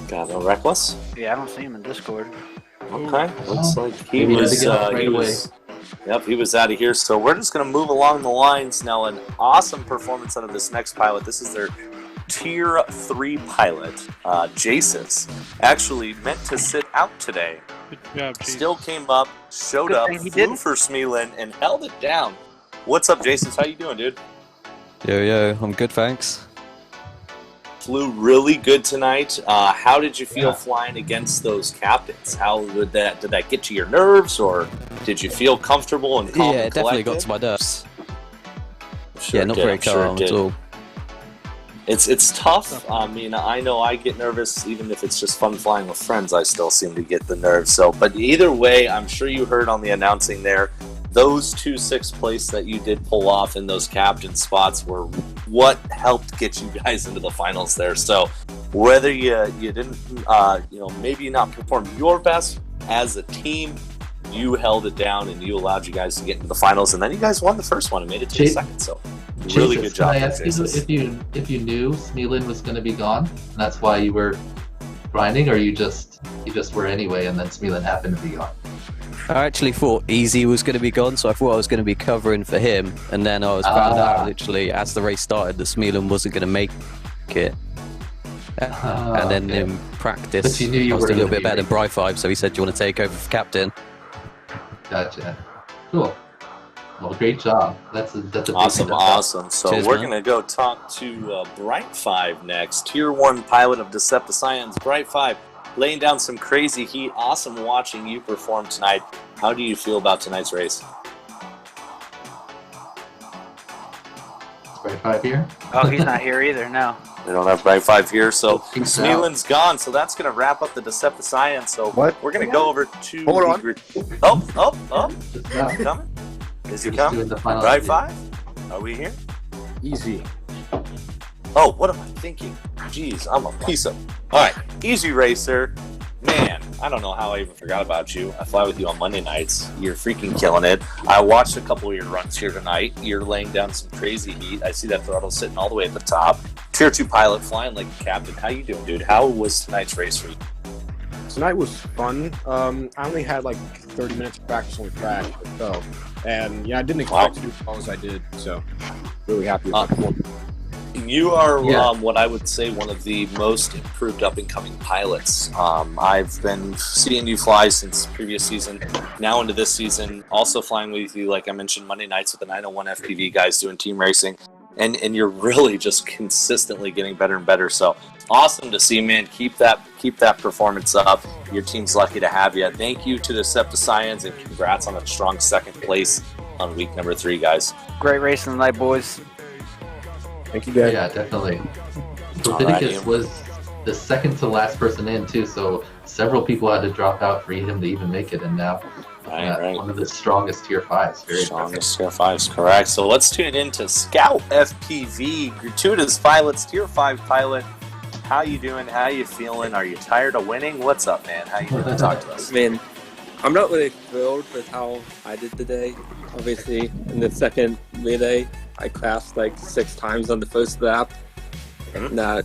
Got no Reckless? Yeah, I don't see him in Discord. Okay, looks like he was out of here. So we're just going to move along the lines now. An awesome performance out of this next pilot. This is their Tier 3 pilot, Jesus. Actually meant to sit out today. Good job, Jesus. Still came up, showed up, flew for Smeelan, and held it down. What's up, Jason? How you doing, dude? Yo, I'm good, thanks. Flew really good tonight. How did you feel flying against those captains? How did that get to your nerves, or did you feel comfortable and calm? Yeah, and it definitely got to my nerves. Yeah, not very calm at all. It's tough. I mean, I know I get nervous even if it's just fun flying with friends. I still seem to get the nerves. So, but either way, I'm sure you heard on the announcing there, those 2 6th place that you did pull off in those captain spots were what helped get you guys into the finals there. So whether you didn't, maybe not perform your best as a team, you held it down and you allowed you guys to get into the finals, and then you guys won the first one and made it to the second. So really good job. Can I ask you if you knew Smeelan was going to be gone, and that's why you were grinding, or you just were anyway, and then Smeelan happened to be gone? I actually thought Easy was going to be gone, so I thought I was going to be covering for him, and then I was found out literally as the race started that Smeelan wasn't going to make it. And then in practice, I was a little bit better than Bri5, so he said, "Do you want to take over for captain?" Gotcha. Cool. Well, great job. That's a big awesome. So cheers, we're going to go talk to Bright5 next. Tier 1 pilot of Decepticons, Bright5, laying down some crazy heat. Awesome watching you perform tonight. How do you feel about tonight's race? Is Bright5 here? Oh, he's not here either, no. We don't have Bright5 here, so Smeelan's gone, so that's going to wrap up the Decepticons. So we're going to go over to... Hold on. Is he coming? Is he coming? Bright5? Are we here? Easy. Oh, what am I thinking? Jeez, I'm a piece of... Alright, Easy Racer. Man, I don't know how I even forgot about you. I fly with you on Monday nights. You're freaking killing it. I watched a couple of your runs here tonight. You're laying down some crazy heat. I see that throttle sitting all the way at the top. Tier 2 pilot flying like a captain. How you doing, dude? How was tonight's race for you? Tonight was fun. I only had like 30 minutes of practice on the track, so, and yeah, I didn't expect to do as well as I did. So, really happy with my performance. You are what I would say one of the most improved up-and-coming pilots. I've been seeing you fly since previous season, now into this season, also flying with you, like I mentioned, Monday nights with the 901 FPV guys doing team racing, and you're really just consistently getting better and better. So awesome to see, man. Keep that performance up. Your team's lucky to have you. Thank you to the Decepticons, and congrats on a strong second place on week number 3, guys. Great racing tonight, boys. Thank you, guys. Yeah, definitely. All Leviticus right, was the second to last person in too, so several people had to drop out for him to even make it, and now one of the strongest tier 5s. Very strongest tier 5s, correct. So let's tune into Scout FPV, gratuitous pilots, tier 5 pilot. How you doing? How you feeling? Are you tired of winning? What's up, man? How you doing? Talk to us. Man, I'm not really thrilled with how I did today. Obviously, in the second relay, I crashed like 6 times on the first lap, and that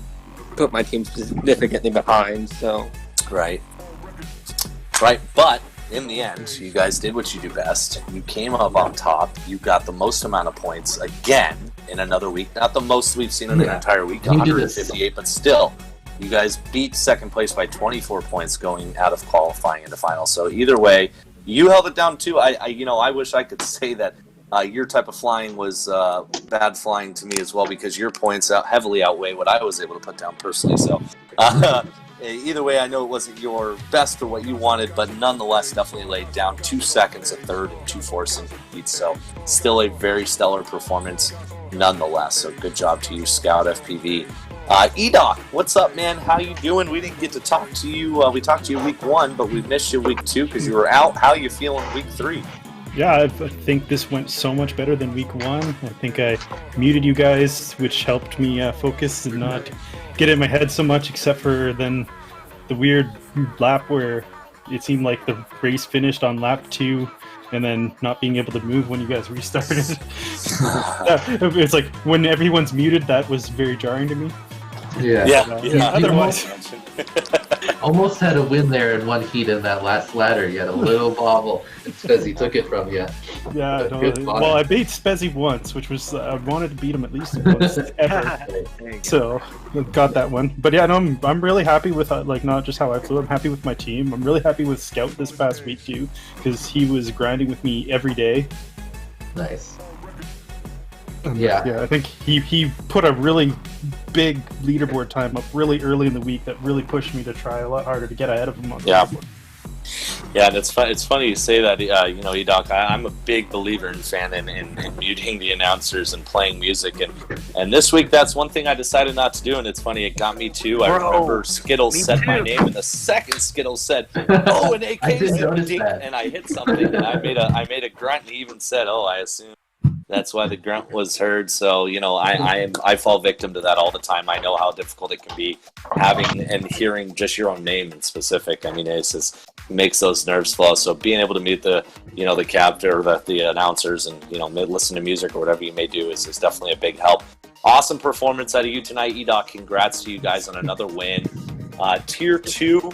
put my team significantly behind. So, right. But in the end, you guys did what you do best. You came up on top. You got the most amount of points again in another week. Not the most we've seen in an entire week, 158, but still, you guys beat second place by 24 points going out of qualifying into final. So either way, you held it down too. I wish I could say that your type of flying was bad flying to me as well, because your points heavily outweigh what I was able to put down personally. So either way, I know it wasn't your best or what you wanted, but nonetheless, definitely laid down 2 seconds at third and 2/4 in lead. So still a very stellar performance nonetheless. So good job to you, Scout FPV. E-Doc, what's up, man? How you doing? We didn't get to talk to you. We talked to you week 1, but we missed you week 2 because you were out. How you feeling week 3? Yeah, I think this went so much better than week 1. I think I muted you guys, which helped me focus and not get in my head so much, except for then the weird lap where it seemed like the race finished on lap 2 and then not being able to move when you guys restarted. It's like when everyone's muted, that was very jarring to me. Yeah. Otherwise, almost had a win there in one heat in that last ladder. You had a little bobble. It's because he took it from you. Yeah, well, I beat Spezzy once, which was I wanted to beat him at least once ever. So got that one. But yeah, no, I'm really happy with not just how I flew. I'm happy with my team. I'm really happy with Scout this past week too, because he was grinding with me every day. Nice. Yeah, I think he put a really big leaderboard time up really early in the week that really pushed me to try a lot harder to get ahead of him on the leaderboard. Yeah, and it's funny you say that. E-Doc, I'm a big believer and fan in muting the announcers and playing music, and this week that's one thing I decided not to do, and it's funny, it got me too. I remember Skittles said my name, and the second Skittles said, "Oh, an AK's ding," and I hit something, and I made a grunt, and he even said, "Oh, I assume that's why the grunt was heard." So I fall victim to that all the time. I know how difficult it can be having and hearing just your own name in specific. I mean, it's just makes those nerves flow. So being able to mute the the captain or the announcers and listen to music or whatever you may do is definitely a big help. Awesome performance out of you tonight, E-Doc. Congrats to you guys on another win. Tier 2.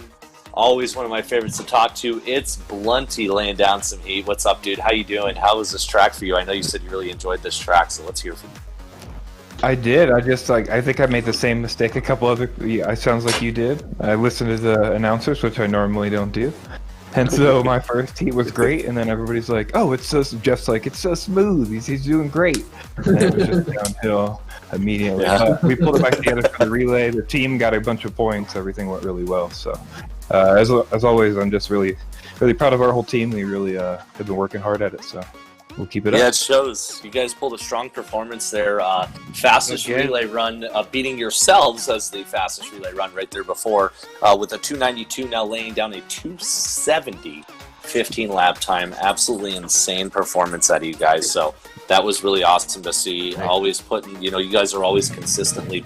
Always one of my favorites to talk to. It's Blunty laying down some heat. What's up, dude? How you doing? How was this track for you? I know you said you really enjoyed this track, so let's hear from you. I did. I just I think I made the same mistake a couple other. Yeah, it sounds like you did. I listened to the announcers, which I normally don't do, and so my first heat was great. And then everybody's like, "Oh, Jeff's like, it's so smooth. He's doing great." And it was just downhill immediately. Yeah. We pulled it back together for the relay. The team got a bunch of points. Everything went really well. So, as always, I'm just really proud of our whole team. We really have been working hard at it. So. We'll keep it up. Yeah, it shows. You guys pulled a strong performance there. Fastest relay run, beating yourselves as the fastest relay run right there before with a 292, now laying down a 270 15 lap time. Absolutely insane performance out of you guys. So that was really awesome to see. Always putting, you guys are always consistently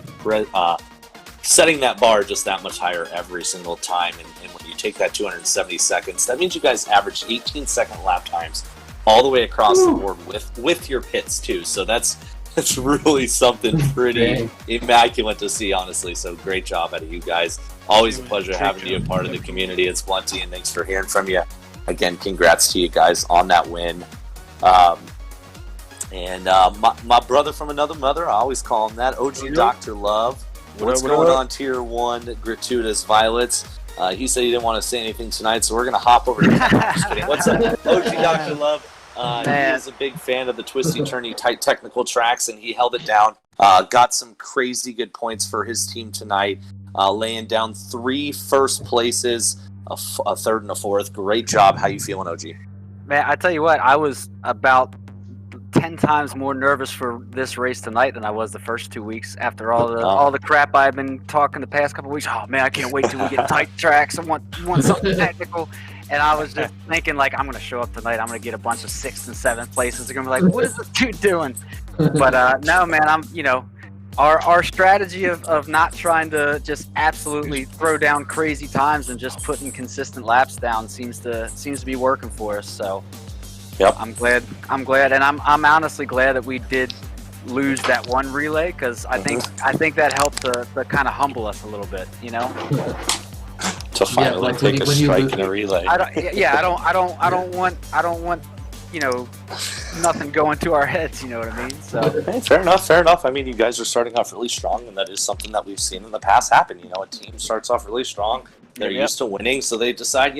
setting that bar just that much higher every single time. And when you take that 270 seconds, that means you guys average 18-second lap times all the way across the board with your pits too. So that's really something pretty immaculate to see, honestly. So great job out of you guys. Always a pleasure having you a part of the community. It's Blunty, and thanks for hearing from you. Again, congrats to you guys on that win. My brother from another mother, I always call him that, OG Dr. Love. What's going on, Tier 1 Gratuitous Violets? He said he didn't want to say anything tonight, so we're going to hop over to him. Just kidding. What's up, OG Dr. Love? He is a big fan of the twisty-turny tight technical tracks, and he held it down. Got some crazy good points for his team tonight, laying down 3 first places, a third and a fourth. Great job. How you feeling, OG? Man, I tell you what, I was about 10 times more nervous for this race tonight than I was the first 2 weeks after all the crap I've been talking the past couple weeks. Oh man, I can't wait till we get tight tracks. I want something technical. And I was just thinking, like, I'm going to show up tonight. I'm going to get a bunch of 6th and 7th places. They're going to be like, what is this dude doing? But no, man, our strategy of not trying to just absolutely throw down crazy times and just putting consistent laps down seems to be working for us. So yep. I'm glad, and I'm honestly glad that we did lose that one relay, because I think that helped to kind of humble us a little bit, To finally take a strike in a relay. I don't want nothing going to our heads. You know what I mean? So hey, fair enough. I mean, you guys are starting off really strong, and that is something that we've seen in the past happen. A team starts off really strong. They're used to winning, so they decide,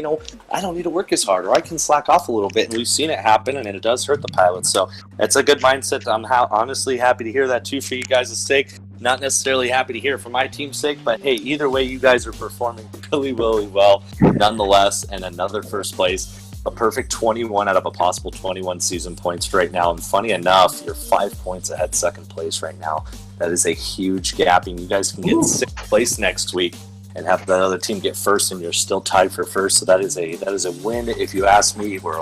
I don't need to work as hard, or I can slack off a little bit. And we've seen it happen, and it does hurt the pilots. So it's a good mindset. I'm honestly happy to hear that too for you guys' sake. Not necessarily happy to hear it for my team's sake, but hey, either way, you guys are performing really, really well nonetheless, and another first place. A perfect 21 out of a possible 21 season points right now. And funny enough, you're 5 points ahead second place right now. That is a huge gap, and you guys can get 6th place next week and have that other team get first, and you're still tied for first. So that is a win if you ask me. We're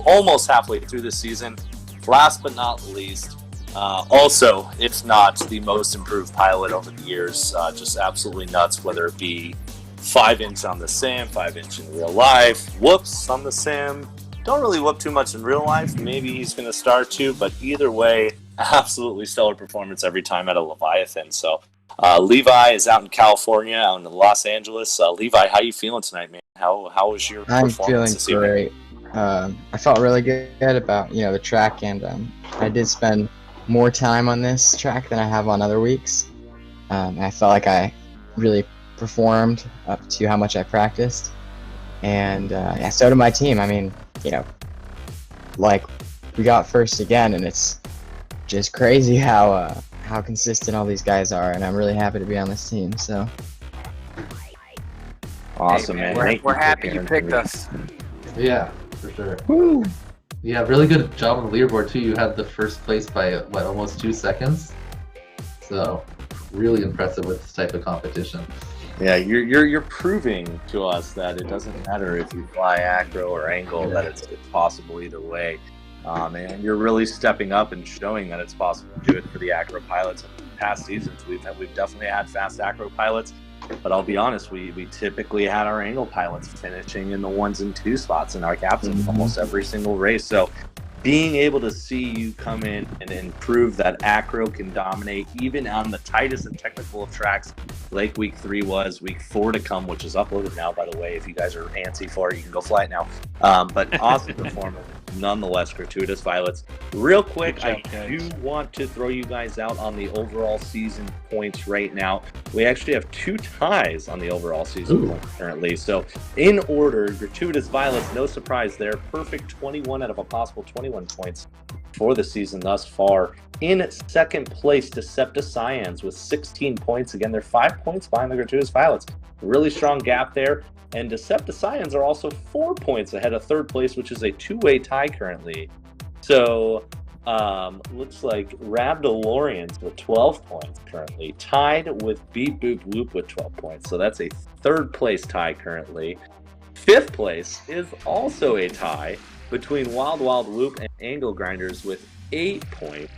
almost halfway through the season. Last but not least, also, if not the most improved pilot over the years, just absolutely nuts, whether it be 5-inch on the sim, 5-inch in real life, whoops on the sim. Don't really whoop too much in real life. Maybe he's going to start to, but either way, absolutely stellar performance every time out of Leviathan. So Levi is out in California, out in Los Angeles. Levi, how you feeling tonight, man? How was your performance this evening? I'm feeling great. I felt really good about the track, and I did spend more time on this track than I have on other weeks. I felt like I really performed up to how much I practiced, and so did my team. I mean, like, we got first again, and it's just crazy how consistent all these guys are, and I'm really happy to be on this team. So awesome, hey, man. We're happy you picked us. Yeah, for sure. Woo! Yeah, really good job on the leaderboard too. You had the first place by almost 2 seconds. So really impressive with this type of competition. Yeah, you're proving to us that it doesn't matter if you fly acro or angle, that it's possible either way. And you're really stepping up and showing that it's possible to do it for the acro pilots. In past seasons, we've definitely had fast acro pilots, but I'll be honest, we typically had our angle pilots finishing in the 1s and 2 spots in our captains almost every single race. So being able to see you come in and prove that acro can dominate even on the tightest and technical of tracks, like week 3 was, week 4 to come, which is uploaded now, by the way. If you guys are antsy for it, you can go fly it now. But awesome performance, nonetheless. Gratuitous pilots. Real quick, I do want to throw you guys out on the overall season points right now. We actually have 2 ties on the overall season points currently. So in order, Gratuitous Violets, no surprise there, perfect 21 out of a possible 21 points for the season thus far. In second place, Decepticons with 16 points. Again, they're 5 points behind the Gratuitous Violets. Really strong gap there. And Decepticons are also 4 points ahead of third place, which is a 2-way tie currently. So looks like Rab DeLorean's with 12 points currently, tied with Beep Boop Whoop with 12 points. So that's a third place tie currently. Fifth place is also a tie between Wild Wild Whoop and Angle Grinders with 8 points.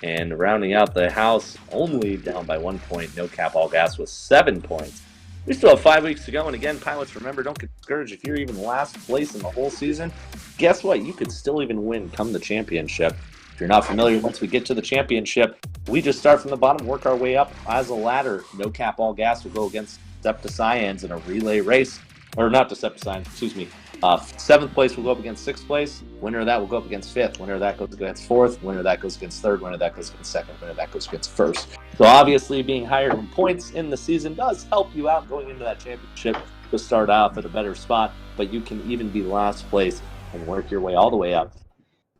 And rounding out the house, only down by 1 point, No Cap All Gas with 7 points. We still have 5 weeks to go, and again, pilots, remember, don't get discouraged. If you're even last place in the whole season, guess what? You could still even win come the championship. If you're not familiar, once we get to the championship, we just start from the bottom, work our way up as a ladder. No Cap All Gas will go against Decepticons in a relay race. Or not Decepticons, excuse me. 7th place will go up against 6th place. Winner of that will go up against 5th. Winner of that goes against 4th. Winner of that goes against 3rd. Winner of that goes against 2nd. Winner of that goes against 1st. So obviously being higher in points in the season does help you out going into that championship to start off at a better spot. But you can even be last place and work your way all the way up.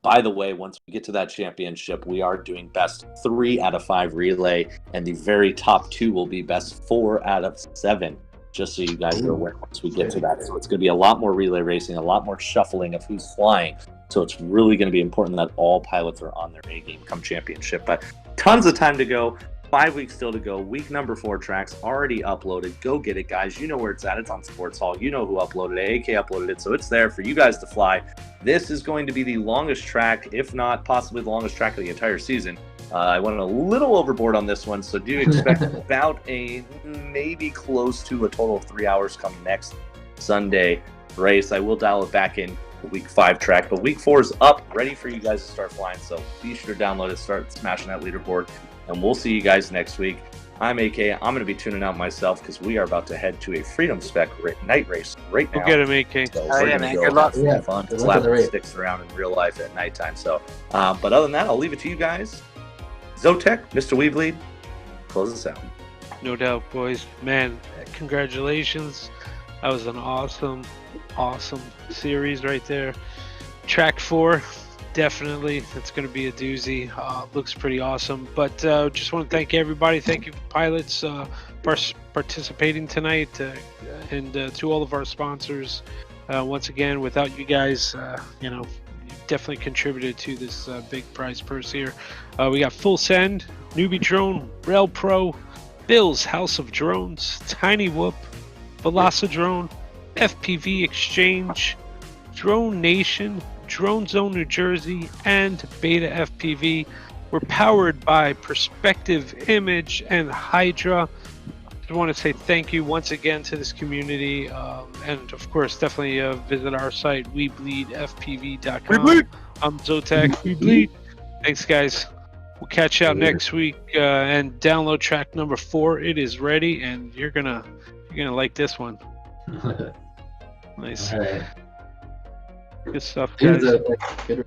By the way, once we get to that championship, we are doing best 3 out of 5 relay. And the very top 2 will be best 4 out of 7. just so you guys are aware once we get to that. So it's going to be a lot more relay racing, a lot more shuffling of who's flying. So it's really going to be important that all pilots are on their A game come championship. But tons of time to go. 5 weeks still to go. Week number 4 tracks already uploaded. Go get it, guys. You know where it's at. It's on Sports Hall. You know who uploaded it. AK uploaded it. So it's there for you guys to fly. This is going to be the longest track, if not possibly the longest track of the entire season. I went a little overboard on this one, so do expect about a maybe close to a total of 3 hours come next Sunday race. I will dial it back in week 5 track, but week 4 is up, ready for you guys to start flying. So be sure to download it, start smashing that leaderboard, and we'll see you guys next week. I'm AK. I'm going to be tuning out myself because we are about to head to a Freedom Spec night race right now. We'll get him, AK. So we're going to go have some fun, slapping sticks around in real life at nighttime. So, but other than that, I'll leave it to you guys. Zotek, Mr. WeBleed, close us out. No doubt, boys. Man, congratulations. That was an awesome series right there. Track 4, definitely. It's going to be a doozy. Looks pretty awesome. But just want to thank everybody. Thank you, pilots, participating tonight, and to all of our sponsors. Once again, without you guys, you definitely contributed to this big prize purse here. We got FullSend, NewBeeDrone, RailPro, Bill's House of Drones, Tiny Whoop, Velocidrone, FPV Exchange, Drone Nation, Drone Zone New Jersey, and BETAFPV. We're powered by Perspective Image and Hydra. I want to say thank you once again to this community, and of course definitely visit our site, WeBleedFPV.com. We bleed. I'm Zotek. We bleed. Thanks, guys. We'll catch you out next week, and download track number 4. It is ready, and you're gonna like this one. Nice. All right. Good stuff, guys. Here's a good